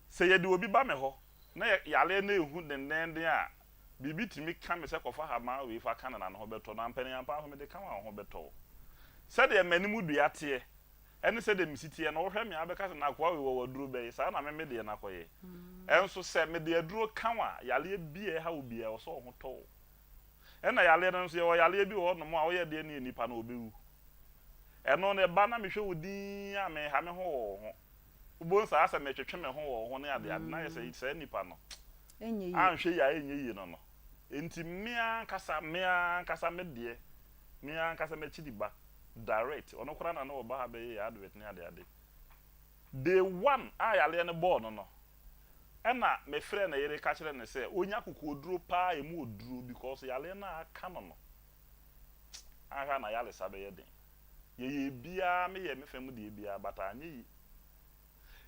se ye de obi ba me ho na yale na ehu denden a bibi timi ka me se kofa ha ma we fa kana na ho beto na mpani ampa ho me de ka wa ho beto se de manimu dua te ene se de misitie na wo hwe me abeka se na kwa we wo duro be sa na meme de na akoye enso se me de aduro kanwa yale bie ha obi e so ho to ena yale no so ye yale bi wo no mo a wo ye de ni nipa na obewu eno ne ba na me hwe odin a me ha me ho ubon sa asa me twetwe me ho na ade na ye se nipa no enye yi anhwe ya enye yi no enti mea kasa me de mea kasa me chidiba direct ono kora na oba ha be ya advert ni ade day one a yale ne ball no ena me frɛ na yere ka kire ne se onya kokɔ oduro pa emu oduro because yale na aka no aha na yale sabe ye den ye bia me ye me fam de bia bata anye yi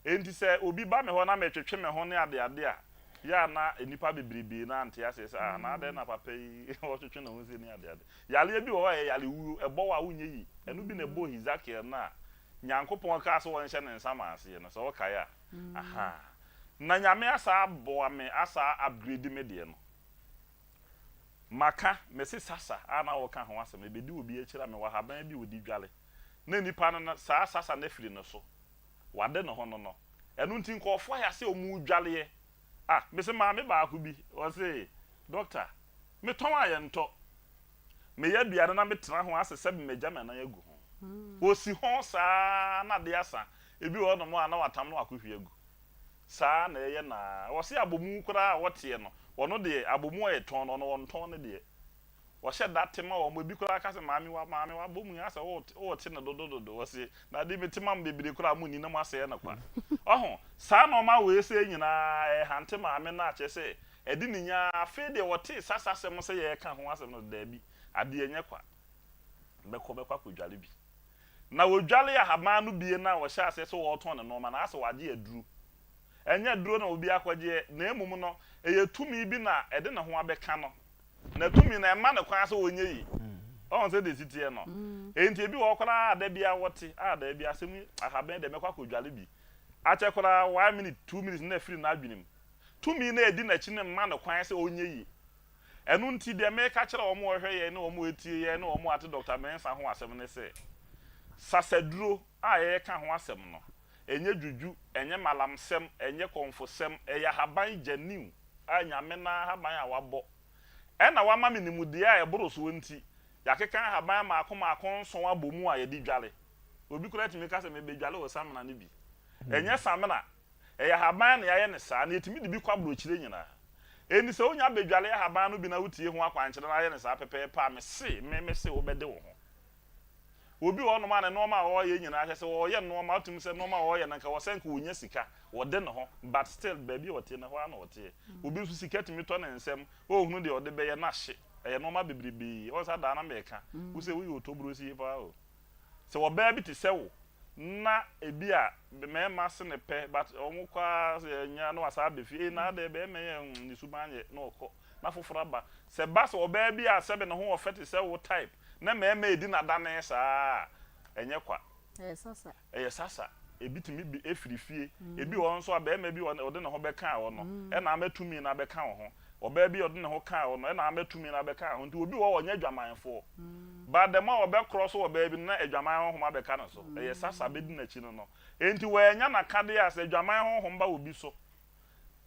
enti se obi ba me ho na me twetwe me ho ne ade a ya na enipa bebrebe na ante ase se na ade na papa yi o twetwe na ho se ni ade yale bi wo ye yale wu ebo wa wunye yi enu bi na ebo hizakiel na nyankopon ka so won hye ne nsama ase no so wo kai a aha na nyame asa abo me asa upgrade me de no maka mesi sasa ana wo ka ho ase me bedi obi akira me wa haban bi odi dwale na nipa no sa sasa na firi no so wade no ho no enu ntin ko fo ya se omu dwale ye mesi ma me ba ko bi o se doctor me ton aye nto me ya duare na me tena ho ase se me jama na yagu ho o si ho sa na de asa ebi wo no mo ana watam no akohwe agu sa na ye na wo se abomu kura wote no wono de abomu e ton no won ton ne de wo hye datema wo mo bi kura ka se maami wa abomu ya se wo te na dododo wo se na de metima mbebire kura mu ni na mo ase na kwa oho sa na ma we se nyina hante maami na ache se edi ni nya afi de wote sasa se mo se ye ka ho asem no da bi ade enye kwa beko akwadwale bi na wodwale ya haban no bie na wo hya ase so wo ton ne no ma na ase wage aduru enye duro na obi akwaje na emum no eye tumi bi na ede ne ho abeka no na tumi na ema ne kwan ase wonye yi on se de sitie no enti ebi wo kora ada bia wote ada bia asem ahaban de mekwa akwadwale bi ache kora 1 minute 2 minutes na free na adwinim tumi na edi na chi ne ma ne kwan ase onye yi enu nti de meka kire wo mo hwe ye na wo mo etie ye na wo mo ate Dr. Mensa ho asem ne se saseduro a ye ka ho asem no enye juju enye malamsem enye konfosem eya haban janiu anyame na haban a wabo ena wama minimude a eboro so nti yakeka haban ma akoma akonso abomu a ye di dwale obi kura timi ka se me be dwale wo samna ne bi enye samna eya haban na ye ne sa na etimi de bi kwabro chire nyina eni se onya be dwale ya haban no bi na wutie ho akwankyere na ye ne sa pepe pa me se wo bede wo ho obi wono ma ne no ma wo ye nyina ahye se wo ye no ma atum se no ma wo ye na ka wo senka wonya sika wo de ne ho but still baby wo te ne ho ana wo te obi su sika timi to ne nsem o hunu de wo de be ye na hye eye no ma bebribi wo sa da na me ka wo se wo yo tobro si fa o se wo ba bi te se wo na ebi a me ma se ne pe but omo kwa nya no asa be fi na de be me ye ni subanye na okọ na foforo ba se ba se wo ba bi a se be ne ho ofete se wo type na me edi na da na saa enye kwa sasa ebitimi bi efirifie ebi won so aba me bi ode ne ho be kan wo no e na amatumi na be kan wo ho oba bi ode ne ho kan wo no e na amatumi na be kan ho nti obi wo wonya dwamanfo ba de ma obe cross oba bi na adwaman ho ma be kan so sasa be di na chi no enti wo enya na kade as adwaman ho ba obi so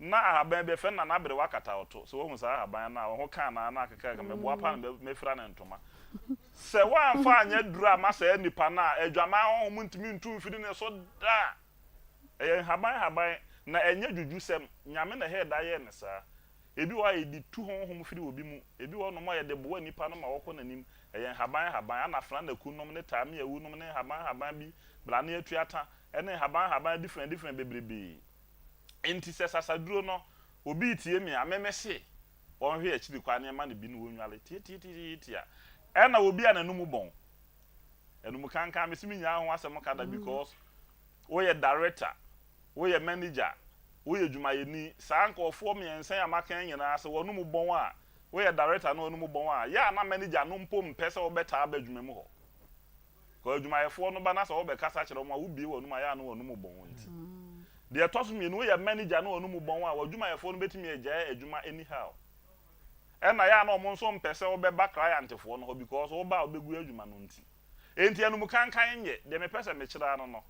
na ahaban be fe na bere wakata oto so wo hu sa ahaban na ho kan na akeka ka mebo apa na me fira na ntoma se wa mfa anya duru amasa nipa na adwaman ho muntimi ntu firi ne so da haban na enye juju sem nyame na he da ye ne sa ebi wa edi tu honhom firi obi mu ebi wo no mo ye de bo nipa no ma woko nanim haban ana fra na kunom ne tam ya wunom ne haban bi bla na atuata ene haban different bebrebe enti se sasaduro no obi tie mi amemese won hwe akiri kwa ne ma ne bi no wonwale tie ena obi ananum bon enum kankan mesimi nya ho asem kada because we ye director we ye manager we ye dwumayeni sanka ofo miensen amakan nyina ase wonum bon a we ye director na wonum bon a ya na manager no mpom pese wo beta abadwuma mu ho ko dwumayefo no ba na se wo be kasa kire mo a wo bie wonum a ya na wonum bon nti de etoso mi no we ye manager na wonum bon a dwumayefo no betimi eja adwuma anyhow ena ya na omo nso mpese wo be ba client fo no because wo ba obegu adwuma no nti enti anum kankan nye de me pese me kira no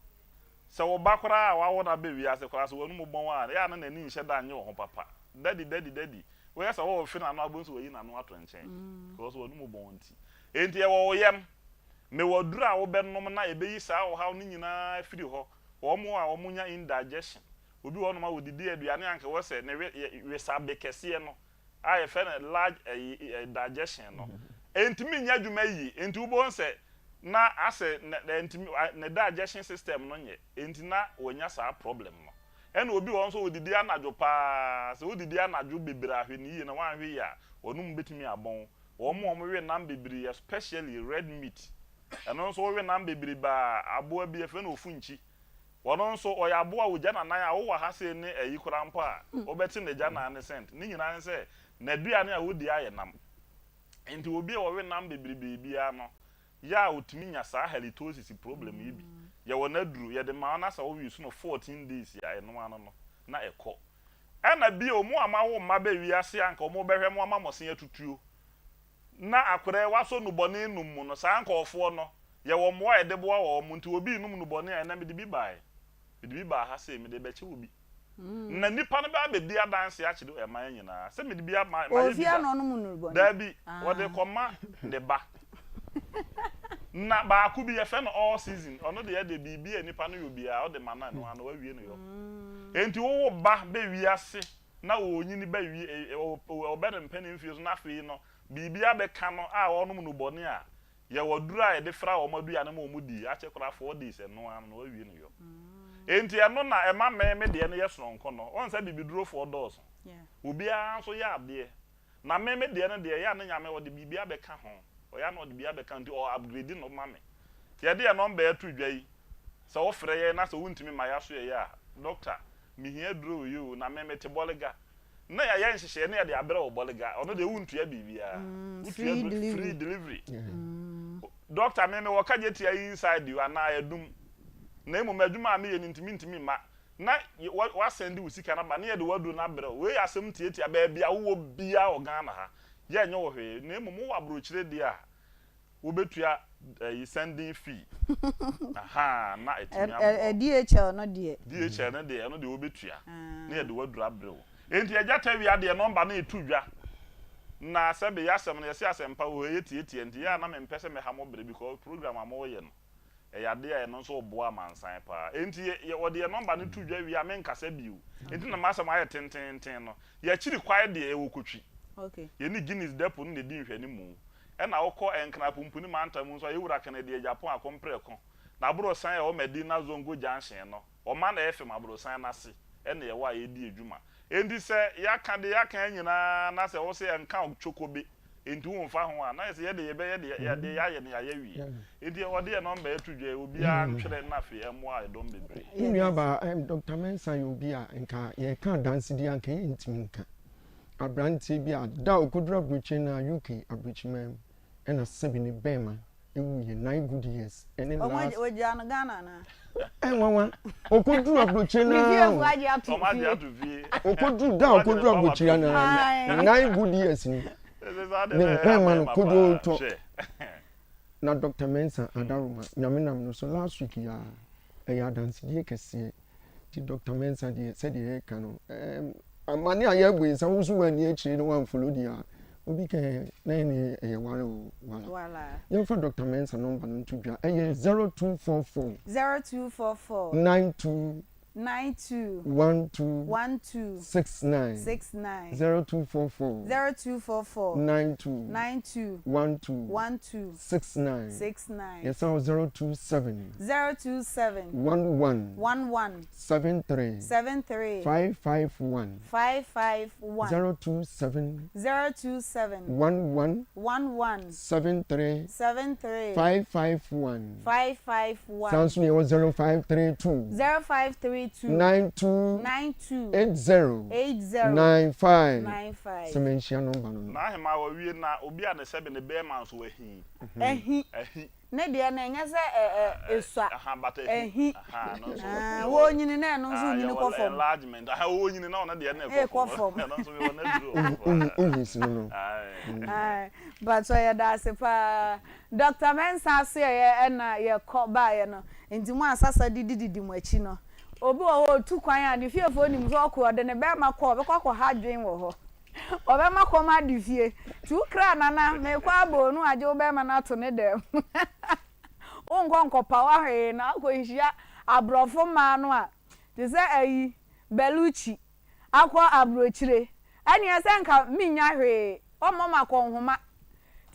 se wo ba kora wa wo na be wi ase kora so wonum bon a ya na nani nhye da anye wo ho papa daddy we ya se wo fi na no abonso wo yi na no ato nchen because wonum bon nti enti e wo yem me wo duru a wo be nom na e be yi sa wo ha no nyina firi ho wo mo a wo munya indigestion obi wo no ma wo didi aduane anka wo se ne we sa be kese no I find a large digestion no entimi nya dwuma yi enti ubo nse na ase ne digestion system no nye enti na wonya sa problem no ena obi won so odidi anadwo pa se odidi anadwo bebere ahwe ni yi na wan hwe ya onum betimi abon wo mo we nam bebere especially red meat eno so we nam bebere ba abo abi efe na ofunchi wono nso oya abo a wogya na nan a wo wa ha se ne ayi kora mpo a obeti ne gya na ne sent ni nyina ne se na duane a wodi aye nam enti obi a wo we nam bebere bia no ya otumi nya sa halitosis problem yi bi ye wona duru ye de ma na sa wo wi so no 14 days ya eno ano no na ekọ ena bi o mu ama wo ma ba wi ase anka o mu behwe mu ama mosen atutuo na akore waso no bone num mu no sa anka ofo no ye wo mo e de bo wo mu nti obi num no bone a na me de bi bae me ba ha se me de be che obi na nipa no ba be dia dance ya kire e man nyina se me de bi ma ofia no no mu no bone da bi wo de koma de ba na ba ku bi ye fe no all season ono de ye de bibi e nipa no yo bia o de mana no ano wa wie no yo enti wo ba be wi ase na wo nyini ba wi o be de mpani mfie so na fe no bibi abeka no a wo no mu bone a ye wodura e de fra wo madu ya na mo mudi a che kora 4 days no ano wa wie no yo enti eno na e ma me de no ye sonko no on sa bibi duro 4 doors obi a so ya ade na me de no de ya na nyame wo de bibi abeka ho oya no de bia be kan or upgrade no mame ye de number ya to dwa yi so wo frɛ ye na so wuntimi ma ya so ye ya doctor mi hia duro you na me metaboliga na ya yen hyehyɛ na ya de abere wo boliga ono de wuntu ya bibia free delivery doctor me wo ka je tia inside you ana ya dum na emu madwuma me ye ntimi ma na wa send wo sika na ba na ye de wadu na abere we asem tietia ba bia wo bia ogana ha ye nye wo hwe na emu wo abro kire dia wo betua sending fee aha na etimi DHL no de DHL no de no de wo betua na ye de wadu abere enti agata wi ade number na etudwa na sebe yasem na yesi asempa wo yeti enti ya na me mpese me ha mo bere because program amo ye no yade ya no so boa mansan pa enti ye wode number no tudwa wi a men kasa biu enti na masem aye tenten no ya chiri kwae de e wokotwi okay ye ni Guinness depo no de di nhwani mu e na wokọ enkna pumpuni manta mu so ye wura kana de Japan akompre kon na bro san ya o Medina Zongo Junction no o ma na FM abro san na se e na ye wa ye di adwuma enti se ya kan nyina na se wo se enka chokobe enti wo mfa ho a na se ye de ye be ye de ya ye ne ya wi enti wo de number etudwe obi a nhwere na fe emo a edom bebre nua ba Dr. Mensa yo bi a enka ye kan dance di anka intimi nka abranti bi a da okodura bruche na UK abruchimem ena sebi ne Bempah ewu ye 9 good years ene last o jana Ghana na wawa okodura bruche na okodura da okodura bruche na 9 good years ni ne Bempah no kodo to na Dr. Mensa adaruma nyamenam no so last week ya dance die kese ti Dr. Mensa die said die kanu amani ayegbu insan Owusuaa ni echi no wan follow dia obi ke na ni wala you for Dr. Mensa number no tudwa 0244 92 12 69 0244 92 12 69 yes 027 11 73 551 027 11 73 551 sounds me 0532 92 80 95 sementia number no na hema wa wie na obi a ne sebe ne Bempah so ahi ne de na nya se esua ehi no so wo nyini na no so nyini ko fom enlargement wo nyini na ona de na ko fom no so we wona duro but so ya da se pa Dr. Mensa so ye na ye ko ba ye no enti mu asasa dididi mu achi no obi wo tu kwan a de fiefo nim so ko de ne Bempah ko be ko hadwen wo ho obe makọ ma di fie tu kra nana me kwa bonu aje obe ma na to ne dem onko pawa he na ko hia abrofo ma no a te se ayi beluchi akọ abrochire ani ese nka minya hwe o mama ko nhoma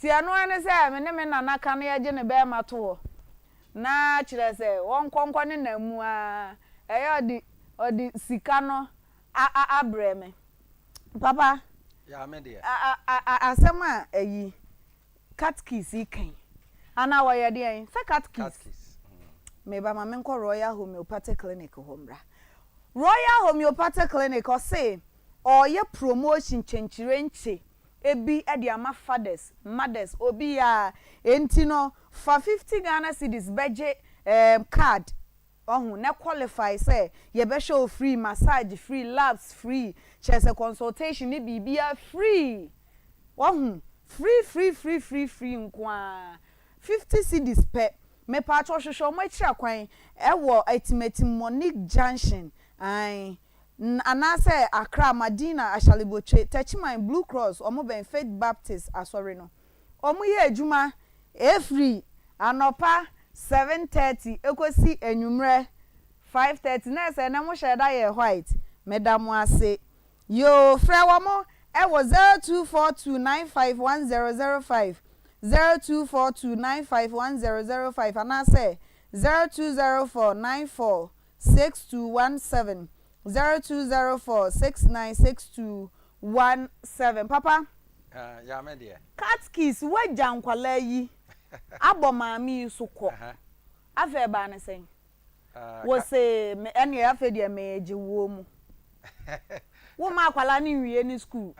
ti anu ene se me ne me nana ka na ye ne Bempah to na kire se wonkonko ne namu a eyo odi sika no abreme papa ya me de asema ayi cat keys ikan ana wa ye de se cat keys me ba ma me nko Royal Homeopathic Clinic homra Royal Homeopathic Clinic o say o ye promotion chenchire nche ebi e de ama fathers mothers obi ya enti no for 50 Ghana cedis beje card ohun na qualify say ye be show free massage free labs free chese consultation ni bibia free ohun free nkwa 50 cedis per me pa cho hwehwe mo akira kwan e wo ultimate Monique Junction ai anase Accra Madina Ashaliboche Techiman Blue Cross omo ben Faith Baptist asori no omo ye adwuma free anopa 7:30 ekosi enwumre 5:30 na se na mo sheda ye white madam ase yo frewa mo e wo 0242951005 0242951005 ana se 0204946217 0204696217 papa ya me de cat keys waja nkwala yi abo maami so ko afa ba ne sen wo se ene afa de me eje wo mu wo ma akwala ni wie ni school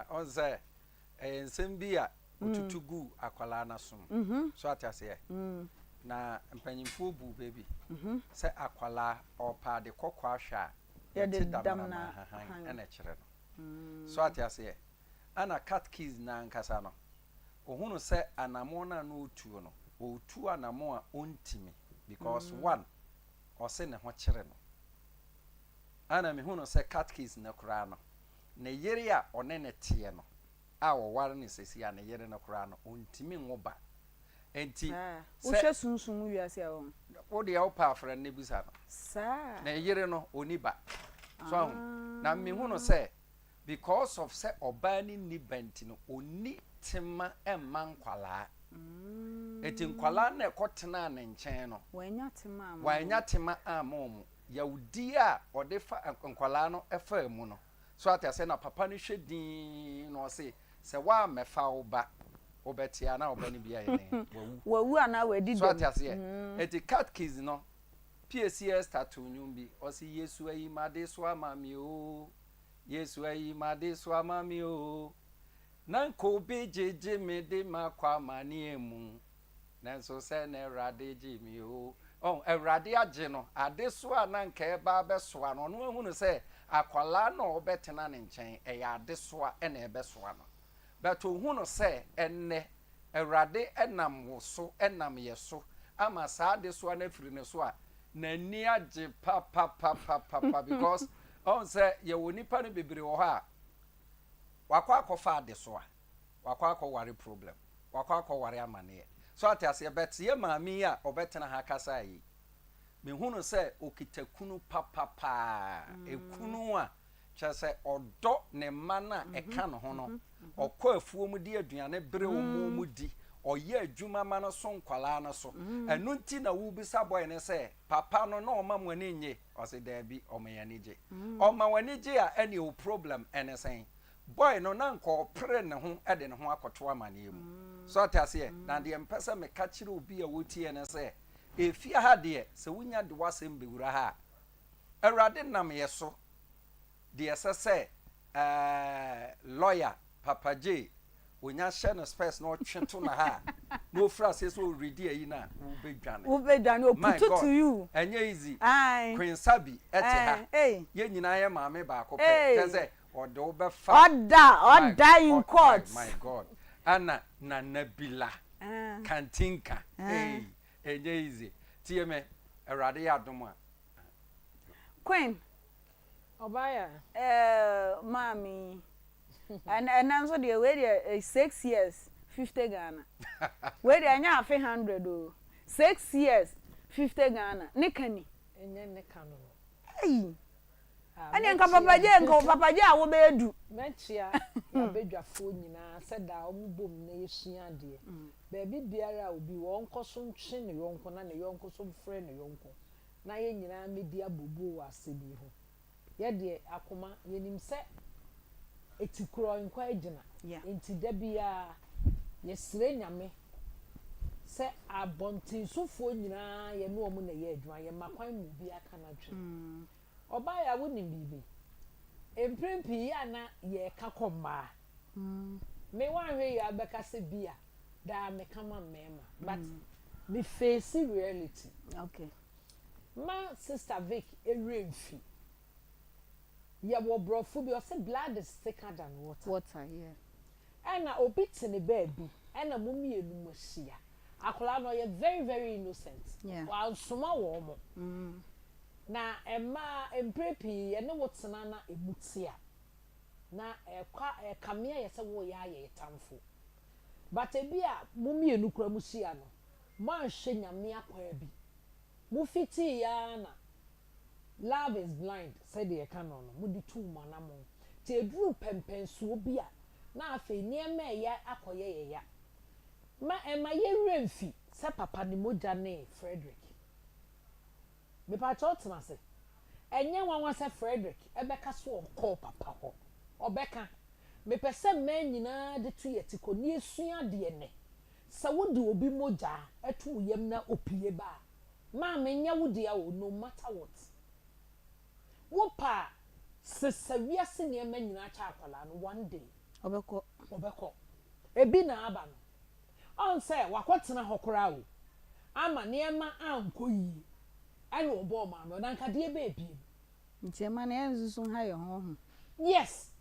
on say ensem bi a otutugu akwala na som so atase na mpanyimfo bu baby se akwala opa de kokwa hwa ya de dam na ene kire no so atase ana cat keys na nkasa no ohunu se anamo na no otuo no otu anamo a ontimi because one ose ne ho kire no ana me hunu se cat keys na kura no ne yere a one ne tie no a wo ware ne sesi a ne yere no kura no ontimi ngoba enti wo hwe sunsun wiase a wo de opa afra ne busa no sa ne yere no oniba so na me hunu se because of say obani ni benti no oni tema emman kwala eti nkwala na ekotena ne nchen no wanya tema amom yaudi a odefa nkwala no efa mu no so atase na papa no hwedin no se wa mefa oba obetia na obani bia ye wawu ana wadi so atase eti cat keys no PCS tattoo nyumbi osi Yesu ayi made so amami o Yesu ayi made so amami o nanko bejeje me de makwa mani emu nanso se na Erade ji mi o Erade age no ade so ananka e ba be so ano no ehunu se akwala na obetena ne nchen e ya ade so a na ebe so ano but ohunu se enne Erade enam wo so enam ye so ama sa ade so na firi ne so a na ni age pa because on say ye woni pa no bebere wo ha wakwa akofa ade so a wakwa akoware problem wakwa akoware amane so atase bet ye maami a obetena ha kasa yi me hunu se okitakunu papa ekunu a chese odo ne mana eka no ho no okọ afuo mu di aduane bere wo mu di oye adwuma ma no so nkwala na so enu nti na wo bisa boy ne se papa no na oma mwani nye o se da bi o mayanije o ma wani je a any o problem ene sen boy no na nko pre ne ho e de ne ho akoto amane mu so atase na de empesa me ka kire obi a wotie ne se efia ha de se wunya de wasem bewura ha Erade nam yeso de esese lawyer Papa J onya hye no space no twento na ha no frase so ready ayi na wo bedwane o put to you enye easy Queen Sabi ete ha ye nyina ye maame ba ko pe teze odo be fa order in court my God ana na nabila kantinka enye easy tie me Erade ya dom a Queen Obaya mami and so the way 6 years 50 Ghana where they anya 100 o 6 years 50 Ghana nikani enye nikano hey ani nka papa je a wo be edu mechia na bedwafo nyina seda omubom na yesua de ba biara obi won koso ntwe ne yonko na ne yonko so frɛ ne yonko na ye nyina medi abobo wa sebi ho ye de akoma yenim se etikuro nkwa agina enti da bia yesire nyame se abontinsofo nyina ye no omu na ye adwuma ye makwan mu bi aka na twe oba ya wonim bibi emprempi ya na ye kakomma me wanhwe ya beka se bia da me kama mema but me face reality okay ma sister Vic eremfi ya wo brofo bi o say blood is thicker than water yeah and na obiti ne baby and na mummy enu mohia akola no ye very very innocent wa nsoma wo mo na emma emprepi ye ne wotena na emutia na kamia ye se wo ya ye tamfo but ebia mummy enu kura muhia no ma hwe nyame akwa bi mu fiti ya na love is blind said the canon mudi tu manamo te dru pempensuo bia na afi niema ya akoye ya ma ema ye remfi se papa ni moja ne Frederick me pa chotna se enye wanwa se Frederick ebeka so call papa ho obeka me pese men nyina de tu yeti ko ni esua de ne sa wodi obi moja etu yem na opie ba ma me nya wodi a no matter what wo pa sesawia se ne ma nyina cha akwala no one day obeko ebi na aba no on say wakotena hokora o ama ne ma ankoyi ani obo ma no na nkade ebe ebie nti ma na enzuzu ha ye ho. Yes,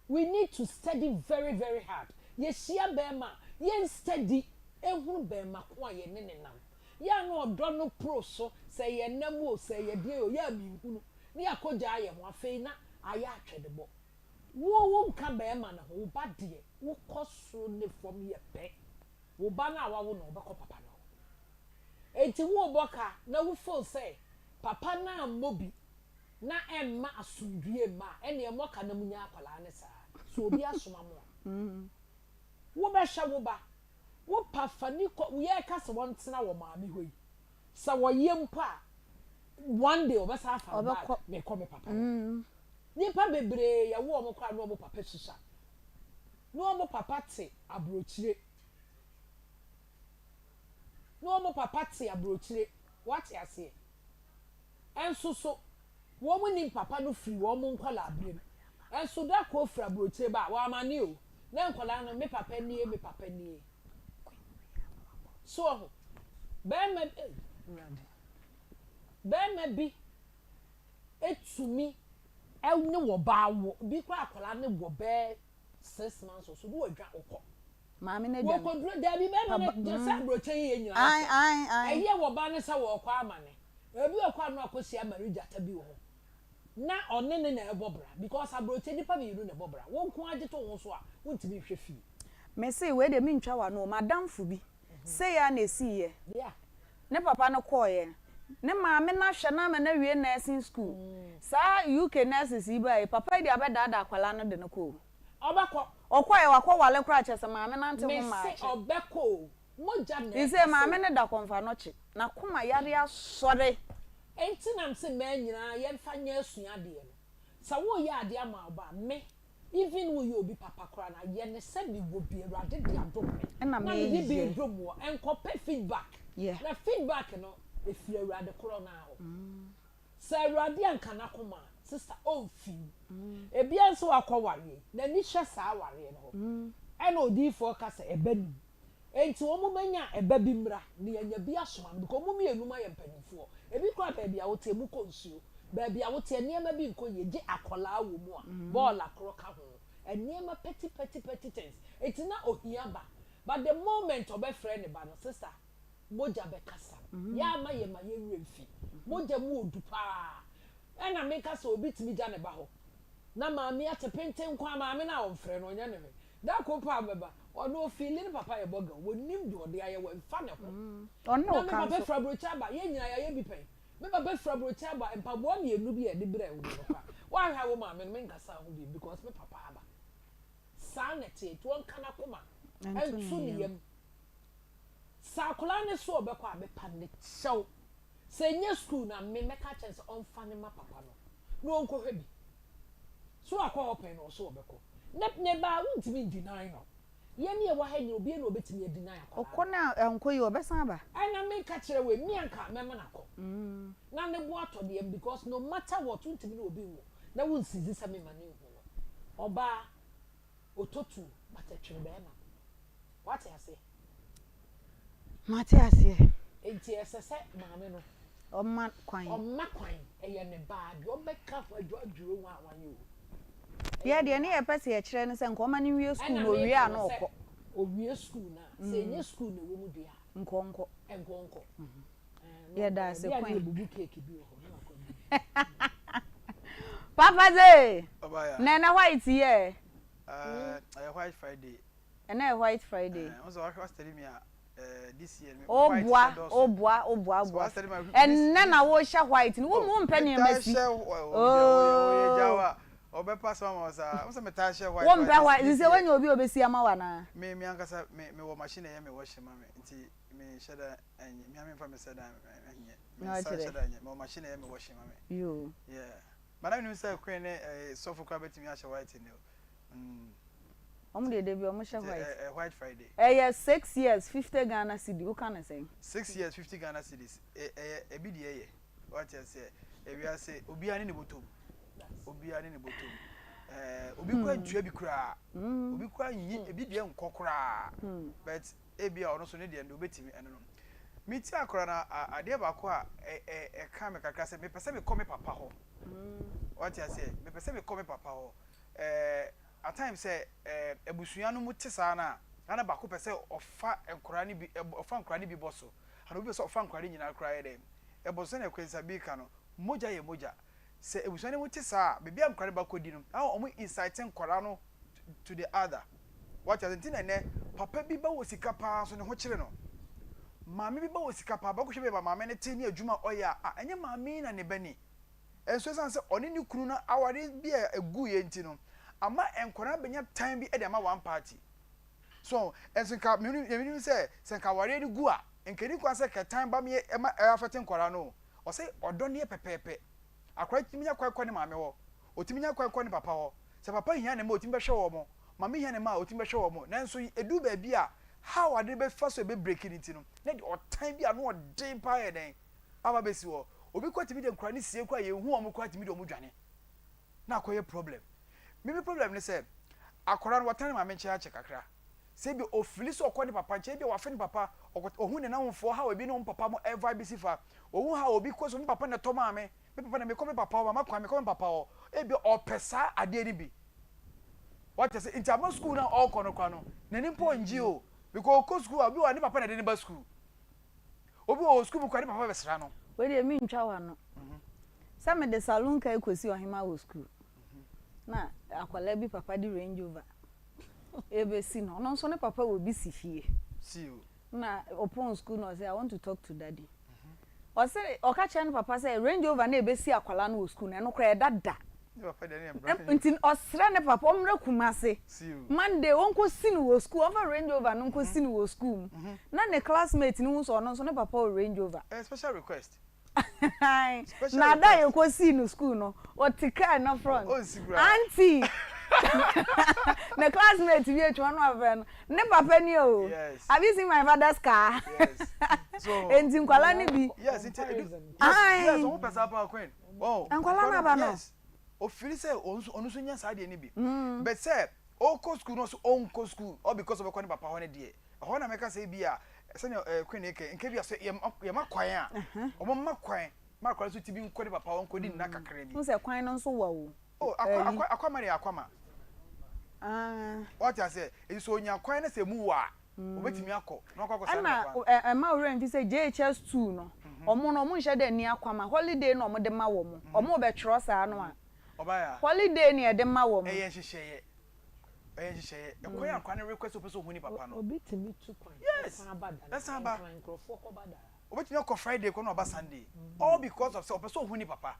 we need to study very, very hard. Yes, ye bema, ye study ehun bema kwa ye nenenam. Ya no odo pro so say ye namo say ye die o ya mi hunu. Ni akoja aye mo afei na aya atwedebo. Wo nka bema na ho ba de wo koso ne from ye pe. Wo ba na awa wo no obekọ papa no. Enti wo boka na wo feel say papa na mobi na emma asundue ma ene emo ka na munya akwala ne sa so obi asoma mo wo be hwa wo ba wo pa fani ko ye ka se won tena wo maami hoyi sa wo yempo a one day oba sa fa ba me ko me papa ni pa bebre ya wo mo kwa no mo papa susha no mo papa te abrochire no mo papa te abrochire what ya say enso so wo mu ni papa no free wo mu nkwala abrem enso da ko fra broche ba wa mani o na nkwala no me papa nie so be me bi etumi ewne wo ba wo bi kwa akwala ne wo be 6 months so do adwa okọ maami na dwa wo ko dro da bi be me just broche ye nyina ai eye wo ba ne sa wo okọ amane ebi okọ no akosi amarija tabi wo na onene na ebobra because abroche nipa be yiru na ebobra won ko age to won so a wontimi hwe fi me say we de mi ntwa wa no madam fu bi say ya na esiye yeah ne papa no call ye ne maame na hwe na ma na wie nursing school sa UK nurses iba e papa di abeda akwala no de no ko obekọ okwa ye wakọ wale kra chese maame na nte ho ma me say obekọ moja na ise maame ne da konfa no chi na kuma yare asore enti nam se man nyina ye mfa nya asua de no sa wo ye ade ama ba me even wo ye obi papa kra na ye ne se mi wo bi awade de adom me na me bi dom wo enkope feedback na feedback no e fi awade kra na ho sa awade anka na koma sister o fi e bia nso akọware na ni hwe sa aware no ho e na odi fo ka se ebani enti wo mu manya eba bi mra ne yanya bi asoma because mu mienu ma ye mpanifo ebi kwa ba bia wote mu konsuo ba bia wote niema bi nko ye je akola wo mu a ball akro ka ho niema petty things enti na ohia ba but the moment obe frɛ ne ba no sister moja be kasa ya ma ye remfi moja mu odu pa na me kasa obi timi ja ne ba ho na maami atepenten kwa maami na wo frɛ no nya ne me da ko pa beba ono feeling papa ye boga wonim de ode aye wo fa ne ho ono ka papa fra brocha ba ye nyina ya ye bi pen me papa fra brocha ba empabo na enu bi e de bra wo no wa ha wo ma me nkasa ho bi because me papa aba sanete to on kana koma entu ne yam sakola ne so obekọ abepa ne chew senye school na me meka chance on fa ne ma papa no no onko hwe bi so akọ open no so obekọ ne ba wuntimi deny no ye ne wa ha ni obi na obetimi deny akọ okona enko yi obesan ba ana me ka kire we mi anka mema nakọ na ne bo atọ de because no matter what wuntimi na obi wo na wunsizi sa me mane hu no oba ototu batetwe be na what I say mate ase enti esese maame no omma kwan eye ne ba de obeka fa adwuduro wa awanyo ye de ne ye pese ye kire ne se nko ma ne wie school no wie a no okọ owie school na se nye school na wo mu dia nkonko ye da se kwan ye bubu cake bi ho papa ze obaya na white ye white friday na white friday also I study me this year obua and na wo sha white ni wo mu mpani emasi obe pass one was meta share white wo mpa white ni se wanya obi obesi ama wa na me ankasa me wo machine ya me wash mama nti me shada enye me amfa me sada enye me shada enye me machine ya me wash mama yo yeah but I know say queen so for kwa betimi a white ni Omo de be omo share white. White Friday. Yeah, 6 years 50 Ghana cedi. What can I say? 6 years 50 Ghana cedis. Bi de what you say? We are say obi ani ne botom. Obi ani ne botom. Obi kwa dua bi kura. Obi kwa nyi ebi de nkokora. But ebia ono so ne de ndo betimi eno no. Miti akora na ade ba ko a ka me kakra se me pese me come papa ho. What you say? Me pese me come papa ho. At times say ebusua no muti sa na ana ba ko pese ofa enkora ni bi ofa nkora ni bi boso. Ana obi pese ofa nkora ni nyina kra ye dem. Eboso na kwensa bi ka no moja ye moja. Se ebusua ni muti sa be bia nkora ba kodi no. Awo omo insight nkora no to the other. What you think na papa bi ba wo sika pa so ne ho kire no. Maame bi ba wo sika pa ba ko hwe ba maame ne te ni adwuma oya enye maame na ne bani. Enso san se oni ni kunu na aware bi egu ye nti no. Ama enkora benya time bi e de ma one party. So enso ka me say senka ware ni gu a enkeni kwa se ka time ba me e ma afete nkora no. O say odo ne pepepe. Akwa timinya kwa ne maame wo. Otiminya kwa ne papa wo. Se papa hia ne ma otimi be hwe wo mo. Maame hia ne ma otimi be hwe wo mo. Nanso edu ba bi a how ade be fa so be breaking it no. Na de o time bi a no den pa ye den. Aba be si wo. Obi kwatimi de nkora ni sie kwa ye hu o mo kwatimi de o mo dwane. Na akoye problem. Maybe problem ni say akora no watan ma menche ache kakra say bi ofili so okọ ni papa nche bi wa fe ni papa ohun ne na wonfo ha obi no papa mo ever bi sifa ohun ha obi ko so papa na to ma me papa na me ko me papa o ma kwa me ko me papa o e bi opesa ade ni bi what you say intermal school na all kono kwa no na ni po nji o because ko school obi wa ni papa na de ni ba school obi o school ko ni papa be sra no we dey mi ntwa wa no some de salon ka ekosi ohima wo school na akwala bi papa di Range Rover ebe si no no so ne papa wo bi si fie si o na upon school no say I want to talk to daddy o say o ka chen papa say Range Rover na ebe si akwala no school na no kra dada papa de ne mbra ntin osra ne papa omra kumase si o Monday onko si no wo school over Range Rover no onko si no wo school na ne classmate ni so no so ne papa o Range Rover special request na da you go see no school no o tika na front auntie na classmate we each one of them ne papa ni o have you seen my father's car yes so enti nkwala ni bi yes yes o pesa pa queen oh nkwala na ba no yes o feel say onu so nya sa de ni bi but say o ko school no so on ko school all because of kwani papa ho ne de ho na meka say bi a se ne queen eke nke bi say ye makwan a o makwan so tibi nkodi papa won kodi na kakra bi mo se kwan no so wa o oh akoma what you say e so nya kwan na se mu wa obetimi akọ na akọ sa na na ma ore nfi say JHS2 no omo no mo nhye de ni akwama holiday no omo de ma wo mo omo be twro sa no a obaya holiday ni e de ma wo mo eye hyehyeye ekwan akwan request opeso huni papa no obetimi tu kwan yes that's aba nkrofo ko bada obetimi akọ Friday ko na oba Sunday all because of say opeso huni papa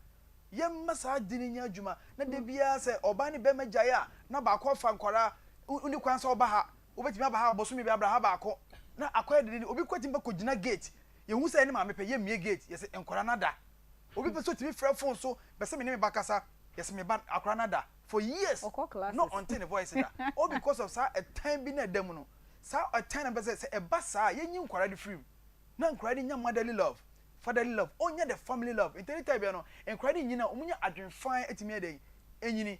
yemma sa dini nya adwuma na de bia say oba ni be magyae a na ba akọ fa nkora uni kwan say oba ha obetimi aba ha boso mi be abra ha ba akọ na akọ de ni obi kwati mba kogina gate ye hu say ni ma mepe ye mie gate yes nkora na da obi pe so timi frɛ phone so be say me ne me bakasa yes me ba akora na da for years not until the voice that all because of a time bi na dem no a time be say e ba sa ye nyi nkora de free na nkora de nya motherly love fatherly love onya the family love interi time bi no nkora de nyina omunya adwenfan etimi eden enyini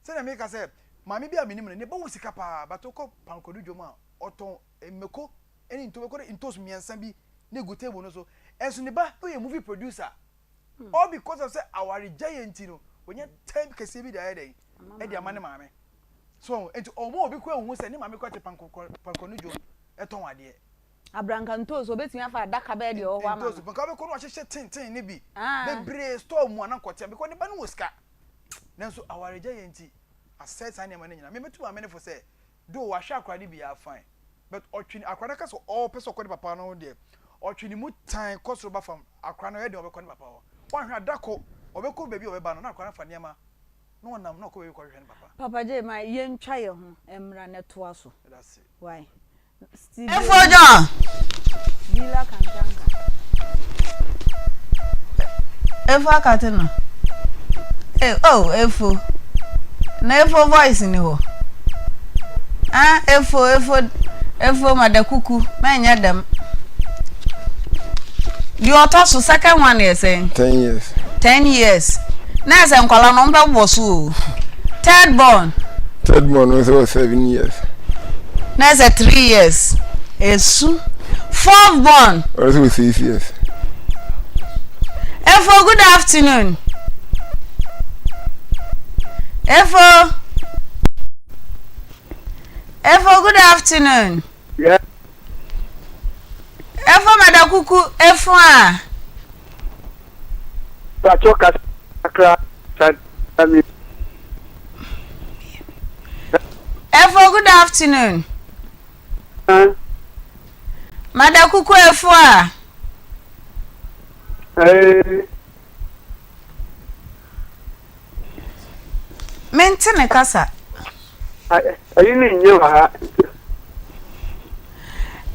say na me ka say maami bi aminim no ne ba wo sika pa batoko pankodu dwoma oton emeko eni ntobeko de intos miensa bi na go table no so enso ne ba we movie producer all because of say our giant no onye time kese bi da eden e dia mane maame so enti omo obi kwa hu say ne maame kwa te pankonu dwom eton ade abranka ntoso betimi afa daka be de o wa ma ntoso panka be ko no ahyehye tintin ne bi bebre store mu anankote because ne ba no woska nanso our giant assess any man nyina me metu amene for say do wa hwa akwade bi ya fine but otwini akwade ka so all person ko papa no de otwini mu tan kosoro ba fam akwade no ye de obekọ ne papa ho wa hwa dako obekọ bebi obeba no na akwade fa niema no nam no ko bebi ko hwe ne papa je ma ye ntwa ye ho emra ne to aso that's it why efojo bila kantanga efo akatena efo na efo voice ni ho efo madakuku menya dem the otoso second one is saying 10 years 10 years na se nkwala no mbe boso third born was 7 years na se 3 years esu fourth born also 6 years efo good afternoon efo good afternoon. Yeah. Efo madakuku efo a. Pachoka sakra sami. Efo good afternoon. Madakuku efo a. Mentene kasa. Ayi ni nyewa.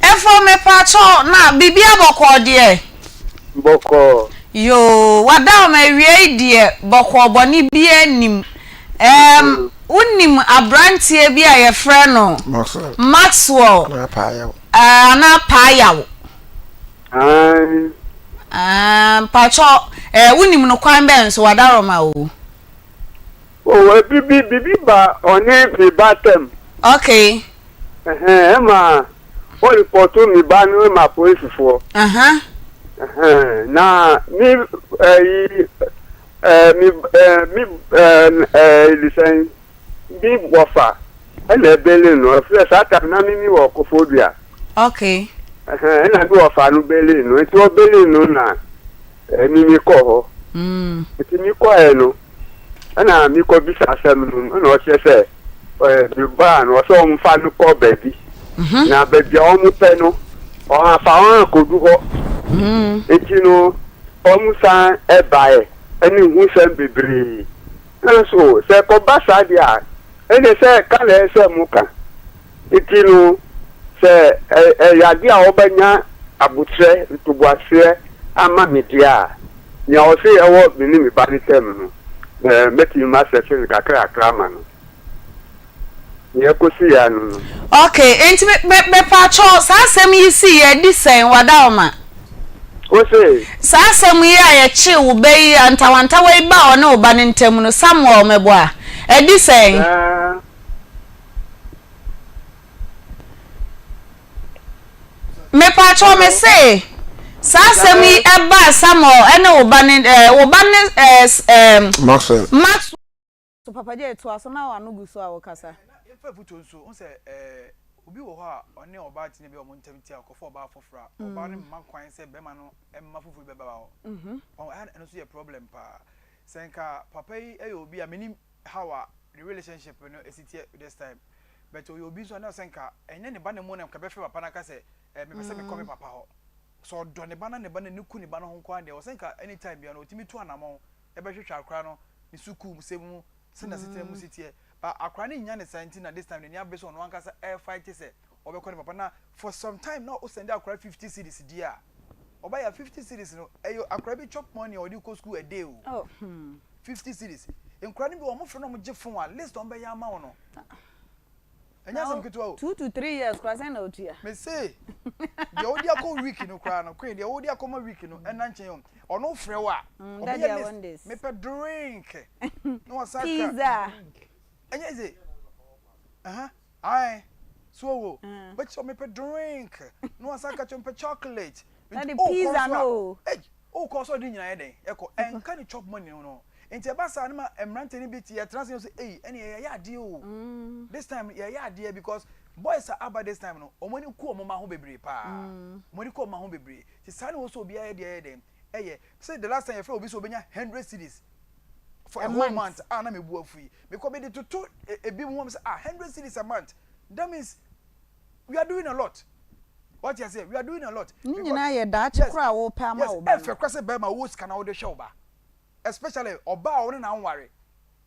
Efo me pacho na bibia boko de. Boko. Yo, wada me wie de boko boni bi anim. Unim abrantie bi a ye frɛ no. Maxwell. Na payawo. Na payawo. Pacho unim no kwan ben so wada roma o. Oh, bibi ba oni bi batem. Okay. Ma o report mi ba ni ma police for. Na mi listen bi wofa ele bele no fresh ata na mi wo kofodua. Okay. Na bi wofa no bele no enti o bele no na mi ko ho. Enti mi ko e no ana mi ko bisa asem no na o se bi ba no so mfa no ko baby. Na baby o mu pe no o afa on ko du ho. Enti no o mu san e bae ani hu san bebre. So se ko basa dia ene se kale se muka. Enti no se yade a obanya abutre ntubuase ama media. Nya o se ewo bini mi ba ni tem no. Meti ma se kakra krama no. Ye ko si ya no. Okay, enti me pacho sa asem yi si ye di sen wada oma. O se sa asem yi a ye chi wo be yi antawanta we ba o na oba ne ntem no Samuel mebo a edi sen. Me pacho me say sa asem yi eba Samuel ene oba ne Maxwell so papa je to aso na wa no guso a wo kasa fa futo nso on se obi wo ho a one oba tine be o montem ti akofo oba afofra oba ne mma kwan se be ma no emma fufu be ba ho on eno so ye problem pa senka papa yi obi a meni how the relationship no esiti this time but obi so na senka enye ne ba ne mo na ka be fe papa na ka se me pese me come papa ho so do ne ba na ne ku ne ba no ho kwan de o senka anytime bia no otimi tu anamon e be hwehwa akra no ni suku musemu sina sitere musitie ba akra ne nya ne santi na this time ne nya be so no ankasa air fight se obekọ ne papa na for some time now o send akra 50 cedis dia oba ya 50 cedis no eyo akra bi chop money or di go school a day o 50 cedis enkra ne bi o mo fro no mo je fon a list on be ya ma no enya sam keto o 2 to 3 years kwa sen na otua me say de odi akọ week no kra no kwen de odi akọ week no ena nchen yo ono frɛ wa obi me pe drink no wasaka pizza enya ze ai so but so me pe drink no wasaka chompe chocolate na the pizza no o ko so di nyina ye den eko enka ni chop money no enti eba sa na ma emrante ni biti ya trans say eni ya ade o this time ya ade because boys are about this time no omoni ku omoma ho bebre pa omoni ku omoma ho bebre ti sa na wo so obi ya de say the last time you feel obi so obenya 100 cedis for a whole month na me bu afu because be the to ebi mo say 100 cedis a month that means we are doing a lot. What you say? We are doing a lot. Ni na ye da chikra wo pa ma wo ba. Yes, efe kwase be ma wo sika na wo de hwe oba. Especially oba wo na nware.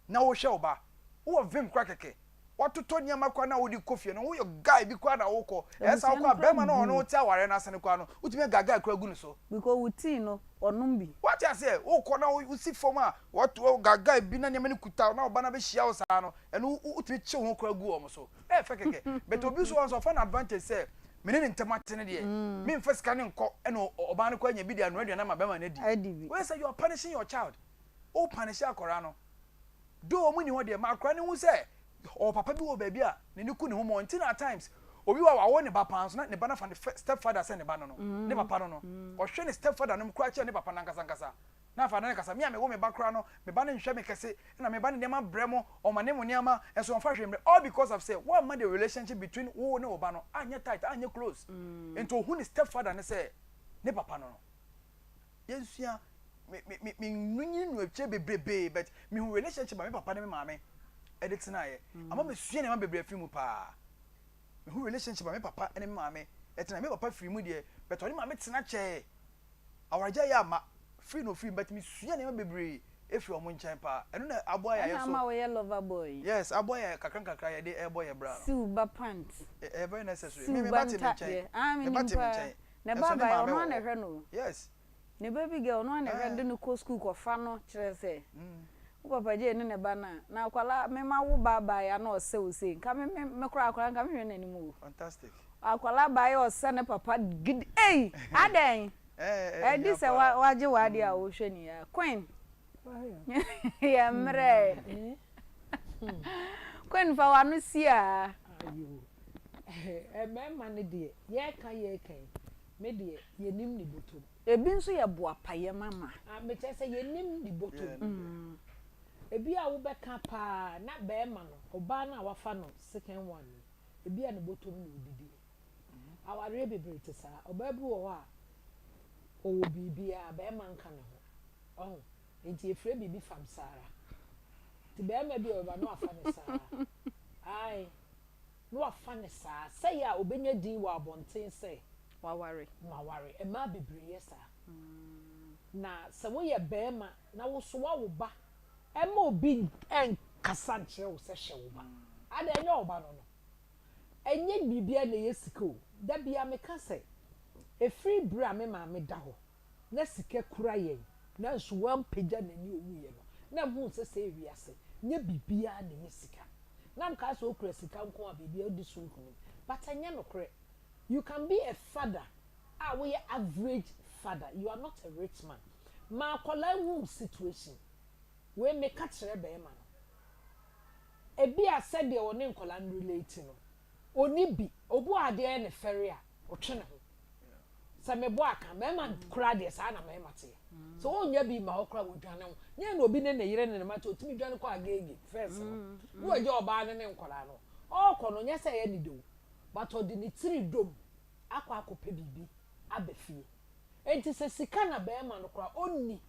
Na wo hwe oba. Wo vim kwa keke. watoto nyama kwa na wodi kofie no wo yo guy bi kwa na wokọ esa wokọ bema na ono ti aware na ase ne kwa no utime gaga kura gu ne so because wuti no onum bi what you say wokọ na usi forma what gaga bi na nyama ne kuta na oba na be hia wo sa no eno utime che ho kura gu o so fe keke but obi so on so for an advantage say mene ne ntemate ne de me mfa sika ne nkọ eno oba ne kwa nya bi de anu na ma bema na di we say you are punishing your child o punish akora no do o mu ni ho de ma akora ne hu say o papa bi wo baby a ne ni ku ne ho mo nti na times obi wa wo ne papa nso na ne ba na fa ne stepfather say ne ba no ne papa no o hwe ne stepfather no kura che ne papa na nkasa na fa na nkasa me a me wo me ba kura no me ba ne nhwe me kese na me ba ne ma bremo o ma ne mo niama enso on fa hwe me all because of say what man the relationship between wo ne oba no anya tight anya close into who ne stepfather ne say ne papa no yensua me nunyi no eche bebrebe but me relationship ba me papa ne me maame edit na ye ama me sua ne ma bebre afi mu pa me hu relationship ba me papa ene me maame etina me papa free mu de but oni maame tena che awarja ya ma free no free but me sua ne ma bebre efi omo nchan pa eno na aboy ya so ama we lover boy yes aboy ya kakra ye de eboy ya bra silver pants very necessary me bati me nchan me bati me nchan na baba ono na hwe no yes ne baby girl ono na hwe de no ko school ko fa no kire se papa je ne ba na akwala me ma wo baba ya na ose ose nka me kura akwala nka me hwe nanim wo fantastic akwala ba ya ose ne papa gid aden di se waje wade a wo hwe ni ya queen ya mre queen fa wa no si a ayo me ma ne de ye kan me de ye nim ni botom ebi nso ye bo apaye mama me chese ye nim ni botom ebi a wo beka pa na be ma no oba na wafa no second one ebi a ne botom no odidi aware bebre te sa oba bi wo a owo bibia be ma nka ne ho oh enti efre bibi fam sara ti be ma bi oba no afa ne sa ai no afa ne sa say ya obenya din wa abonten say waware e ma bebre yesa na se wo ye be ma na wo so wa wo ba ema obi en kasanche wo se hye wo ba ada enye oba no enye bibia na yesika o da bia me ka se e free bra me ma me da ho na sika kura yen na nso wan pagya na ni owu ye no na hu se se wiase nye bibia na yesika na mka so okura sika nko a bibia odi so nkunu but enye no kure you can be a father we are average father you are not a rich man ma kola hu situation we me ka kire be ma no ebi a said de woni nkola no relate no oni bi obu ade ne fere a otwe ne ho sa me bo aka me ma kura de sa na me mate so onya bi ma okra wodwane ho nye na obi ne ne yire ne mate otimi dwane ko agege first no wo je oba ne nkola no okọ no nya se ye ni do but odi ni tiri dom akọ bibi abefie enti se sika na be ma no kura onni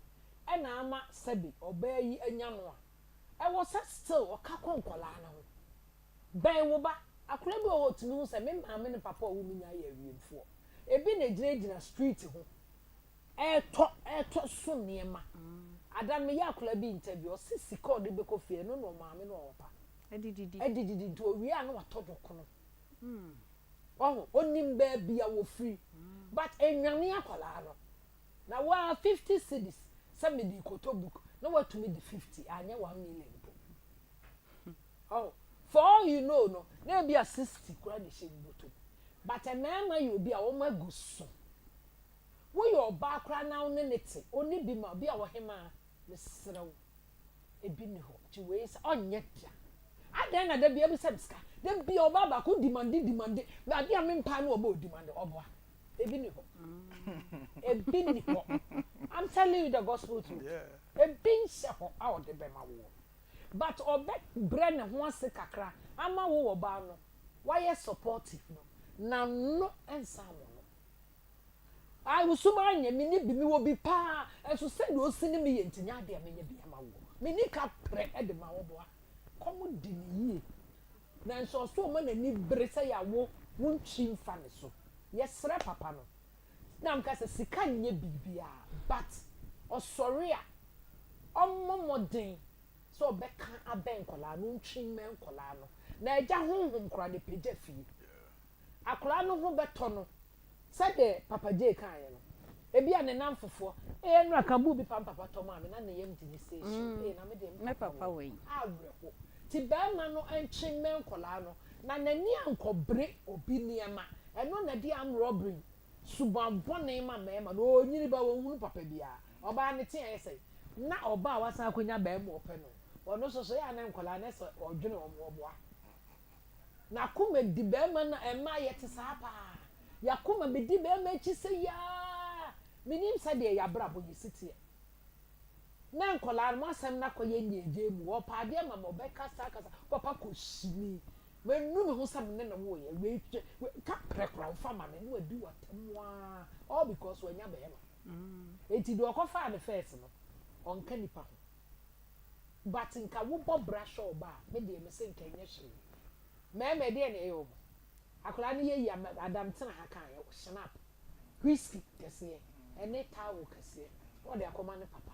ena ama sabi obayi anya no a e wo sa still okakọ nkola na ho ben wo ba akura bi o timi hu se me ma me ne papa wo mi nya ya wiemfo ebi na gina street ho eto so niema adam me ya akura bi interview o sika o de be kofie no no ma me no opa edididi to wi a no watodo kono onim be bia wo free but enwane akola no na wa 50 cedis some di koto book no what to me the 50 anya 1 million for all you know no na bia 60 kura de she boto but na ma you bia wo maguso wo your back kura na wo ne te oni bi ma bia wo hema me srew ebi ni ho ti we say onye bia adan na da bia bi semska da bia oba ba ko demand na dia me mpa na oba demand obo ebi ni ho I'm telling you the gospel truth ebi nse ho out de be ma wo but obe bre ne ho ase kakra ama wo oba no why supportive no na no ensa mo no Owusuaa anya me ni bi mi wo bi pa enso se do osini mi ye ntinya de me nya bi ama wo me ni ka pre e de ma wo boa komo di ni yie na enso so mo na ni bre se ya wo wuntwi mfa ne so yesre papa no na mka se sika nye bibia but osori a omomoden so beka aben kola no ntwi men kola no na eja honhom kra de peja fi akra no ho beto no sade papa je kan ye no ebi a ne nam fofo nu akabu bi papa to ma me na ne yam di ni station na me de me papa we awreho ti ba ma no enchi men kola no na nani ankobre obi niema eno na di am robbery suban bone ma mema no onyiri ba wonhunu papa bia oba ne tie ese na oba wasa akonya ba mu ope no ono so ya na nkola na se odwene omoboa na kuma di ba ma na ema yete sa pa ya kuma be di ba ma chi se ya minim sa de ya bra bo yisitie na nkola mo asem na koye nyeje mu opa de ma mo be kasa papa ko shini menu me ho sam ne na wo ye we ka prekra fa ma me no adi watamwa all because wanya be ma enti do okofa the first no onka nipa ho but nka wo bo brush oba me de me se nka nya hwe me de na eyo akola ne ye adam tena ha kan ye snap whisky kese ene tawo kese wo de akoma ne papa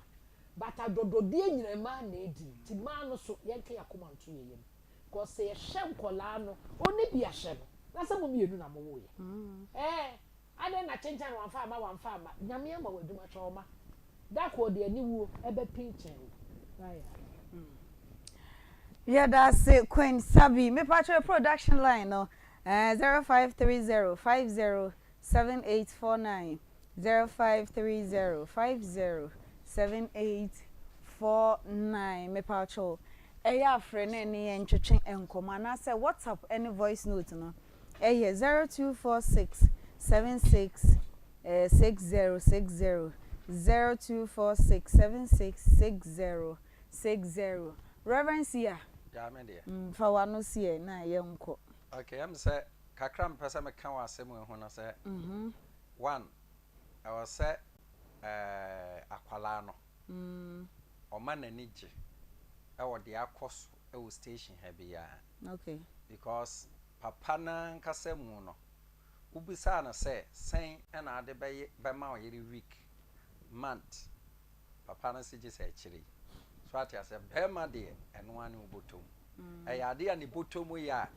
but adododie nyina ma na edi ti ma no so ye nka yakoma nto ye yem ko se ye hye nkola no oni bia hye no na se mo mienu na mo wo ye ade na chencha na wanfa ama nyame ama waduma choma da ko de ani wuo ebe pinchen yeah that's it Queen Sabi me patch production line no 0530507849 0530507849 me patch eya friend ni entwetwe enkoma na say WhatsApp any voice note no 0246 76 6060 0246 766060 Reverend Sia ya me de fa wano sie na ye nko okay am say kakra mpesa me kan wasem ho na say one I was say akwala no o ma na nije e wo de akoso e wo station ha bia okay because papa na nkasa mu no ubisa na say sen na ade be ma o yeri week month papa na sije say chiri so ati ase be ma de eno ane ubotom e ya de ani botom ya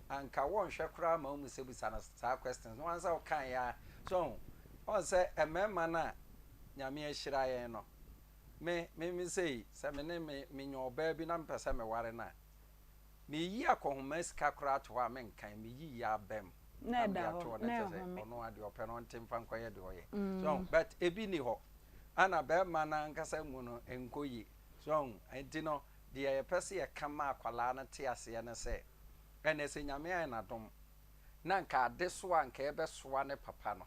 anka won hwe kra ma mu sebisa na sa questions no answer o kan ya so on say emema na nyame ahira ye no me say se me ne me nyoba bi na mpesa me ware na me yi akohoma sika kra to ha me nkan me yi ya bem na da ho na ono ade openo ntemfa nkoye de oye so but ebi ni ho ana be ma na nkasa mu no enkoyi so enti no de ye pese ye kama akwala na te ase ne se ene se nyame an na dom na nka ade so anka ebe so ne papa no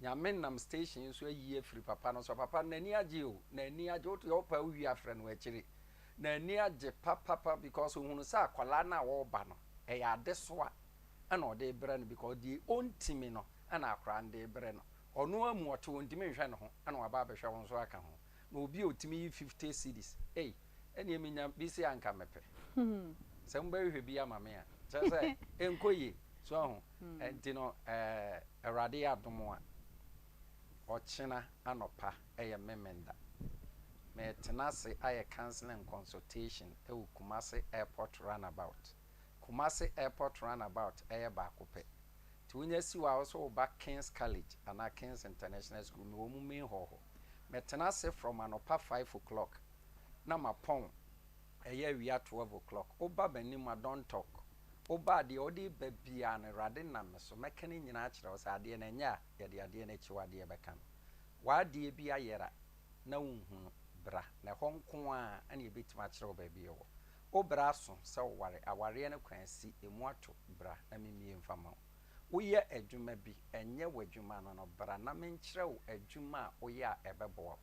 nyame nam station so ayi afiri papa no so papa nani age o nani age o to opa wi afre no akiri nani age papa because hunu sa akwala na wo ba no e ya ade so a ana ode bre no because the ontimi no ana akra ande bre no ono amu oto ontimi hwe no ho ana waba behwe won so aka ho na obi otimi 50 cedis eni eminya bisi anka mepe se mba hwe bia mame a se enkoyi so ho enti no awrade adomo a ochina anopa eye memenda me tenase aye counseling and consultation e Kumasi airport runabout eye ba kope ti wonya si wa so ba Kings College and Kings International School no mu me ho me tenase from anopa 5 o'clock na mapon eye wia 12 o'clock oba banima don't talk oba de odi babia na rade na me so mekane nyina a kire o sa ade na nya ye de ade na chi wade beka wa de bia yera na wonhunu bra na honko a ana ebetima kire o ba bia wo obra so se ware aware na kwansi emu ato bra na memie mfama wo ye adwuma bi enye wadwuma no bra na menkire wo adwuma wo ye a ebebo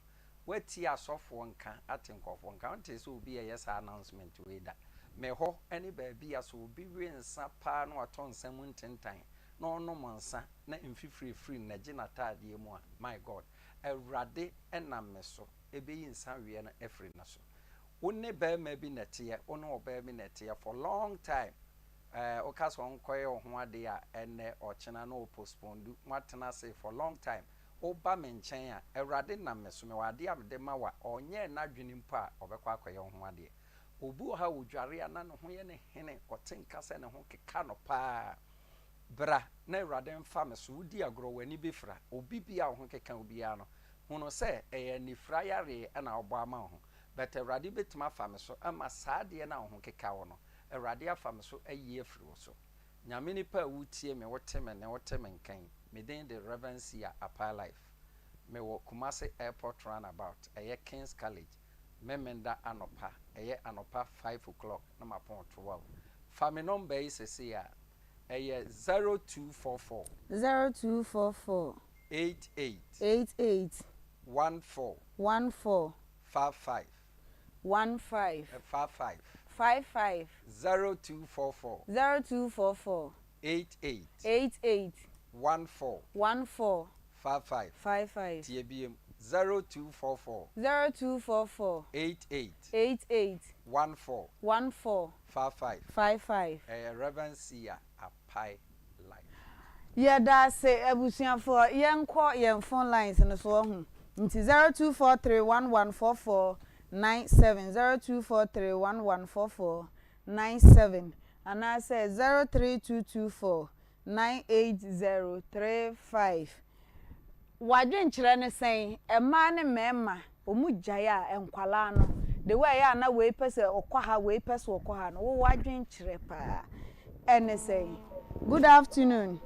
wati asofo nka atenkofo nka onte so obi ye sa announcement we da me ho ani ba bia so obi we nsa pa no aton nsam ntentan na ono monsa na mfifiri na gina taade mu a my god awrade enam me so ebeyi nsa we na efri na so wonne ba ma bi nete ono oba bi nete for long time okaso onkoye ho ade a enne ochena na postpone matena say for long time oba me nchen a awrade na me so me wade amde ma wa onye na dwene mpa obekwa akoye ho ade obu ha wodware ana no ho ye ne hene kotenka se ne ho keka no pa bra na awurade mfa me so wodi agro wani befra obi bia ho keka obi ya no hono se nifra yare ana obo ama ho but awurade betima fa me so ama saade na ho keka wo no awurade afa me so ayi afiri wo so nyame ni pa wutie me woteme ne woteme nkan me den the reverence ya apa life me wo Kumasi airport runabout King's College memenda anopa anopa 5 o'clock na mapon 12 family number is ya 0244 88 14 55 0244 88 14 55 TBM 0244 88 14 55 Reverend Sia Apai Life. Yeah, that's ebusian for yenko yen phone lines in the so hu. Nti 0243114497 0243114497 and I say 032249803 Wadwen kire ne sen ema ne mema omugyae a enkwala no the way ya na we pese okwa we pese okwa no wo wadwen kire pa ene say good afternoon.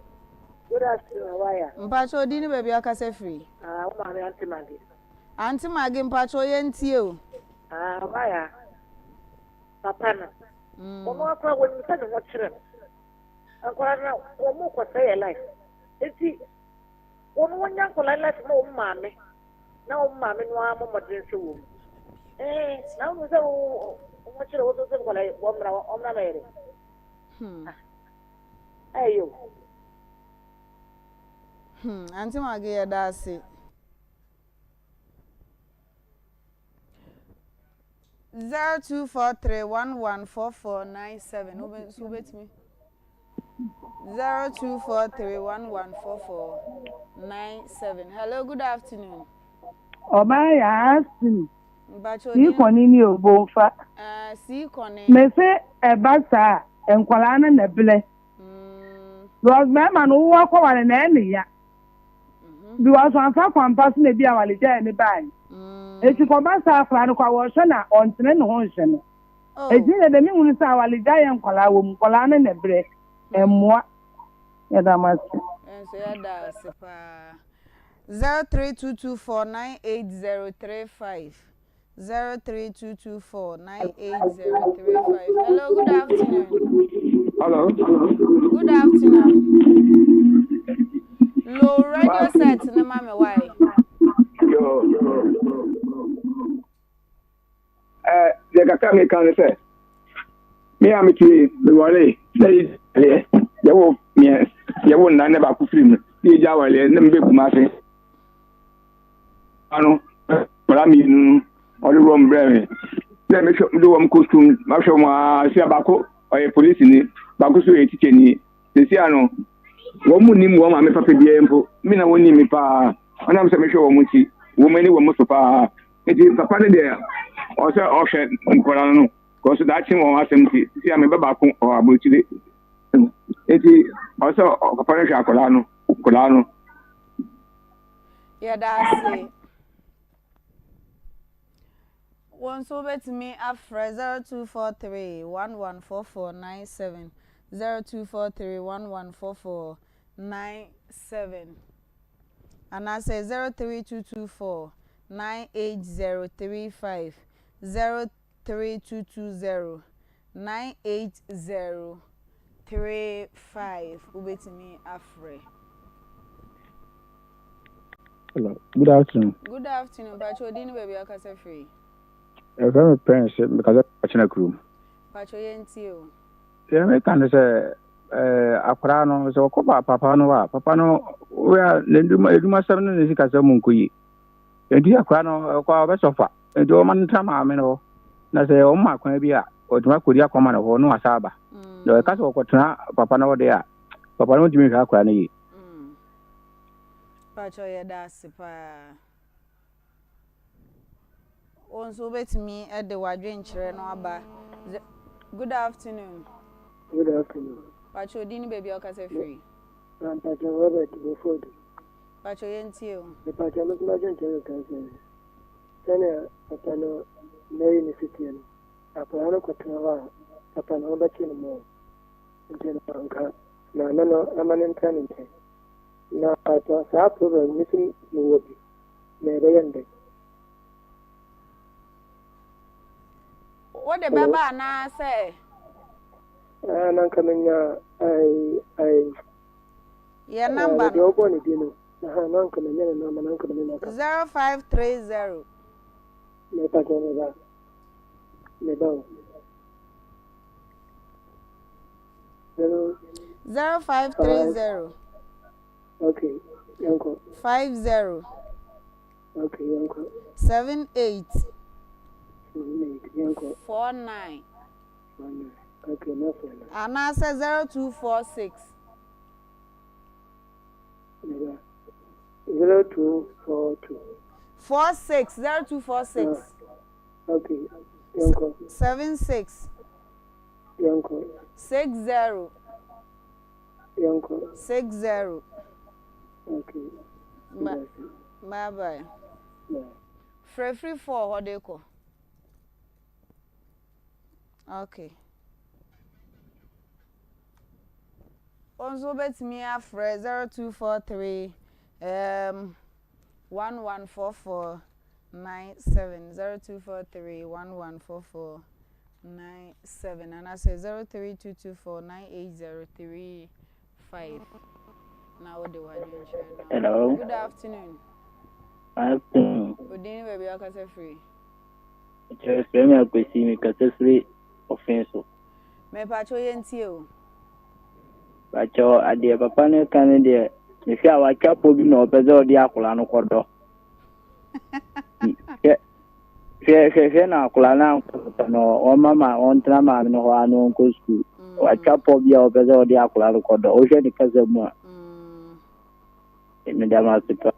Good afternoon, waya. Mpacho di ni baby akase free. Mama Auntie Maggie. Auntie Maggie mpacho ye ntie o. Waya. Papa na. Omo akwa woni se no kire. Akwa na omo ko say life. Eti ono wonya nkola life na ommame. Na ommame no amo modern se wo. Na wo se wo kire wo se nkola omra mere. Ayo. Auntie Maggie ya dasi. 0243114497 ubet me 0243114497. Hello, good afternoon. Obaya si koni ni obonfa si koni me se ebasa enkwala na nebele because me man wo akwale na ene ya because anfa kwampa se na bi awale ja ne bai eti ko basa afra no kwa wo hwe na ontene ne ho hwe no eti ne de mi hunu sa awale ja ye nkwala wo nkwala na nebele emmoa ya da mas so ya da sepa 0322498035 0322498035. Hello, good afternoon. Hello. Good afternoon. Low radio set na mama why? Yo. The kaka can say. Me am ki the wale. Say yawo me yawo na ne ba ku film. Di ja wale ne mbe Kumasi. Ano para mi nu ori rom breve le me do am costume ma show ma sia bako o police ni bako so etike ni se sia no wo mu ni mu wo ma me papa bia empo mi na woni mi pa ana me se me show wo mu ti wo mani wo mu so pa eti papa ne de o se o hwe nkola no ko so da chi wo asem ti sia me baba ko o abochire eti o se papa ne hwe akola no yeah, that's it. One so bet me after 0243114497 0243114497 and I say 03224988035 03220988035 ubet me after. Hello, good afternoon. Good afternoon, Pacho Dini baby akase free. I'm parents because I'm watching a crew. Pacho yentio. Yeah, me can say akra no so ko papa no we are eduma 7 na sika se munkuyi. Edi akra no ko be sofa. Edi o man tama me no. Na se o ma kwan bi a o tuma kodi Akoma no no asaba. Do ka so ko tena papa no de a. Papa no dimi ka akra na yi. Pacho ya dasi pa. On so bet me at the wadrin chere no aba. Good afternoon. Good afternoon. Pacho dini baby o kase free. Pacho Robert before. Pacho yentio. The Pacho no imagine chere kase. Sana patano nei ni sitiano. Apano kwatrawa. Apano bachi no mo. Nje anka na no amanen taninte. Na pato sa problem missing no wobi. Me reyende. What the baba na say? Nan kamenya your number. The open dino. Nan kamenya number nan kamenya 0530. Me pato me ba. Me ba. 0530. Okay, yanko. 50. Okay, yanko. 78. yanko. 49. 49. Okay, no problem. And I say 0246. 0242. 46. 0246. Okay, yanko. 76. Yanko. 60. Yanko. 60. Okay. Bye bye. Free for what they call. Okay. Also bet me a phrase 0243 1144 97 0243 1144 97 and I say 03224 98035. Now what do I do? Hello. Good afternoon. Afternoon. Good evening, baby. I can say free. Just let me see me because free offensive. Me pacho yentio. Pacho ade papa ne kan de me fi awa chapo bi no pezo di akula no kodo. Fe na akula na no o mama on trama no ho anu nko school. Wa chapo bi o pezo di akula no kodo. O je di kaza mu a. Me da ma sipa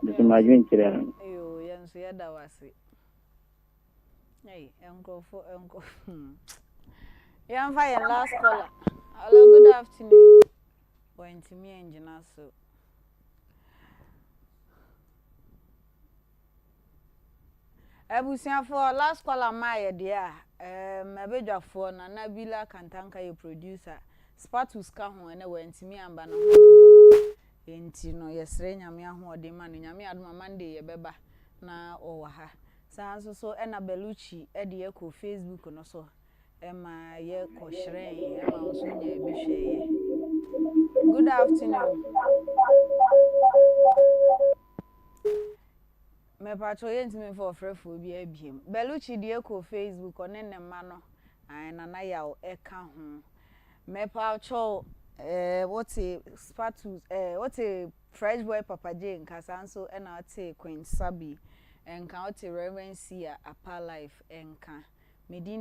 de ma jin kire. Yo yenso ya da wase. Hey, enko. Yan fire last caller. Hello, good afternoon. Going to me engine so. Ebusia for last caller my dear. Mebedwa for na Nabila Kantanka your producer. Spatus ka ho ene went me amba na ho. Enti no yesre nyame ahode ma no nyame adoma Monday ye beba na owa ha. Sanso so ena Beluchi e de ko Facebook no so. Emma ye ko shren Emma oso nya ebihwe. Good afternoon. Me patro yentimi for frefo bi abiem. Beluchi de ko Facebook one ne ma no. Ai na na ya o e ka ho. Me patro what a status what a fresh boy Papa J nka sanso e na ate Queen Sabi enka what a Reverend Sia Apa Life enka.